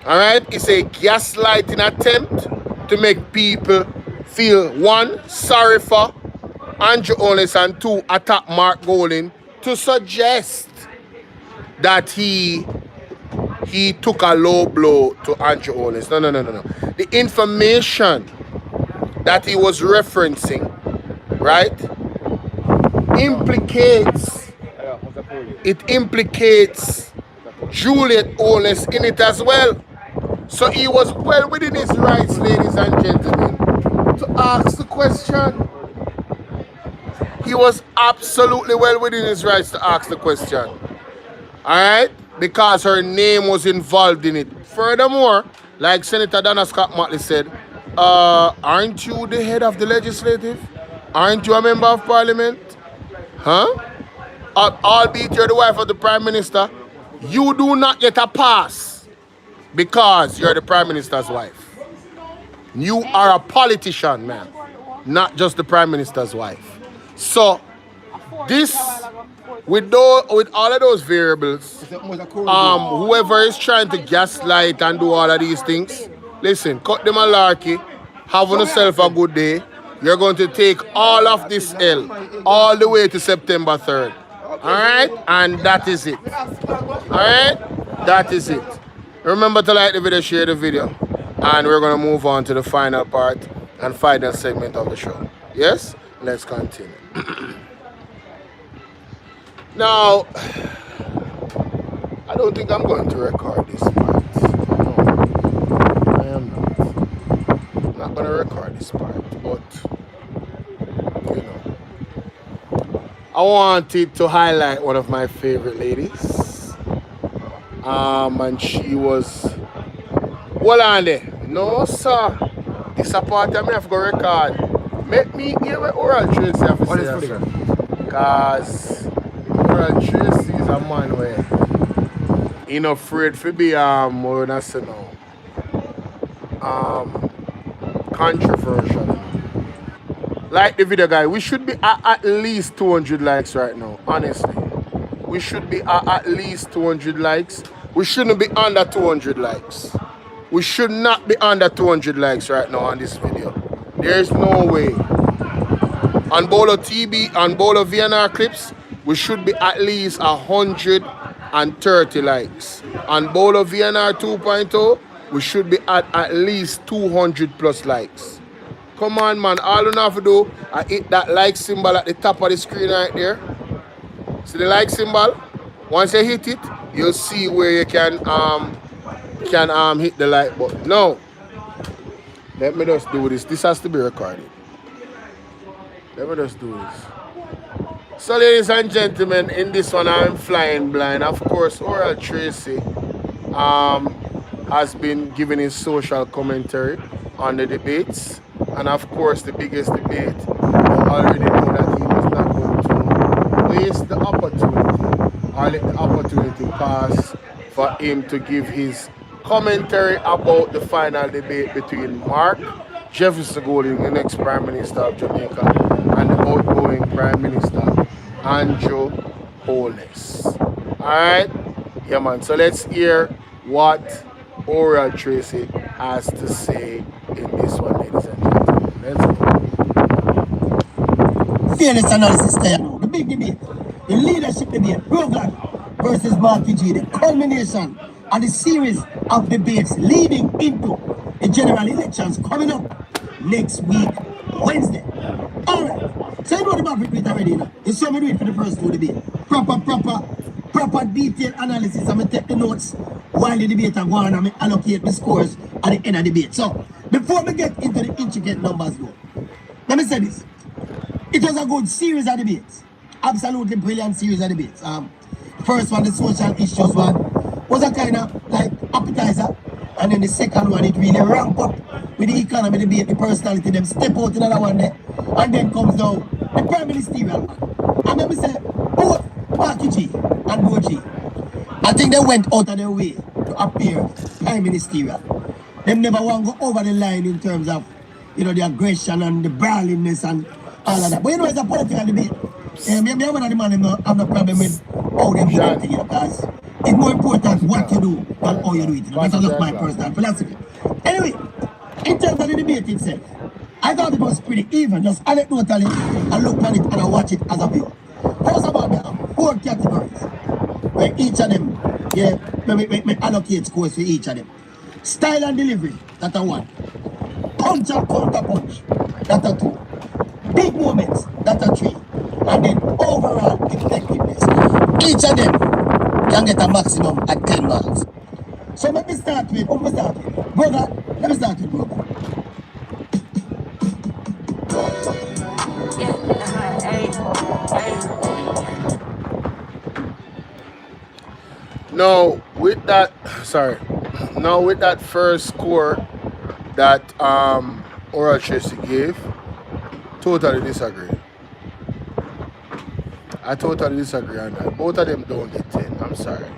All right, it's a gaslighting attempt to make people feel, one, sorry for Andrew Holness, and two, attack Mark Golding to suggest that he took a low blow to Andrew Holness. No. The information that he was referencing, right, implicates Juliet Holness in it as well. So he was well within his rights, ladies and gentlemen, to ask the question. He was absolutely well within his rights to ask the question. Alright? Because her name was involved in it. Furthermore, like Senator Donna Scott Motley said, aren't you the head of the legislative? Aren't you a member of parliament? Huh? Albeit you're the wife of the prime minister, you do not get a pass because you're the prime minister's wife. You are a politician, man, not just the prime minister's wife. So this, with all of those variables, whoever is trying to gaslight and do all of these things, listen, cut them a larky, have yourself a good day. You're going to take all of this L all the way to September 3rd. Alright? And that is it. Alright? That is it. Remember to like the video, share the video, and we're going to move on to the final part and final segment of the show. Yes? Let's continue. Now, I don't think I'm going to record this part. No, I am not. I'm not going to record this part, but, you know, I wanted to highlight one of my favorite ladies. And she was, hold on there. No, sir. This a part of me have to go record. Make me hear what Oral Tracy have to say, sir. Because Oral Tracy is a man where he not afraid to be more than say no. Controversial. Like the video, guy, we should be at least 200 likes right now, honestly. We should be at least 200 likes. We shouldn't be under 200 likes. We should not be under 200 likes right now on this video. There is no way. On Bolo TB, on Bolo VNR clips, we should be at least 130 likes. On Bolo VNR 2.0, we should be at least 200 plus likes. Come on, man. All you have to do is hit that like symbol at the top of the screen right there. See the like symbol? Once you hit it, you'll see where you can hit the like button. No. Let me just do this. This has to be recorded. Let me just do this. So ladies and gentlemen, in this one I'm flying blind. Of course, Oral Tracy has been giving his social commentary on the debates. And of course the biggest debate, you already know that he was not going to waste the opportunity or let the opportunity pass for him to give his commentary about the final debate between Mark Jefferson Golding, the next Prime Minister of Jamaica, and the outgoing Prime Minister Andrew Holness. Alright? Yeah, man. So let's hear what Oral Tracy has to say in this one, ladies and gentlemen. Let's go. Fairness analysis there now. The big debate. The leadership debate. Rogan versus Marky G. The culmination of the series of debates leading into the general elections coming up next week, Wednesday. Alright. So you know the Maverick debate already now. You saw me do it for the first two debates. Proper detailed analysis. I'm going to take the notes while the debate are going and I allocate the scores at the end of the debate. So, before we get into the intricate numbers though, let me say this. It was a good series of debates. Absolutely brilliant series of debates. First one, the social issues one, was a kind of like appetizer. And then the second one, it really ramped up with the economy debate, the personality, them step out another one there. And then comes down the prime ministerial one. And let me say, both Marky G and Boji, I think they went out of their way to appear prime ministerial. Them never want to go over the line in terms of, you know, the aggression and the brawliness and all of that. But you know, it's a political debate. Me one of the man have no problem with how they do it together, because it's more important what you do than how you do it. That's just my personal philosophy. Anyway, in terms of the debate itself, I thought it was pretty even. Just anecdotally, I looked at it and I watched it as a view. First of all, there are 4 categories where each of them, yeah, me allocate scores for each of them. Style and delivery, that's a 1. Punch and counter punch, that's a 2. Big moments, that's a 3. And then overall effectiveness. Each of them can get a maximum at 10 marks. So let me start with, brother, let me start with brother. Now with that first score that Oral Tracy gave, totally disagree. I totally disagree on that. Both of them don't get 10. I'm sorry.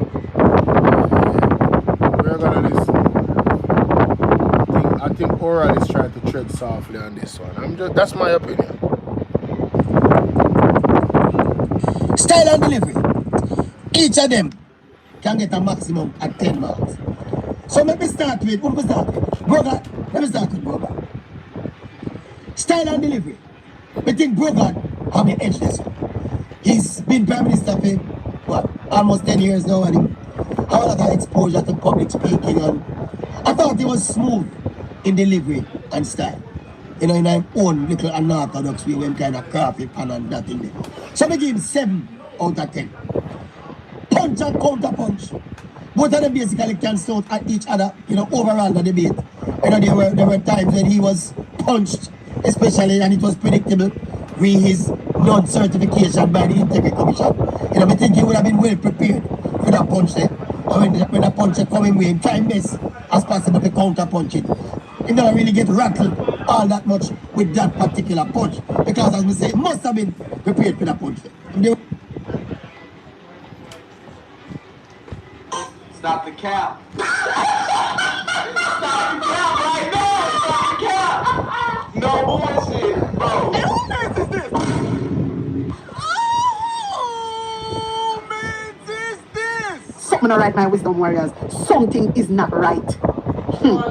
We're gonna listen. I think Oral is trying to tread softly on this one. That's my opinion. Style and delivery. Each of them can get a maximum at 10 marks. So let me start with, brother, let me start with brother. Style and delivery. I think brother have an edge this one. He's been prime minister for, what, almost 10 years now, and he have a lot of exposure to public speaking, and I thought he was smooth in delivery and style. You know, in my own little unorthodox way, when kind of crafty pan and that in there. So I give him 7 out of 10. Punch and counter punch. Both of them basically cancel out at each other, you know, overall the debate. You know, there were times when he was punched, especially, and it was predictable, with his non-certification by the Integrity Commission. You know, I think he would have been well prepared for that punch there. And when the punch coming with him, try best as possible to counter punch it. He never really get rattled all that much with that particular punch. Because as we say, he must have been prepared for that punch there. Stop the cap. Stop the cap right now. Stop the cap. No bullshit, bro. And who mess is this? Oh, man, this. Something all right, my wisdom warriors. Something is not right.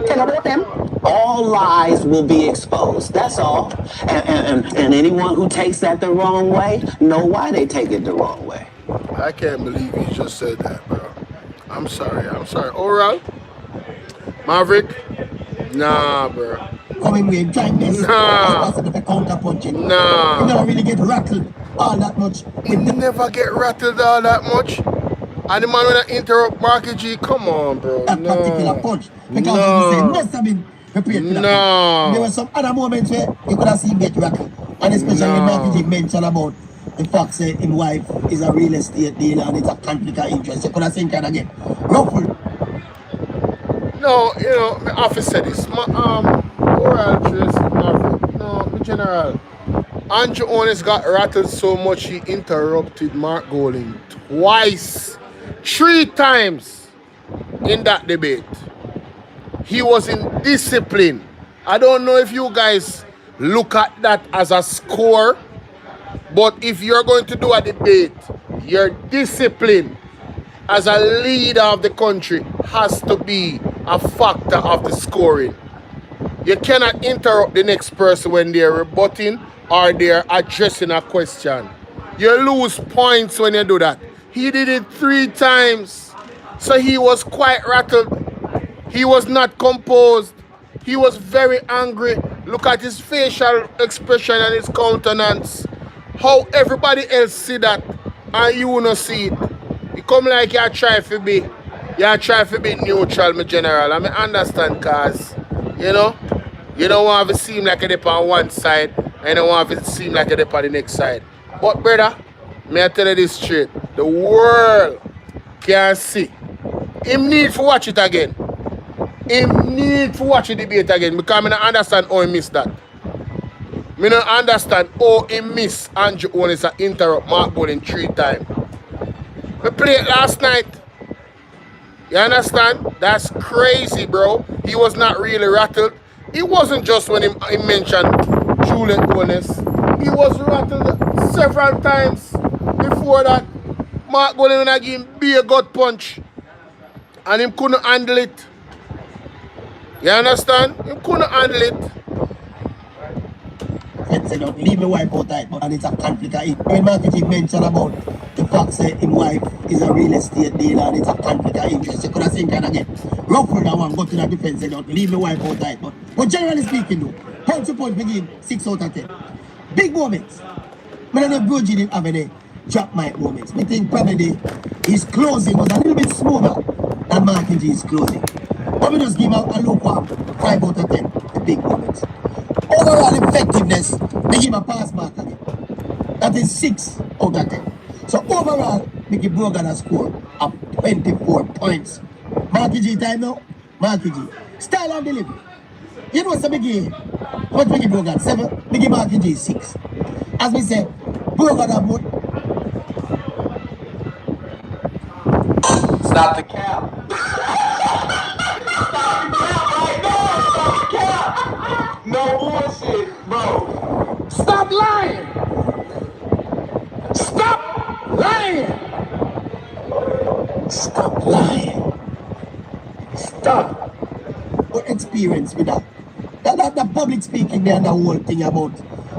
Tell about them. All lies will be exposed. That's all. And anyone who takes that the wrong way, know why they take it the wrong way. I can't believe you just said that, bro. I'm sorry. Oral? Maverick? Nah, bro. Coming with time best as possible to counter punching. Nah. You never really get rattled all that much. You never get rattled all that much? And the man when I interrupt Marky G, come on, bro. That particular punch. Because you say, must have been prepared for that. There were some other moments where you could have seen him get rattled. And especially when Marky G mentioned about the fact that his wife is a real estate dealer and it's a conflict of interest. You could have seen kind of get ruffled. No, you know, my office said this. Oral Tracy, my general. Andrew Honest got rattled so much he interrupted Mark Golding twice, 3 times in that debate. He was in discipline. I don't know if you guys look at that as a score But if you're going to do a debate, your discipline as a leader of the country has to be a factor of the scoring. You cannot interrupt the next person when they're rebutting or they're addressing a question. You lose points when you do that. He did it 3 times. So he was quite rattled. He was not composed. He was very angry. Look at his facial expression and his countenance. How everybody else see that and you not see it. It come like you try to be neutral, my general. I mean, understand, cause you know, you don't want to seem like a dip on one side and you don't want to seem like a dip on the next side. But brother, may I tell you this straight, the world can see. Him need to watch it again. Him need to watch the debate again because I don't understand how he missed that. I don't understand how he missed Andrew Owens to interrupt Mark Golden 3 times. I played it last night. You understand? That's crazy, bro. He was not really rattled. It wasn't just when he mentioned Julian Owens. He was rattled several times before that. Mark Golden gave him a gut punch. And him couldn't handle it. You understand? Him couldn't handle it. Say, don't leave my wife out tight, and it's a conflict of it. When Marketing mentioned about the fact that his wife is a real estate dealer and it's a conflict of interest, you could have seen kind of get rougher than one, go to the defense, say, don't leave my wife out tight. But generally speaking, though, point to point begin 6 out of 10. Big moments. I don't know if Bro G didn't have any drop mic moments. I think probably his closing was a little bit smoother than Martin G's closing. But we just give out a lukewarm 5 out of 10, the big moments. Overall effectiveness, they give a pass mark again. That is 6 out of 10. So overall, we give Brogan a score of 24 points. Marky G time now. Marky G. Style and delivery. You know what's the big game? What we give Brogan? 7. We give Marky G 6. As we say, Brogan have more. Stop the cap. Stop the cap right now. Stop the cap. No bullshit, bro. Stop lying. Stop lying. Stop lying. Stop. What experience with that? That public speaking there and the whole thing about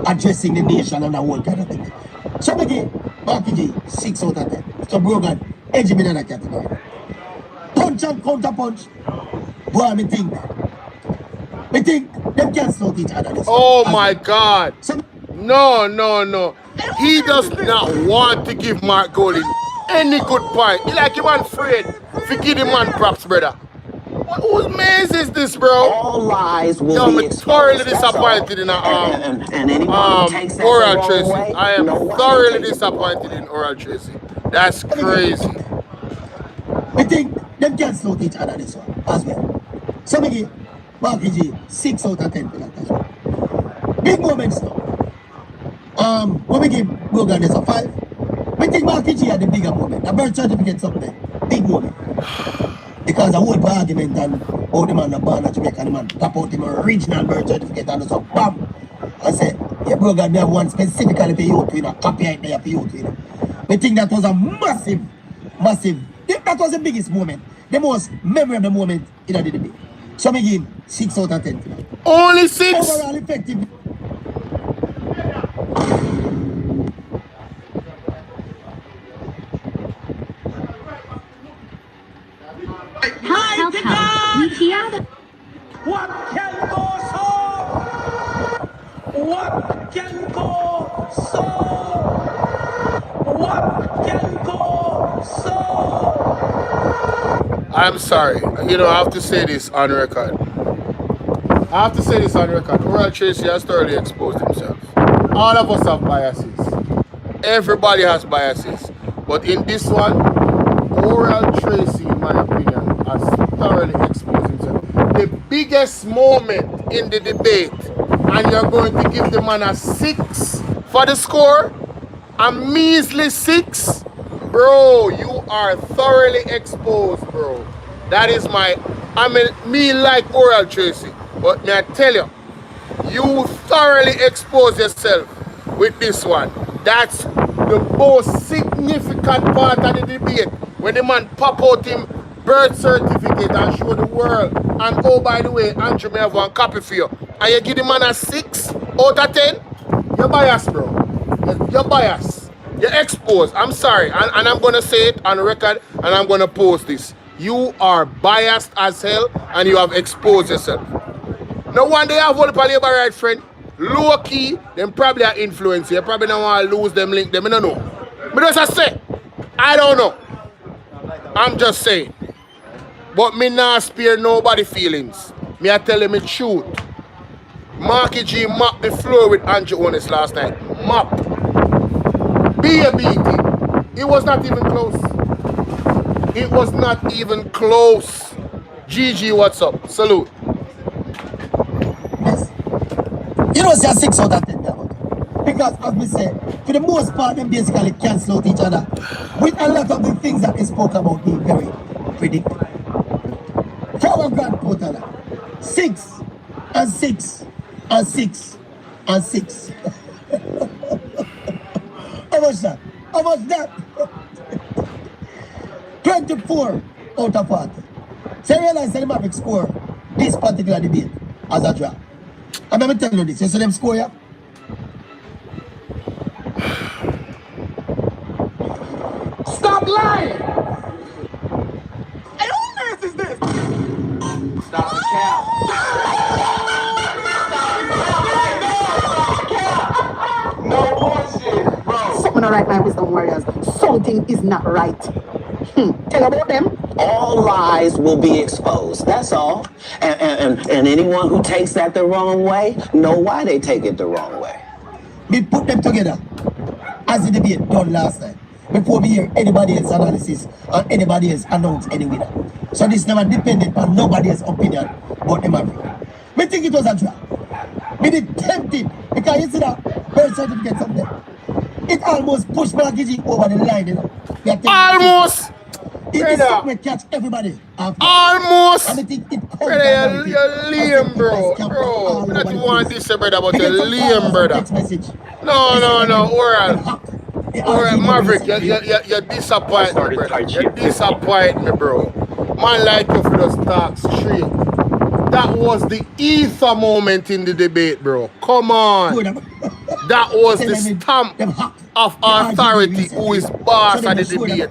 addressing the nation and the whole kind of thing. So again, Marky G, 6 out of 10. So Brogan, edge him in that category. Punch and counter punch. Boy, me think them can't stop each other. Oh my God. No. He does not want to give Mark Golden any good point. He like him afraid to give him man props, brother. Whose maze is this, bro? All lies will be exposed. Thoroughly disappointed in Oral Tracy. I am thoroughly disappointed in Oral Tracy. That's crazy. I think them can't stop each other this one as well. So we give Marky G 6 out of 10 for that as well. Big moments though. When we give Brogan is a 5. We think Marky G had the bigger moment. The birth certificate something. Big moment. Because the whole argument and how the man born in Jamaica and the man tap out him original birth certificate and so bam. I said, yeah, Brogan, they have one specifically for you to copy it there for you to We think that was a massive. That was the biggest moment. The most memorable moment in the debate. So we give 6 out of 10 tonight. Only 6? Overall effective. Help. What can go so? What can go so? What can go so? I'm sorry. You know, I have to say this on record. Oral Tracy has thoroughly exposed himself. All of us have biases. Everybody has biases. But in this one, Oral Tracy, in my opinion, has thoroughly exposed himself. The biggest moment in the debate, and you're going to give the man a 6 for the score? A measly 6? Bro, you are thoroughly exposed, bro. That is me like Oral Tracy. But may I tell you, you thoroughly expose yourself with this one. That's the most significant part of the debate. When the man pop out him birth certificate and show the world. And oh, by the way, Andrew may have one copy for you. And you give the man a 6 out of 10? You're biased, bro. You're biased. You're exposed. I'm sorry. And I'm going to say it on record and I'm going to post this. You are biased as hell and you have exposed yourself. No one they have all the labor right, friend. Low key, them probably are influence. You probably don't want to lose them link. Them, I don't know. But as I say, I don't know. I'm just saying. But me not spare nobody feelings. Me I tell them the truth. Marky G mopped the floor with Andrew Honest last night. Mop. BABT. It was not even close. It was not even close. GG, what's up? Salute. Yes. You know, say 6 out of 10 there. Because, as we say, for the most part, them basically cancel out each other. With a lot of the things that they spoke about being very predictable. For our grand total, 6 and 6 and 6 and 6. How much that? How much that? 24 out of 40. So you realize that the Maverick score this particular debate as a draw. I'm going to tell you this. You see them score here? Stop lying! Hey, who mess is this? Stop the cap. Stop the cap. No bullshit, bro. Something not right, my wisdom warriors. Something is not right. Tell about them. All lies will be exposed. That's all. And anyone who takes that the wrong way, know why they take it the wrong way. We put them together as the debate done last night. Before we hear anybody else's analysis or anybody else announce any winner. So this never depended on nobody else's opinion but the Maverick. We think it was a draw. We did tempted because you see that birth certificate up there. It almost pushed Malakiji over the line, you know. Almost! It is something catch everybody. Almost! And I think it brother, you're lame, bro. Bro, I don't want this, brother, but you're lame, brother. No, oral. Alright, Maverick, you disappoint me, brother. You disappoint me, bro. Man like you for just talk straight. That was the ether moment in the debate, bro. Come on. That was the stamp of authority who is boss of the debate.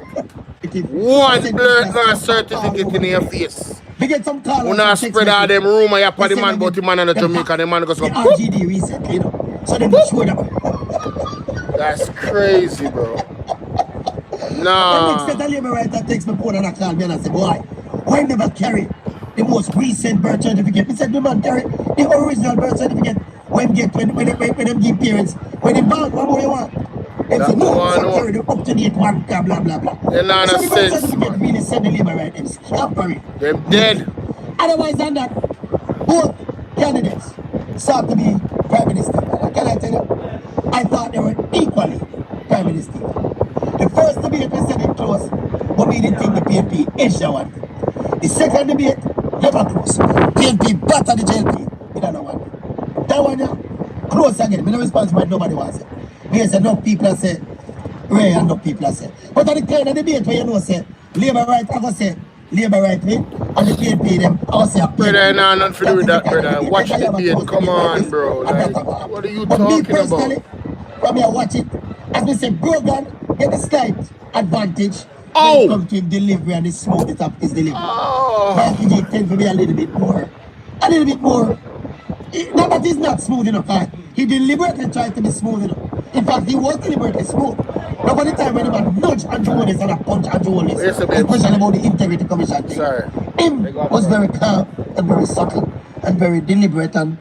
One blurred certificate in your face. When I spread all them rumors, you put the man about the man and the Jamaica, the man goes go, RGD recently, you know. So they just showed up. That's crazy, bro. Nah. The next set of labor writer takes my phone and I call me and I say, boy, why never carry the most recent birth certificate? He said, the man carry the original birth certificate when them give parents, when they bank, what more you want? They say, no, so carry the up-to-date one, blah, blah, blah. They're not so a the birth certificate really said the labor right, them scampery. They're dead. Otherwise than that, both candidates sought to be prime minister. Can I tell you? I thought they were equally prime minister. The first debate we said it close, but we didn't think the PNP edged that one. The second debate, never close. PNP batter the JLP. We don't know one. That one, yeah, close again. We no response, but nobody wants it. There's enough people that say, Ray, and enough people that say. But at the kind of debate where you know say, Labour right, I go say, Labour right win, and the PNP them, I go say, brother, nah, nothing to do with that, brother. Watch the debate, come on, bro. Like, what are you talking about? From here, watch it. As we say, Brogan get a slight advantage when it comes to delivery and the smooth it up his delivery. But he tend to be a little bit more. Not that he's not smooth enough. He deliberately tried to be smooth enough. In fact, he was deliberately smooth. But by the time when he man nudge Andrew Hollis and a punch Andrew Hollis, especially about the Integrity Commission thing, him was very calm and very subtle and very deliberate and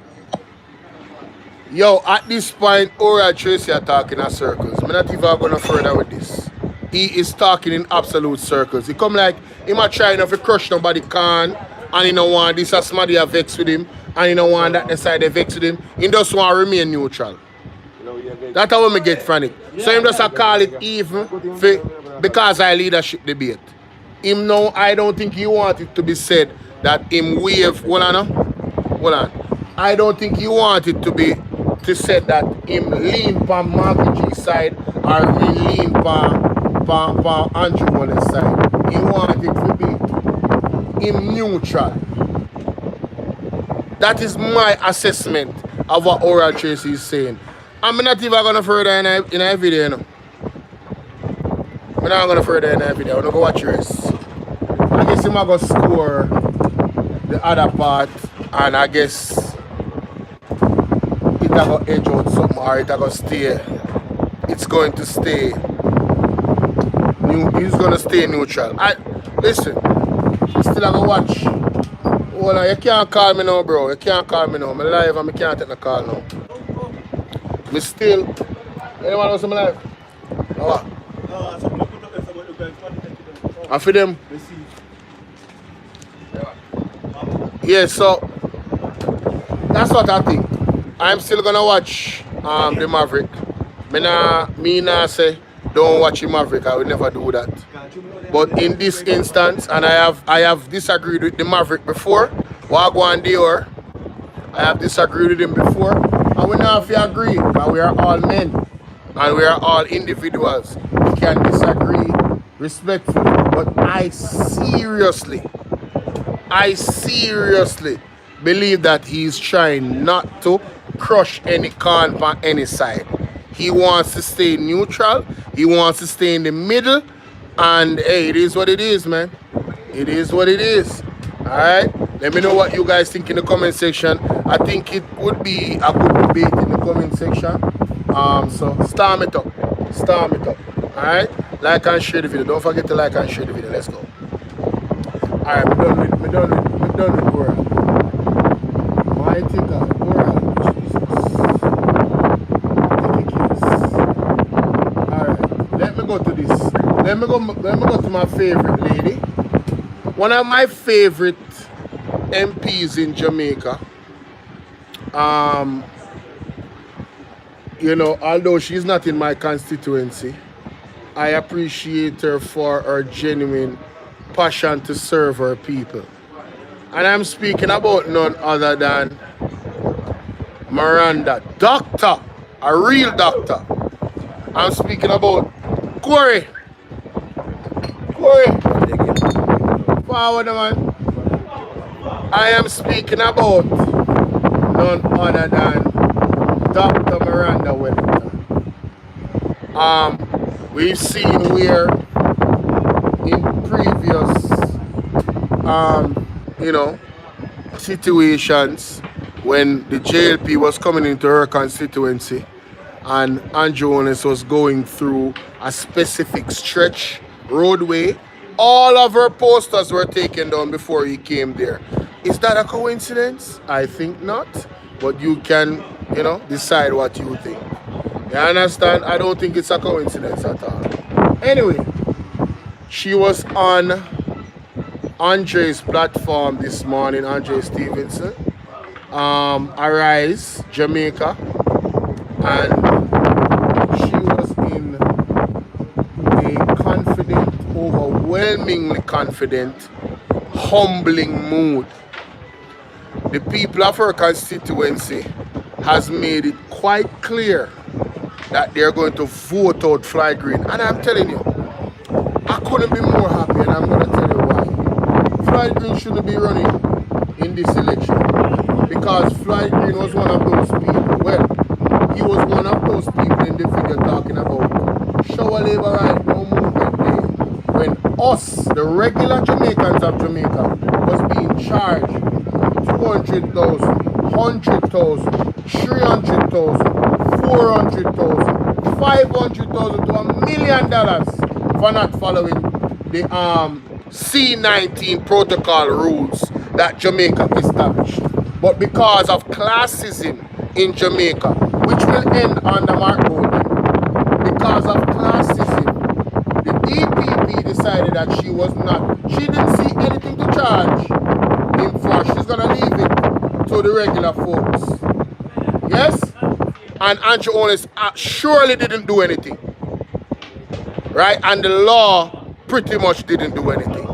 yo, at this point, Oral Tracy are talking in circles. I'm not even going to further with this. He is talking in absolute circles. He come like, he might try to crush nobody can, and he don't want this as somebody a vex with him, and he don't want that the side they vex with him. He just want to remain neutral. That's how we get from it. So him just call it even because I leadership debate. Him now, I don't think he want it to be said that him wave, hold on. I don't think he want it to be to say that him lean from Marky G's side or me lean for Andrew on his side. He want it to be him neutral. That is my assessment of what Oral Tracy is saying. I'm not even going to further in a video, you know. I'm not going to further in a video. I'm going to go watch the rest. I guess I'm going to score the other part, and I guess it's going to edge out something, or it's going to stay. It's going to stay. He's going to stay neutral. Listen, I'm still going to watch. Hold on, you can't call me now, bro. You can't call me now. I'm live and I can't take the call now. Me still. Anyone else in my life? Oh, I for them. Yeah, so that's what I think. I'm still gonna watch the Maverick. Me nah say don't watch the Maverick. I would never do that. But in this instance, and I have disagreed with the Maverick before. Wagwan Dior. I have disagreed with him before. And we now have to agree, because we are all men and we are all individuals. We can disagree respectfully. But I seriously believe that he's trying not to crush any corn on any side. He wants to stay neutral. He wants to stay in the middle. And hey, it is what it is, man. It is what it is. Alright? Let me know what you guys think in the comment section. I think it would be a good debate in the comment section. So storm it up. Storm it up. Alright? Like and share the video. Don't forget to like and share the video. Let's go. Alright, me done with Oral. Mighty God. Oral. Jesus. Alright. Let me go to this. Let me go to my favorite lady. One of my favorite MPs in Jamaica. You know, although she's not in my constituency, I appreciate her for her genuine passion to serve her people. And I'm speaking about none other than Miranda. Doctor, a real doctor. I'm speaking about Corey. Forward, man. I am speaking about none other than Dr. Miranda Wellington. We've seen where in previous you know, situations when the JLP was coming into her constituency and Andrew Jones was going through a specific stretch roadway, all of her posters were taken down before he came there. Is that a coincidence? I think not. But you can, you know, decide what you think. You understand? I don't think it's a coincidence at all. Anyway, she was on Andre's platform this morning, Andre Stevenson. Arise, Jamaica. And she was in a confident, overwhelmingly confident, humbling mood. The people of her constituency has made it quite clear that they're going to vote out Fly Green. And I'm telling you, I couldn't be more happy, and I'm going to tell you why. Fly Green shouldn't be running in this election because Fly Green was one of those people. Well, he was one of those people in the video talking about shower labor right, no movement day. When us, the regular Jamaicans of Jamaica, was being charged 200,000, 100,000, 300,000, 400,000, 500,000 to $1 million for not following the C-19 protocol rules that Jamaica established. But because of classism in Jamaica, which will end under Mark Golden, because of classism, the DPP decided that she didn't see anything to charge him for. She's gonna leave it to the regular folks. Yes? And Andrew Jones surely didn't do anything. Right? And the law pretty much didn't do anything.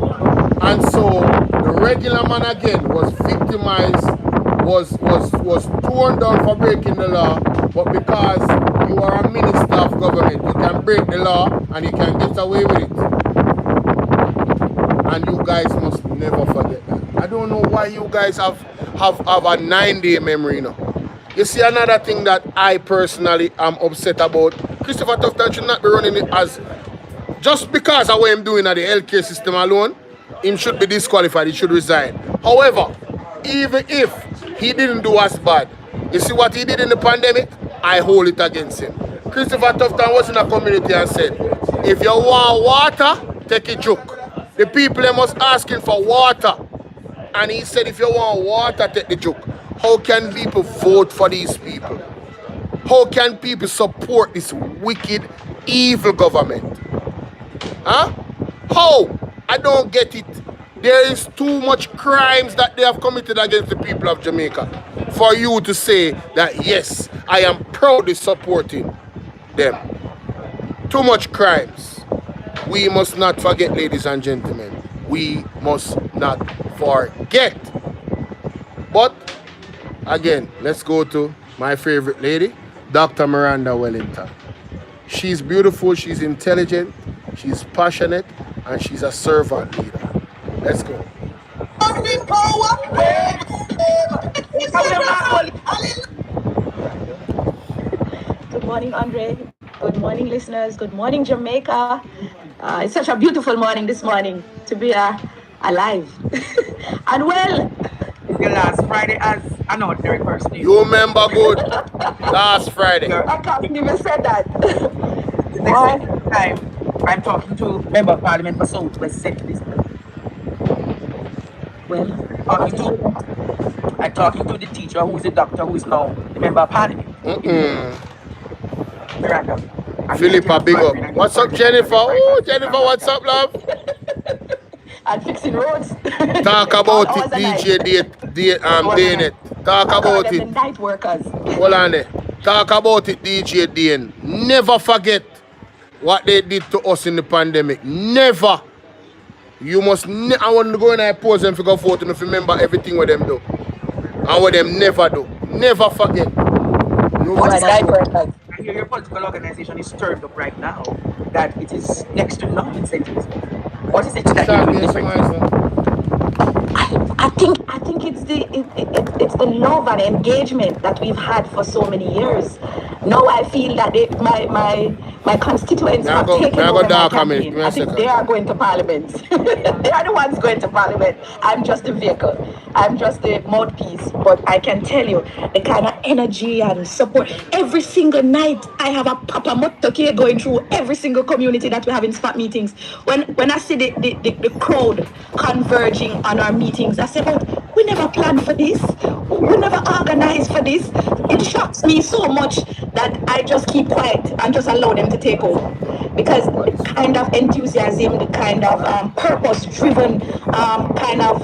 And so the regular man again was victimized, was torn down for breaking the law, but because You are a minister of government. You can break the law and you can get away with it. And you guys must never forget that. I don't know why you guys have a 9-day memory now. You see, another thing that I personally am upset about, Christopher Tufton should not be running it as, just because of what I'm doing at the healthcare system alone, him should be disqualified, he should resign. However, even if he didn't do as bad, you see what he did in the pandemic? I hold it against him. Christopher Tufton was in a community and said, if you want water, take a joke. The people they must asking for water. And he said, if you want water, take the joke. How can people vote for these people? How can people support this wicked, evil government? Huh? How? I don't get it. There is too much crimes that they have committed against the people of Jamaica for you to say that, yes, I am proudly supporting them. Too much crimes. We must not forget, ladies and gentlemen. We must not forget. But, again, let's go to my favorite lady, Dr. Miranda Wellington. She's beautiful, she's intelligent, she's passionate, and she's a servant leader. Let's go. Good morning, Andre. Good morning, listeners. Good morning, Jamaica. It's such a beautiful morning this morning to be alive. And well, your last Friday as an ordinary person. You remember good. Last Friday. I can't even say that. The next time I'm talking to Member of Parliament for Southwest Sector. Well, I'm talking to the teacher who is the doctor who is now the Member of Parliament. Miranda. Philippa, big up. What's up, Jennifer? Oh, Jennifer, what's up, love? And fixing roads. Talk about it, DJ Dane. Talk about it. Night workers. Hold on there. Talk about it, DJ Dane. Never forget what they did to us in the pandemic. Never. You must. I want to go and I pose them for go vote and if you remember everything what them do and what them never do. Never forget. What is night workers? I hear your political organization is stirred up right now that it is next to non-incentives. What is it that you're doing different? I think it's the love and engagement that we've had for so many years. Now I feel that my constituents have taken over my campaign. I think they are going to Parliament. They are the ones going to Parliament. I'm just a vehicle. I'm just a mouthpiece. But I can tell you the kind of energy and support. Every single night I have a Papa Motoke going through every single community that we have in spot meetings. When I see the crowd converging on our meetings, I say, but we never planned for this. We never organized for this. It shocks me so much that I just keep quiet and just allow them to take over. Because the kind of enthusiasm, the kind of purpose-driven kind of,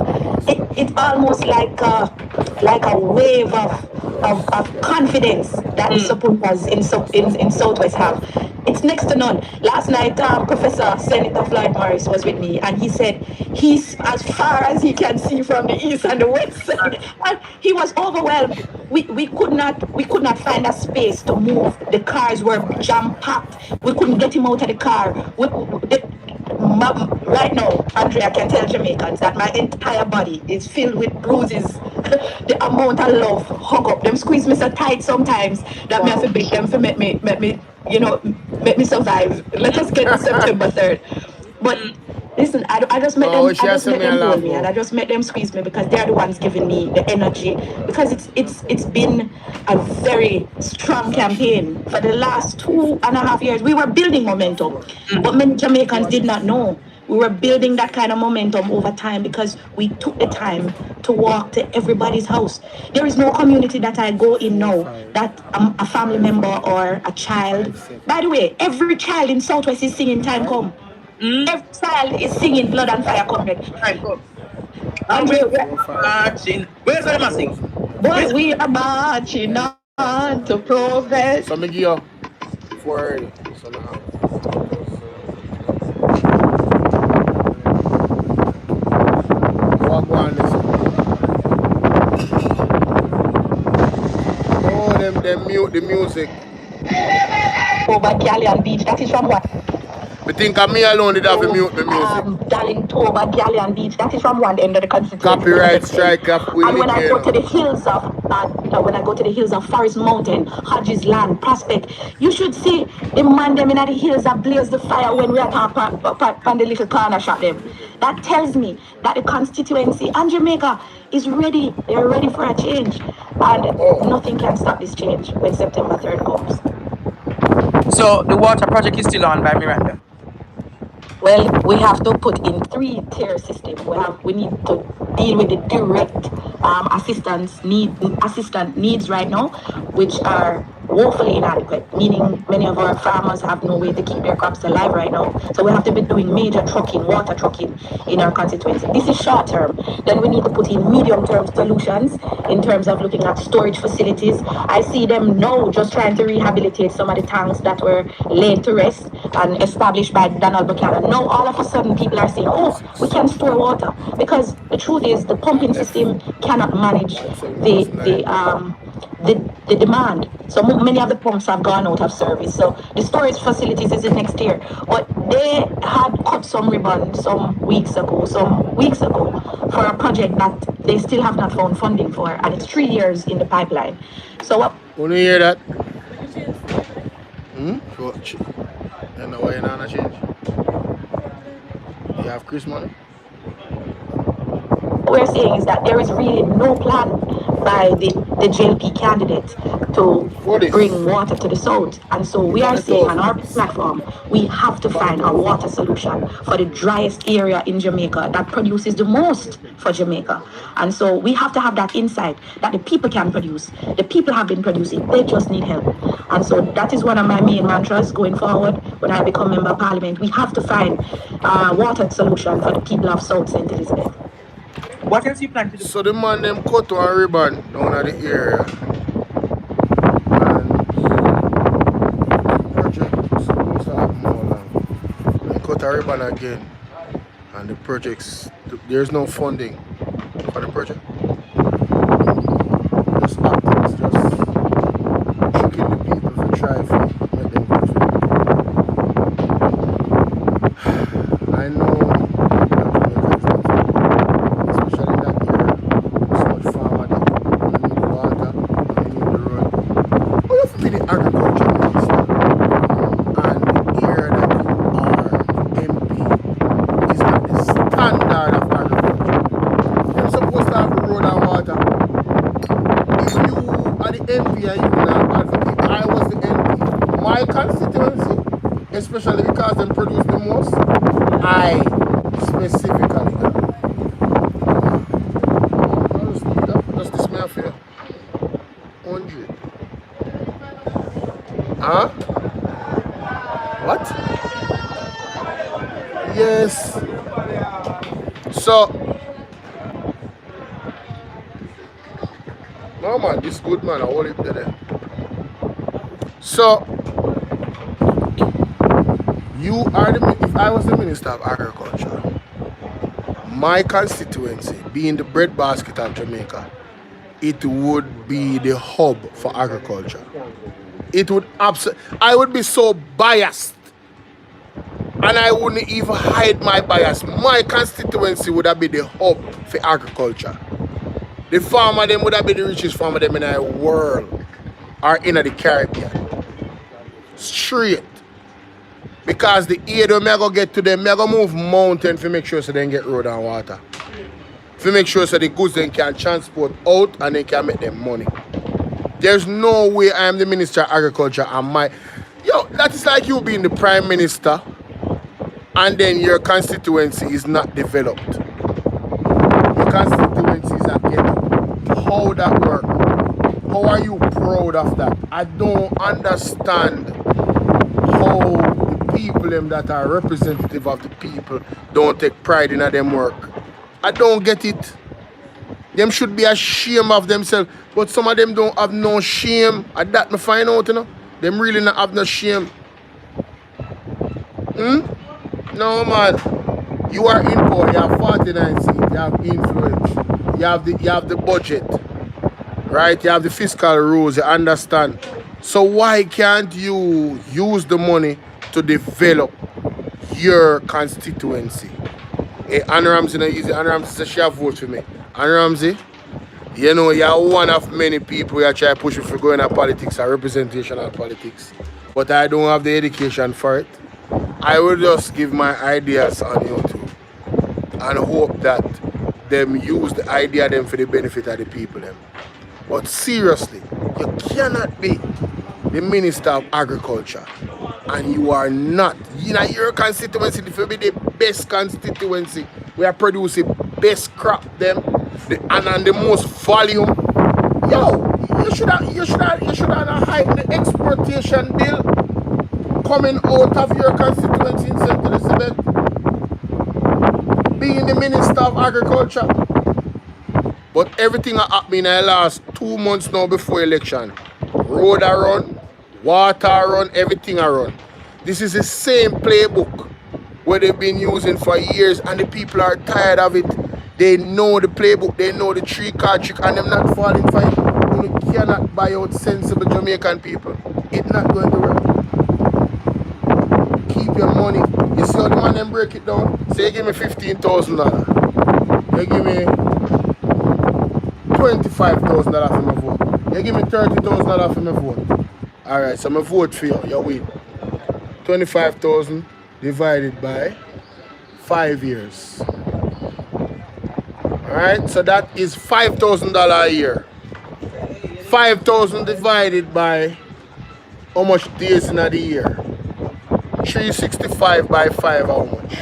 it's almost like a wave of confidence that the supporters in Southwest have. It's next to none. Last night, Professor Senator Floyd Morris was with me, and he said he's as far as he can see from the east and the west side. And he was overwhelmed. We could not find a space to move. The cars were jam-packed. We couldn't get him out of the car. Right now, Andre, I can tell Jamaicans that my entire body is filled with bruises. The amount of love, hug up them, squeeze me so tight sometimes that me have to beg them for make me survive. Let us get to September 3rd. But listen, I just met them hold me, and I just met them squeeze me because they're the ones giving me the energy. Because it's been a very strong campaign for the last 2.5 years. We were building momentum, but many Jamaicans did not know. We were building that kind of momentum over time because we took the time to walk to everybody's house. There is no community that I go in now that a family member or a child. By the way, every child in Southwest is singing Time Come. Every child is singing Blood and Fire Comrade. Andre, marching. Where's the marching? Boy, we are marching on to progress. So me give you 4 Oh, them mute the music. Toba Galleon Beach. That is from what? I think me alone did have to mute the music. Toba Galleon Beach. That is from one end of the constituency. Copyright strike up with and when I go to the hills of Forest Mountain, Hodges Land, Prospect, you should see the man them in the hills that blaze the fire when we are on the little corner shot them. That tells me that the constituency and Jamaica is ready. They are ready for a change. And nothing can stop this change when September 3rd comes. So the water project is still on by Miranda? Well, we have to put in 3-tier system. We need to deal with the direct assistant needs right now, which are woefully inadequate, meaning many of our farmers have no way to keep their crops alive right now. So we have to be doing major trucking, water trucking in our constituency. This is short term. Then we need to put in medium term solutions in terms of looking at storage facilities. I see them now just trying to rehabilitate some of the tanks that were laid to rest and established by Donald Buchanan. Now all of a sudden people are saying, oh, we can store water, because the truth is the pumping system cannot manage the demand. So many of the pumps have gone out of service. So the storage facilities is in next year. But they had cut some ribbon some weeks ago for a project that they still have not found funding for, and it's 3 years in the pipeline. So what? When you hear that? You know why you're not change? You have Chris money? What we're saying is that there is really no plan by the JLP candidate to bring water to the south. And so we are saying on our platform, we have to find a water solution for the driest area in Jamaica that produces the most for Jamaica. And so we have to have that insight that the people can produce. The people have been producing, they just need help. And so that is one of my main mantras going forward when I become Member of Parliament. We have to find a water solution for the people of South St. Elizabeth. What else you plan to do? So the man them cut one ribbon down at the area. And the project is supposed to happen more long. They cut a ribbon again. And the projects, there's no funding for the project. Just acting, just tricking the people to try to make them go through. I know. My constituency, especially because they produce the most, I specifically just this man for 100. Huh? What? Yes. So no man, this good man, I hold it there. So you are if I was the Minister of Agriculture, my constituency, being the breadbasket of Jamaica, it would be the hub for agriculture. It would I would be so biased, and I wouldn't even hide my bias. My constituency would have been the hub for agriculture. The farmer them would have been the richest farmer them in the world or in the Caribbean. Straight. Because the aid when I go get to them, I go move mountain to make sure so they get road and water. To make sure so the goods then can transport out and they can make them money. There's no way I am the Minister of Agriculture and that is like you being the Prime Minister and then your constituency is not developed. Your constituency is not ghetto. How that work? How are you proud of that? I don't understand how people them that are representative of the people don't take pride in them work. I don't get it. Them should be ashamed of themselves, but some of them don't have no shame. And that me find out, them really not have no shame. No man, you are in power. You have 49 seats. You have influence. You have the budget, right? You have the fiscal rules. You understand. So why can't you use the money to develop your constituency? Hey, Anne Ramsey, Anne Ramsey says she have vote for me. Anne Ramsey, you know, you're one of many people who try to push me for going to politics or representational politics. But I don't have the education for it. I will just give my ideas on YouTube and hope that them use the idea them for the benefit of the people them. But seriously, you cannot be the Minister of Agriculture and you are not. You know, your constituency will be the best constituency. We are producing best crop them and the most volume. Yo, you should have hide the exportation bill coming out of your constituency in St. Elizabeth. Being the Minister of Agriculture. But everything happened in the last 2 months now before election. Road are run, water are run, everything are run. This is the same playbook where they've been using for years and the people are tired of it. They know the playbook, they know the three-card trick and them not falling for it. You cannot buy out sensible Jamaican people. It's not going to work. Keep your money. You see how the man them break it down? Say you give me $15,000. You give me $25,000 for my vote. You give me $30,000 for my vote. Alright, so my vote for you. You win. 25,000 divided by 5 years. Alright, so that is $5,000 a year. 5,000 divided by how much days in the year? 365 by 5, how much?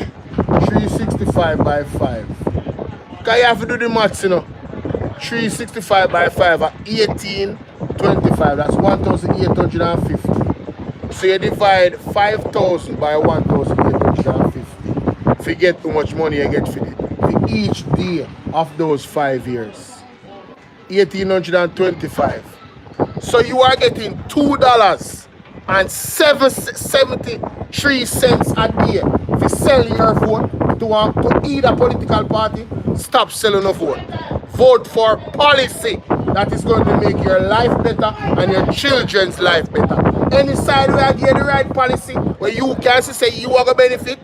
365 by 5. Because you have to do the maths, you know. 365 by 5 are 1825. That's 1,850. So you divide 5,000 by 1,850. Forget how much money you get for each day of those 5 years. 1,825. So you are getting $2.73 a day if you sell your vote to either political party. Stop selling a vote. Vote for policy that is going to make your life better and your children's life better. Any side where I get the right policy where you can say you are going to benefit,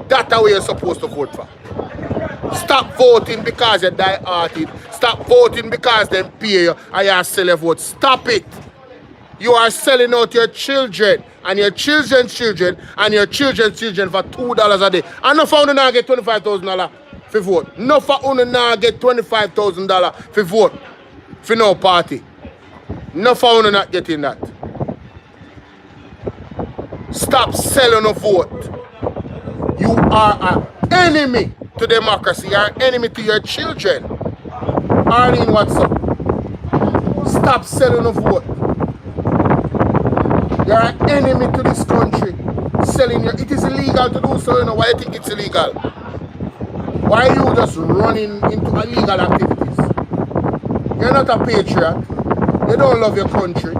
that's how you're supposed to vote for. Stop voting because you're die-hearted. Stop voting because they pay you and you sell your vote. Stop it. You are selling out your children and your children's children and your children's children for $2 a day. And no for you now get $25,000 for vote. No for you now get $25,000 for vote for no party. No for you not getting that. Stop selling a vote. You are an enemy to democracy. You are an enemy to your children. Arlene, what's up? Stop selling a vote. You're an enemy to this country. Selling your, it is illegal to do so, you know. Why do you think it's illegal? Why are you just running into illegal activities? You're not a patriot. You don't love your country.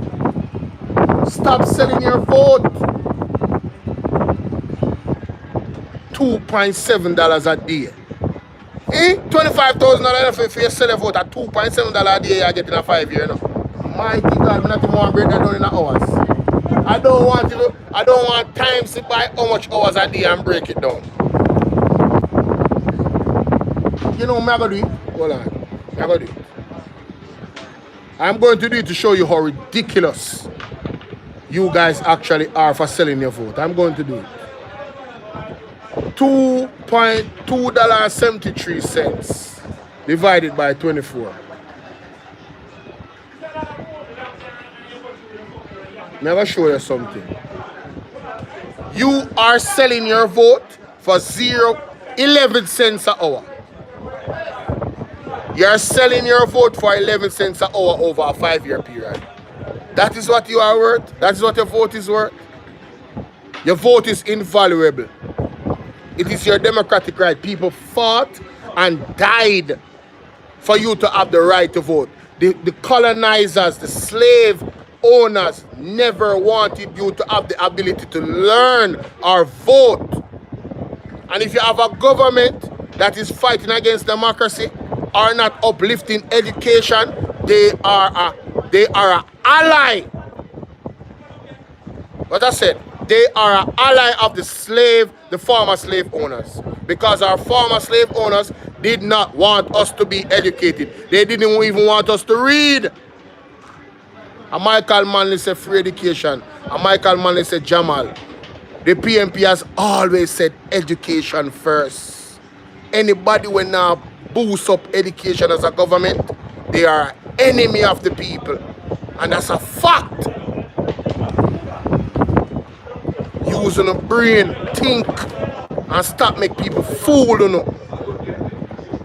Stop selling your vote. $2.7 a day. $25,000 for you sell a vote at $2.7 a day you're getting a 5 year now. Mighty God, I'm not even want to break that down in hours. I don't want time to buy how much hours a day and break it down. You know what I'm going to do it? Hold on. I'm going to do it. I'm going to do it to show you how ridiculous you guys actually are for selling your vote. I'm going to do it. $2.73 divided by 24. I'm going to show you something. You are selling your vote for 11 cents an hour. You are selling your vote for 11 cents an hour over a 5 year period. That is what you are worth. That is what your vote is worth. Your vote is invaluable. It is your democratic right. People fought and died for you to have the right to vote. The colonizers, the slave owners never wanted you to have the ability to learn or vote. And if you have a government that is fighting against democracy or not uplifting education, they are an ally But I said, they are an ally of the former slave owners. Because our former slave owners did not want us to be educated. They didn't even want us to read. And Michael Manley said free education. And Michael Manley said Jamal. The PNP has always said education first. Anybody when now boost up education as a government, they are an enemy of the people. And that's a fact. Using a brain, think, and stop make people fool, you know.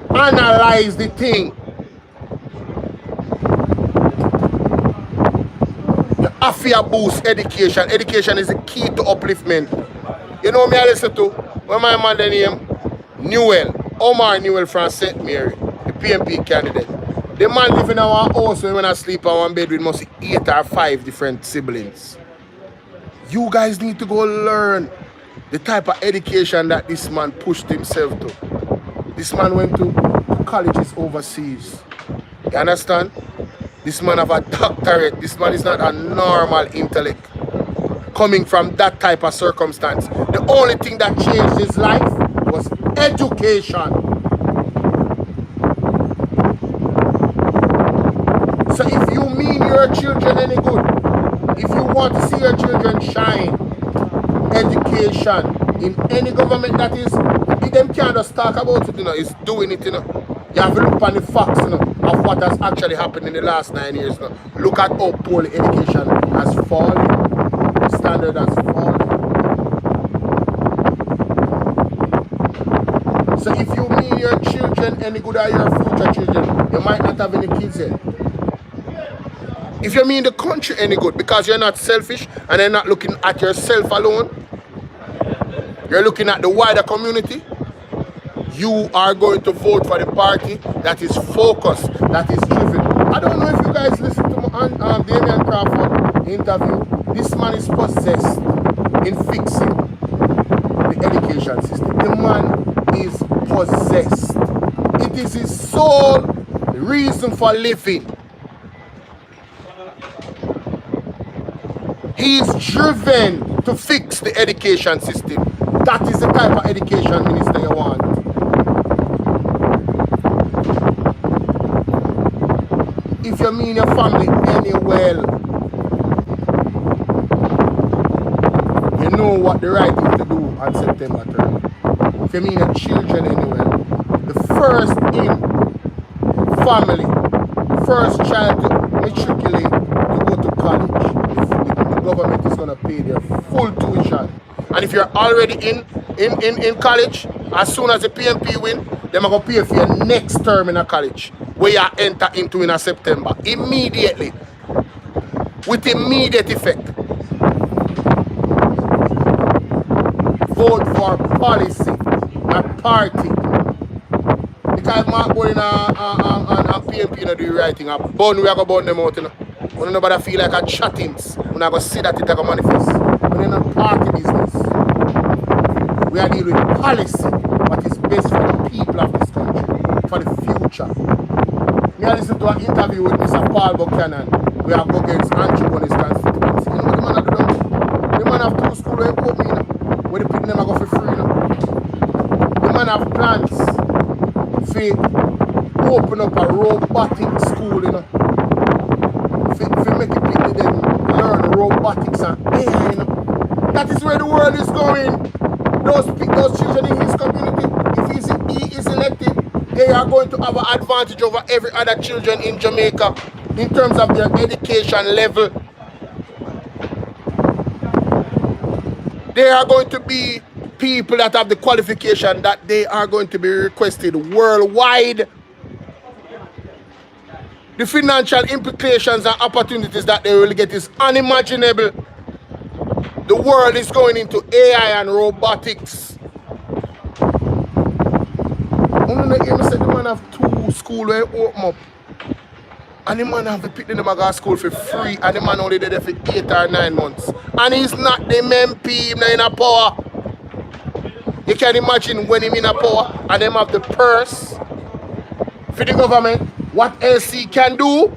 Analyze the thing. You have to boost education. Education is the key to upliftment. You know me I listen to? When my man name Omar Newell from St. Mary, the PNP candidate. The man live in our house when I sleep on one bed with must 8 or 5 different siblings. You guys need to go learn the type of education that this man pushed himself to. This man went to colleges overseas. You understand? This man have a doctorate. This man is not a normal intellect. Coming from that type of circumstance. The only thing that changed his life was education. So if you mean your children any good, if you want to see your children shine, education in any government that is, them can't just talk about it, you know, it's doing it, you know. You have to look on the facts, you know, of what has actually happened in the last 9 years, you know. Look at how poorly education has fallen, the standard has fallen. So if you mean your children any good or your future children, you might not have any kids yet. If you mean the country any good, because you're not selfish and you're not looking at yourself alone, you're looking at the wider community, you are going to vote for the party that is focused, that is driven. I don't know if you guys listen to Damian Crawford interview. This man is possessed in fixing the education system. The man is possessed. It is his sole reason for living. He is driven to fix the education system. That is the type of education minister you want. If you mean your family any well, you know what the right thing to do on September 3rd. If you mean your children any well, the first in family, first child to matriculate to go to college, the government is going to pay their full tuition. And if you're already in college, as soon as the PNP win, they're going to pay for your next term in a college, where you enter into in a September. Immediately. With immediate effect. Vote for policy, not party. Because Mark going on PNP, you know, do the right thing. A bun, we are going to burn them out, you know. When nobody feel like a chattings, we're not going to see that it is a manifest. We're not party business. We are dealing with policy, what is best for the people of this country, for the future. I listened to an interview with Mr. Paul Buchanan. We have go against Andrew on his constituency. You know what the man have done? The man have 2 schools where he open, you know, where the people never go for free, you know. The man have plans to open up a robotic school, you know. To make the people then learn robotics and AI, you know. That is where the world is going. Those children in his community, if he is elected, they are going to have an advantage over every other children in Jamaica in terms of their education level. They are going to be people that have the qualification that they are going to be requested worldwide. The financial implications and opportunities that they will get is unimaginable. The world is going into AI and robotics. You know, the man have 2 schools where open up. And the man have to pick them to go school for free. And the man only there for 8 or 9 months. And he's not the MP, he's not in a power. You can imagine when he's in a power and them have the purse for the government, what else he can do?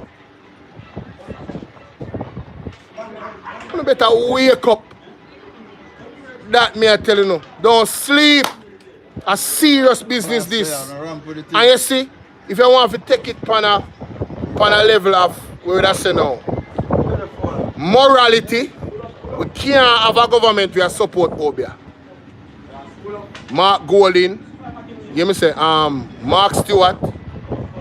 You better wake up that me I tell you no. Don't sleep. A serious business this. And you see, if you want to take it on a level of where I say now, morality, we can't have a government we support Obia. Mark Golding, you me say, Mark Stewart,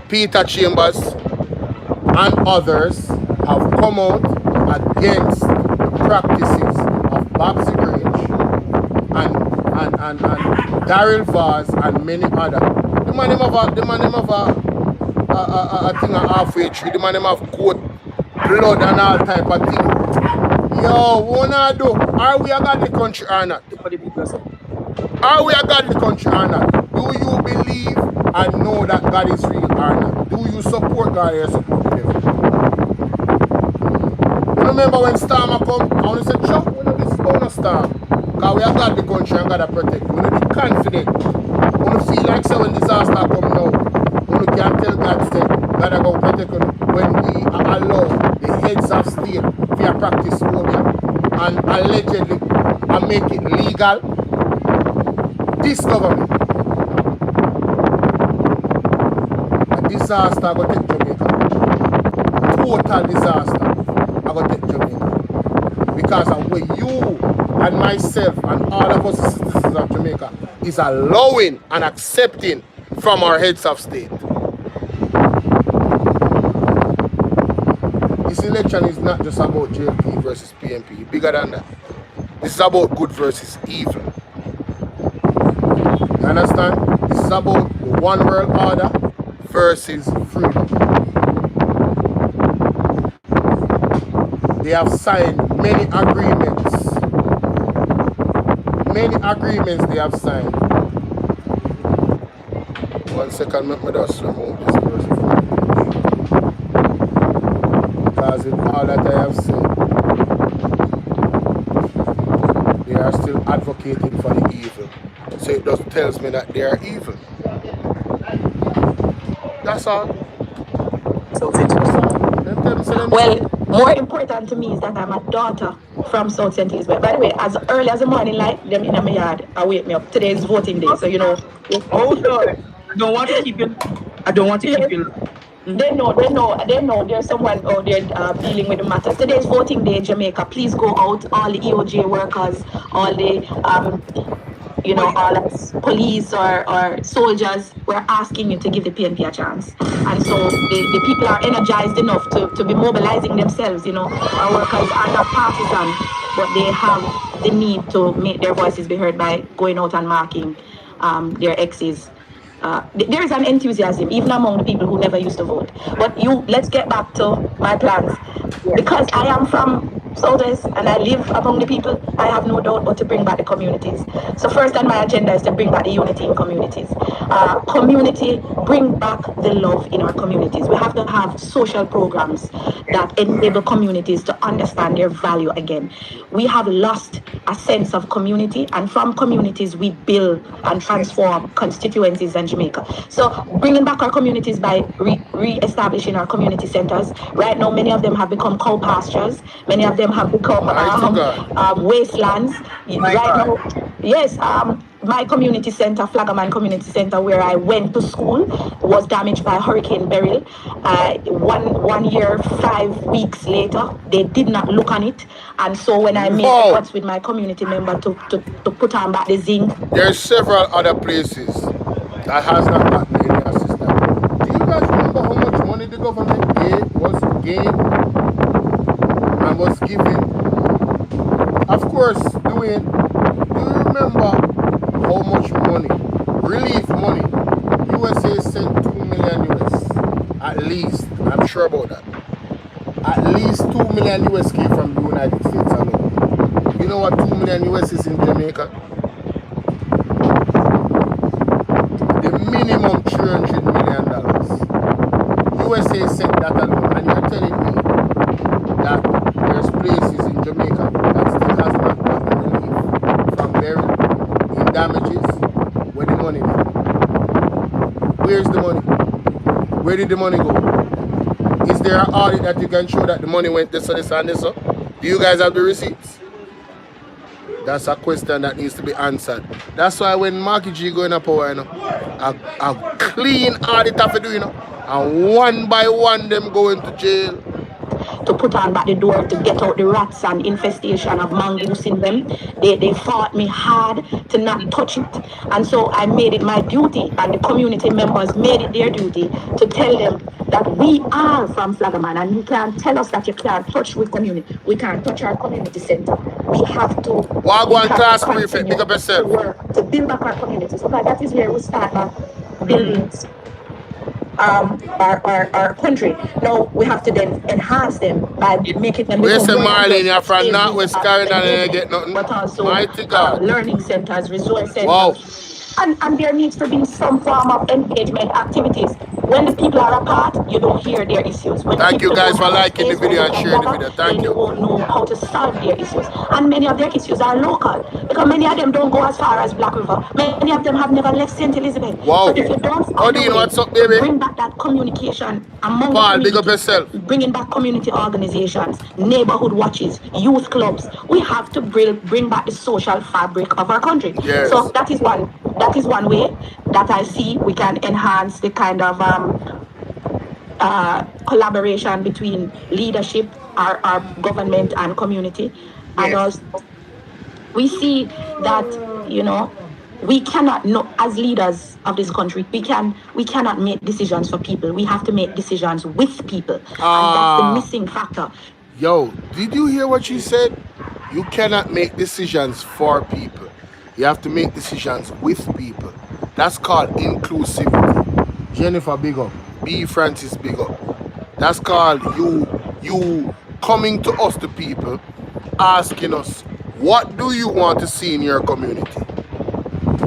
Peter Chambers, and others have come out against the practices of Babsy Grange and Daryl Vaz and many others. The man have a thing of halfway tree. The man have coat, blood and all type of thing. Yo, what do? Are we a godly country or not? Are we a godly country or not? Do you believe and know that God is real or not? Do you support God or support the devil? You remember when storm come? I want to say, Chuck, we know this is going to storm. Because we are godly country and God protect. We need to be confident. We don't feel like so when disaster come now. We can't tell God say, God are going to protect us when we allow the heads of state to practice phobia and allegedly and make it legal. This government, a disaster I go take Jamaica. Total disaster I go take Jamaica. Because of what you and myself and all of us citizens of Jamaica is allowing and accepting from our heads of state. This election is not just about JLP versus PNP, bigger than that. This is about good versus evil. You understand? This is about the one world order versus freedom. They have signed many agreements. Many agreements they have signed. 1 second, let me just remove this person. Because in all that I have said, they are still advocating for the evil. So it just tells me that they are evil. That's all. Well, more important to me is that I'm a daughter from South St. Elizabeth. By the way, as early as the morning light, them in my yard, I wake me up. Today is voting day, so you know. Hold on. I don't want to keep you. They know there's someone out there dealing with the matters. Today's voting day in Jamaica. Please go out, all the EOJ workers, all the all as police or soldiers, we're asking you to give the PNP a chance. And so the people are energized enough to be mobilizing themselves. Our workers are not partisan, but they have the need to make their voices be heard by going out and marking their exes. There is an enthusiasm, even among the people who never used to vote. But let's get back to my plans. Because I am from Southwest and I live among the people, I have no doubt but to bring back the communities. So first on my agenda is to bring back the unity in communities. Bring back the love in our communities. We have to have social programs that enable communities to understand their value again. We have lost a sense of community, and from communities we build and transform constituencies in Jamaica. So bringing back our communities by re-establishing our community centers. Right now, many of them have become cow pastures. Many of them have become wastelands. Yes, my community center, Flagaman Community Center, where I went to school, was damaged by Hurricane Beryl. 1 year, 5 weeks later, they did not look on it. And so when I made efforts with my community member to put on back the zinc. There's several other places that has not gotten any assistance. Do you guys remember how much money the government gave and was given? Of course, do you remember how much money, relief money, USA sent 2 million US, at least, I'm sure about that. At least 2 million US came from the United States alone. You know what 2 million US is in Jamaica? The minimum $300 million. USA sent that alone, and you're telling me that there's places in Jamaica that still has not gotten relief from Beryl in damages. Where the money go? Where's the money? Where did the money go? Is there an audit that you can show that the money went this or this and this? Do you guys have the receipts? That's a question that needs to be answered. That's why when Marky G go in a power, you know, a clean audit have to do, you know, and one by one them go into jail. To put on back the door to get out the rats and infestation of mongoose in them. They fought me hard to not touch it. And so I made it my duty, and the community members made it their duty to tell them that we are from Flagaman, and you can't tell us that you can't touch with community. We can't touch our community center. We have to class prefect, pick up yourself. to work to build back our communities. Because that is where we start back buildings. Our country. Now we have to then enhance them by making them become Marlene, you're from Northwest Carolina and get nothing. But also Mighty God. Learning centers, resource centers. Wow. And there needs to be some form of engagement activities. When the people are apart, you don't hear their issues. When Thank you guys for liking the video and sharing the video. Thank you. You won't know how to solve their issues. And many of their issues are local. Because many of them don't go as far as Black River. Many of them have never left St. Elizabeth. Wow. So if you don't what's up, baby? Bring back that communication among Paul, big up yourself. Bringing back community organizations, neighborhood watches, youth clubs. We have to bring back the social fabric of our country. Yes. So that is one way that I see we can enhance the kind of collaboration between leadership, our government and community. Yes. And also we see that, you know, we cannot know, as leaders of this country, we cannot make decisions for people. We have to make decisions with people. And that's the missing factor. Yo, did you hear what she said? You cannot make decisions for people. You have to make decisions with people. That's called inclusivity. Jennifer, big up. B. Francis, big up. That's called you coming to us, the people, asking us, what do you want to see in your community?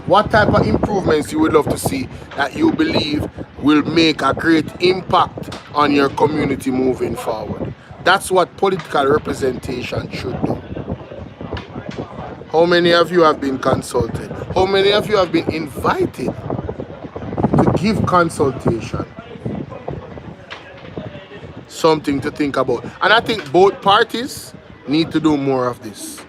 What type of improvements you would love to see that you believe will make a great impact on your community moving forward? That's what political representation should do. How many of you have been consulted? How many of you have been invited to give consultation? Something to think about. And I think both parties need to do more of this.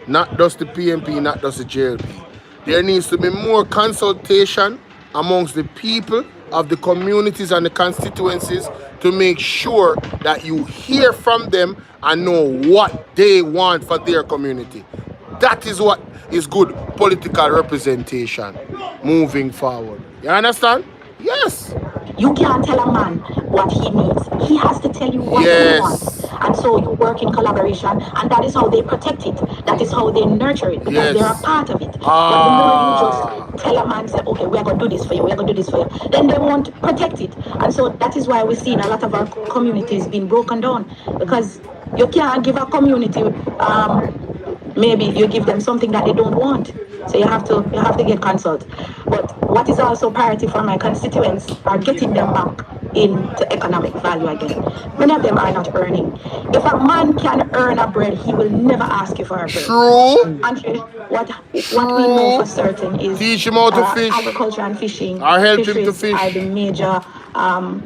Not just the PNP, not just the JLP. There needs to be more consultation amongst the people of the communities and the constituencies to make sure that you hear from them and know what they want for their community. That is what is good political representation moving forward. You understand? Yes. You can't tell a man what he needs. He has to tell you what he wants. And so you work in collaboration, and that is how they protect it. That is how they nurture it, because they are part of it. But the more you just tell a man, say, okay, we are going to do this for you, we are going to do this for you, then they won't protect it. And so that is why we're seeing a lot of our communities being broken down, because you can't give a community, maybe you give them something that they don't want. So you have to get consult. But what is also priority for my constituents are getting them back into economic value again. Many of them are not earning. If a man can earn a bread, he will never ask you for a bread. True. And what we know for certain is teach him how to fish. Agriculture and fishing. Or help him to fish. Are the major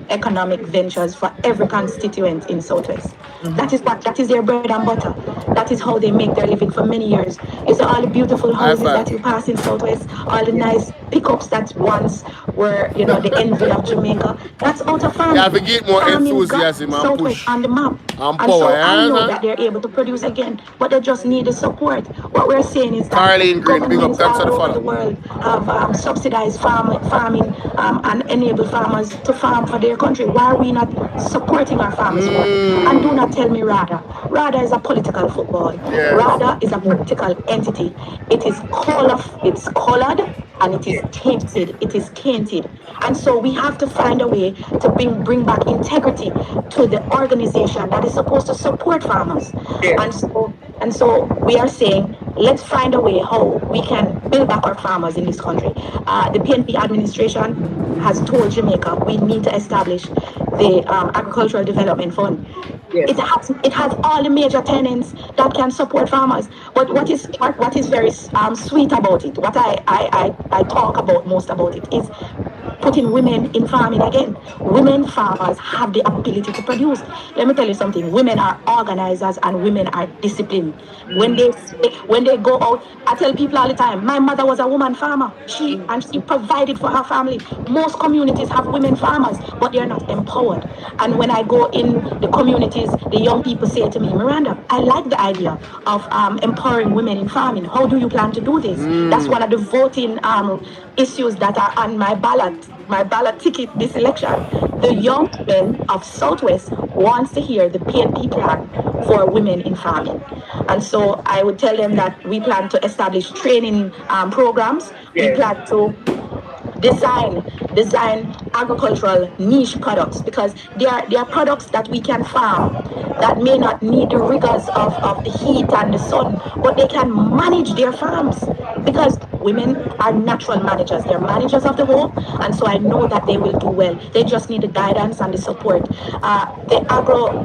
economic ventures for every constituent in Southwest. That is their bread and butter. That is how they make their living for many years. It's all the beautiful houses that you pass in Southwest, all the nice pickups that once were, you know, the envy of Jamaica. That's out of farming. You have to get more enthusiasm and push. On the map. And power. So I know that they're able to produce again, but they just need the support. What we're saying is that governments all over the world have subsidized farming and enable farmers to farm for their country. Why are we not supporting our farmers more? And do not tell me RADA. RADA is a political football. Yes. RADA is a political entity. It is colored and it is tainted. It is tainted. And so we have to find a way to bring back integrity to the organization that is supposed to support farmers. Yes. And so we are saying, let's find a way how we can build back our farmers in this country. The PNP administration has told Jamaica we need to establish the Agricultural Development Fund. Yes. It has all the major tenants that can support farmers. But what is very sweet about it, what I talk about most about it, is putting women in farming again. Women farmers have the ability to produce. Let me tell you something. Women are organizers and women are disciplined. When they go out, I tell people all the time, my mother was a woman farmer. She provided for her family. Most communities have women farmers, but they're not empowered. And when I go in the communities, the young people say to me, Miranda, I like the idea of empowering women in farming. How do you plan to do this? That's one of the voting issues that are on my ballot ticket this election. The young men of Southwest wants to hear the PNP plan for women in farming. And so I would tell them that we plan to establish training programs. We plan to design agricultural niche products, because they are products that we can farm that may not need the rigors of the heat and the sun, but they can manage their farms, because women are natural managers. They're managers of the home, and so I know that they will do well. They just need the guidance and the support. The agro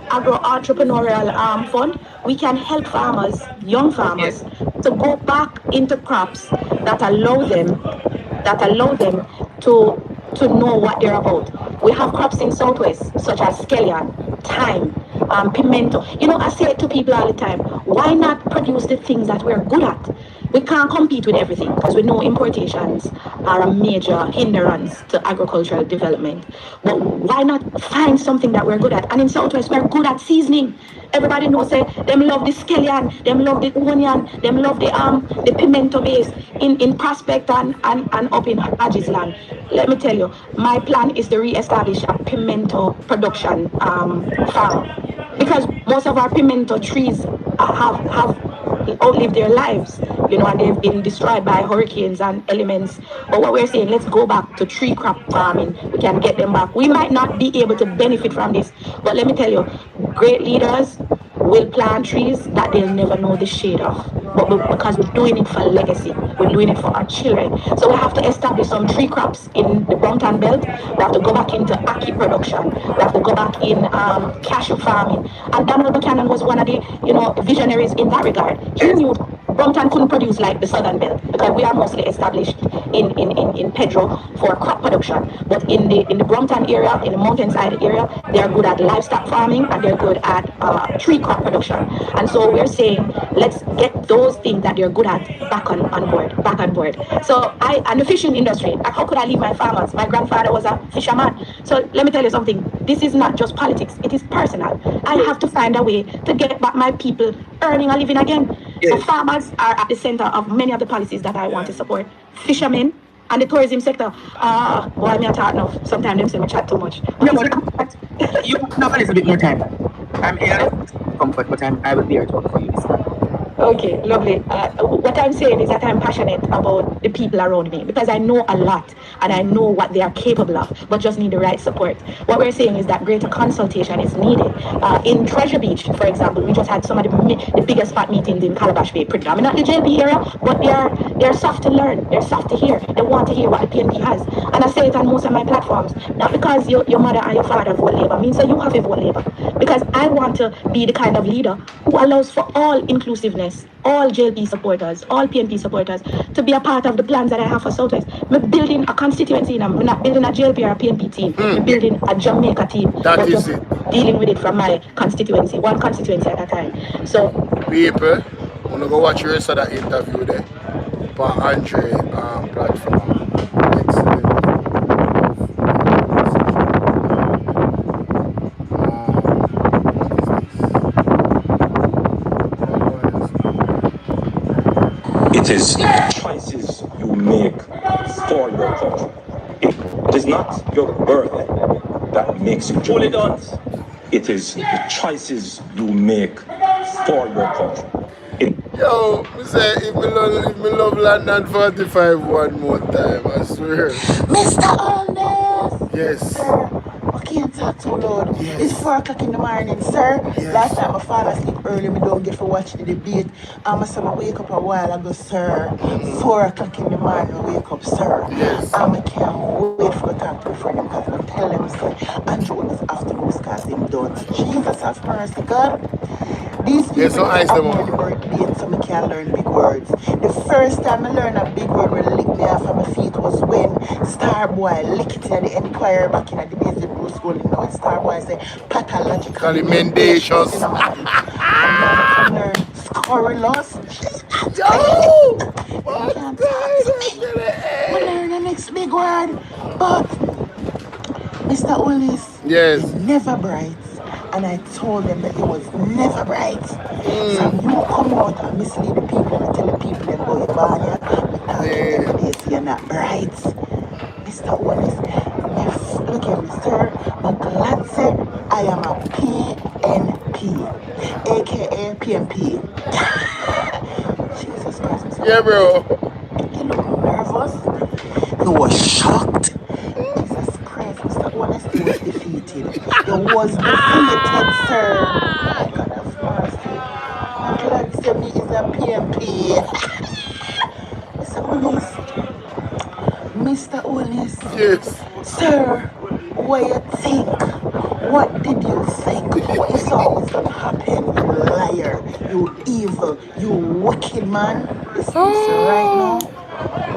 entrepreneurial fund, we can help farmers, young farmers, to go back into crops that allow them to know what they're about. We have crops in Southwest, such as scallion, thyme, pimento. You know, I say it to people all the time, why not produce the things that we're good at? We can't compete with everything, because we know importations are a major hindrance to agricultural development. But why not find something that we're good at? And in Southwest, we're good at seasoning. Everybody knows, say, them love the scallion, them love the onion, them love the pimento base in Prospect and up in Hodges land. Let me tell you, my plan is to re-establish a pimento production farm, because most of our pimento trees have outlived their lives, you know, and they've been destroyed by hurricanes and elements. But what we're saying, let's go back to tree crop farming. We can get them back. We might not be able to benefit from this, but let me tell you, great leaders will plant trees that they'll never know the shade of. But because we're doing it for legacy, we're doing it for our children. So we have to establish some tree crops in the Brompton Belt. We have to go back into ackee production. We have to go back in cashew farming. And Donald Buchanan was one of the, you know, visionaries in that regard. He knew Brompton couldn't produce like the Southern Belt, because we are mostly established in Pedro for crop production. But in the Brompton area, in the mountainside area, they are good at livestock farming and they're good at tree crop production. And so we're saying, let's get those things that they're good at back on board. So and the fishing industry, how could I leave my farmers? My grandfather was a fisherman. So let me tell you something, this is not just politics, it is personal. I have to find a way to get back my people earning a living again. So farmers are at the center of many of the policies that I want to support. Fishermen and the tourism sector. Boy, I'm not talking enough. Sometimes them say I chat too much. No, but you have a little bit more time. I'm here comfort, but I will be here to talk for you this time. Okay, lovely. What I'm saying is that I'm passionate about the people around me, because I know a lot and I know what they are capable of, but just need the right support. What we're saying is that greater consultation is needed. In Treasure Beach, for example, we just had some of the biggest fat meetings in Calabash Bay, predominantly JP area, but they're soft to learn, they're soft to hear. They want to hear what the PNP has. And I say it on most of my platforms, not because your mother and your father vote Labour means that you have to vote Labour, because I want to be the kind of leader who allows for all inclusiveness, all JLP supporters, all PNP supporters to be a part of the plans that I have for Southwest. I'm building a constituency, I'm not building a JLP or a PNP team. I'm building a Jamaica team. That is just dealing with it from my constituency, one constituency at a time. So people, I'm gonna go watch the rest of that interview there on Andre platform. Excellent. It is choices you make for your country. It is not your birth that makes you Jamaican. It is the choices you make for your country. Yo, me say if me love London 45 one more time, I swear. Mr. Holness! Yes. I can't talk too loud. Yes. It's 4 o'clock in the morning, sir. Yes. Last time my father sleep early, me don't get to watch the debate. I wake up a while ago, sir. 4 o'clock in the morning, I wake up, sir. Yes. I can't wait for to talk to a friend because I tell him, say, Andrew is after those because him don't. Jesus have mercy, God. These people so have more the word debate, so I can't learn big words. The first time I learned a big word will lick me me off of my feet was when Starboy licked it at the Enquirer back in the days of Bruce Golding. Now Starboy say pathologically mendacious, you know. And now I can learn scurrilous. Yo! You can't talk to me. I learn the next big word. But Mr. Ollis, yes, you're never bright. And I told them that he was never bright. So you come out and mislead the people and tell the people them go to Banya. But they say you're not bright. Mr. Ollis, look at me, sir. I'm glad say I am a PNP, aka PNP. Jesus Christ, Mr. Yeah, bro. You look nervous. You were shocked. Jesus Christ, Mr. Honesty was defeated. You was defeated, sir. My God have mercy. I'm glad to say me is a PMP. Mr. Honest. Mr. Honest. Yes. Sir, what you think? What did you think? What you saw was gonna happen? You liar. You evil. You wicked man. Listen right now.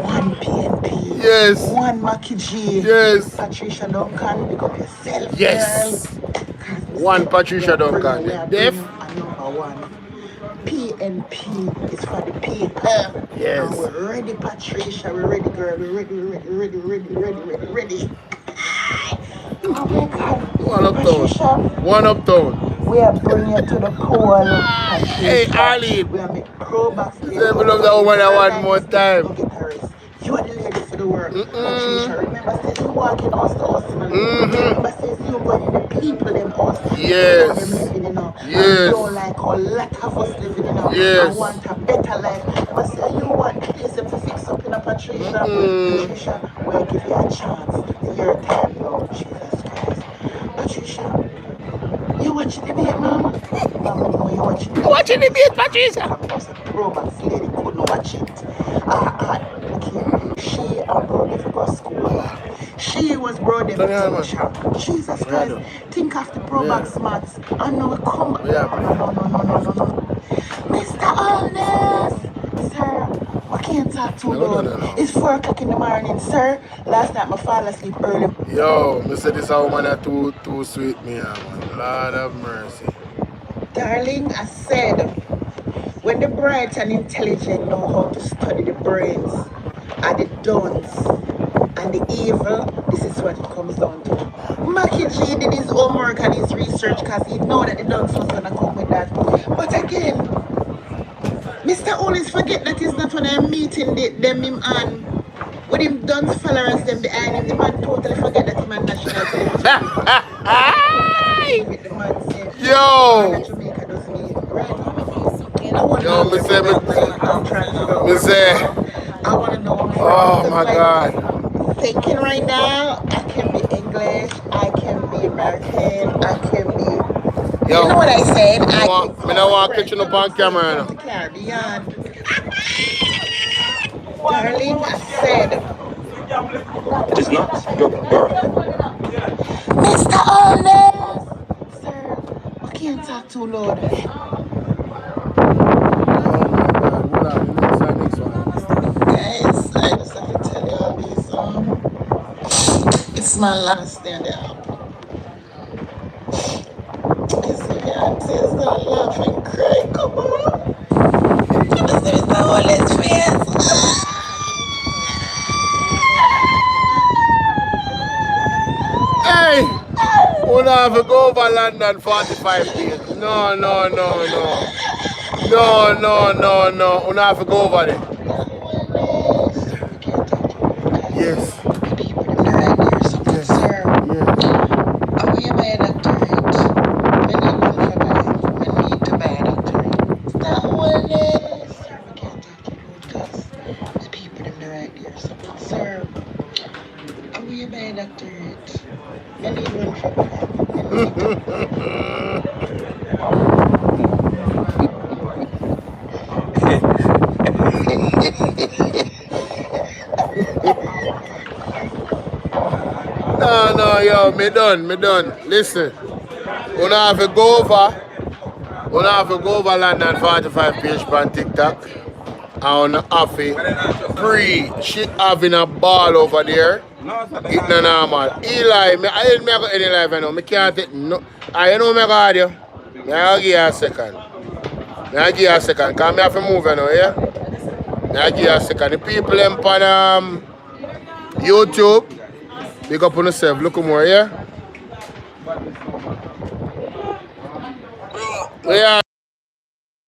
One PNP. Yes. One Maki G. Yes. Patricia Duncan, pick up yourself. Yes. Girl. One Patricia Duncan. Deaf. Number one. PNP is for the people. Yes. And we're ready, Patricia. We're ready, girl. We're ready. Oh my God. One uptown. One uptown. We are bringing you to the pool, Patricia. Hey, Arlene. We are making pro-backs. Say, I love that woman one more time. You are the lady for the work. Patricia, remember, says you walking house to house. Remember, says you going to the people them house. Yes. Living, you know. Yes. And you like a lot of us living, you know. Yes. I want a better life. But say you want the place them to fix up in a Patricia. Patricia, we'll give you a chance. Your time now, Jesus Christ. Patricia, you watching the debate, Mama? Mama, no, you watching the debate. Watching the debate, Patricia. Romance lady couldn't watch it. She and Brody for go school. She was Brody for teacher. Jesus Christ. Think of the pro-back smarts. I know it come. No. Mr. Honest. Sir, I can't talk too loud. It's 4 o'clock in the morning, sir. Last night my father sleep early. Yo, me say this woman are too sweet me, man. Lord have mercy. Darling, I said, when the bright and intelligent know how to study the brains and the dons and the evil, this is what it comes down to. Mackie G did his homework and his research because he know that the dons was going to come with that. But again, Mr. Always forget that he's not when I'm meeting them him and with him dons followers them behind him, the man totally forget that him and national television. The man said, yo! Jamaica doesn't need right. Yo, me say, I want to know. Oh my God. Thinking right now, I can be English, I can be American, I can be. Yo, you know what I said? I don't want to catch you up on camera. The Caribbean. Darling, I said. It is not your birth. Mr. Honest! Sir, I can't talk too loud. Guys, I just have to tell you all this. It's my last day on the app. You can't start laugh and cry. Come on. This is the whole face. Hey! We don't have to go over London 45 days. No. We don't have to go over there. Yes. Sir. Are we by a doctorate? We need to buy a doctorate. That one is. Sir, we can't talk about because the people in the right here. Sir, are we by a doctorate? We need one for No, yo, me done. Listen, we don't have to go over London 45 page on TikTok. on the office. She having a ball over there. It's not normal. Eli, I didn't make any life I know. I can't take no. I know my God. I'll give you a second. I'll give you a second. Because I have to move now, yeah? I'll give you a second. The people on YouTube, big up on yourself. Look more, yeah? Yeah.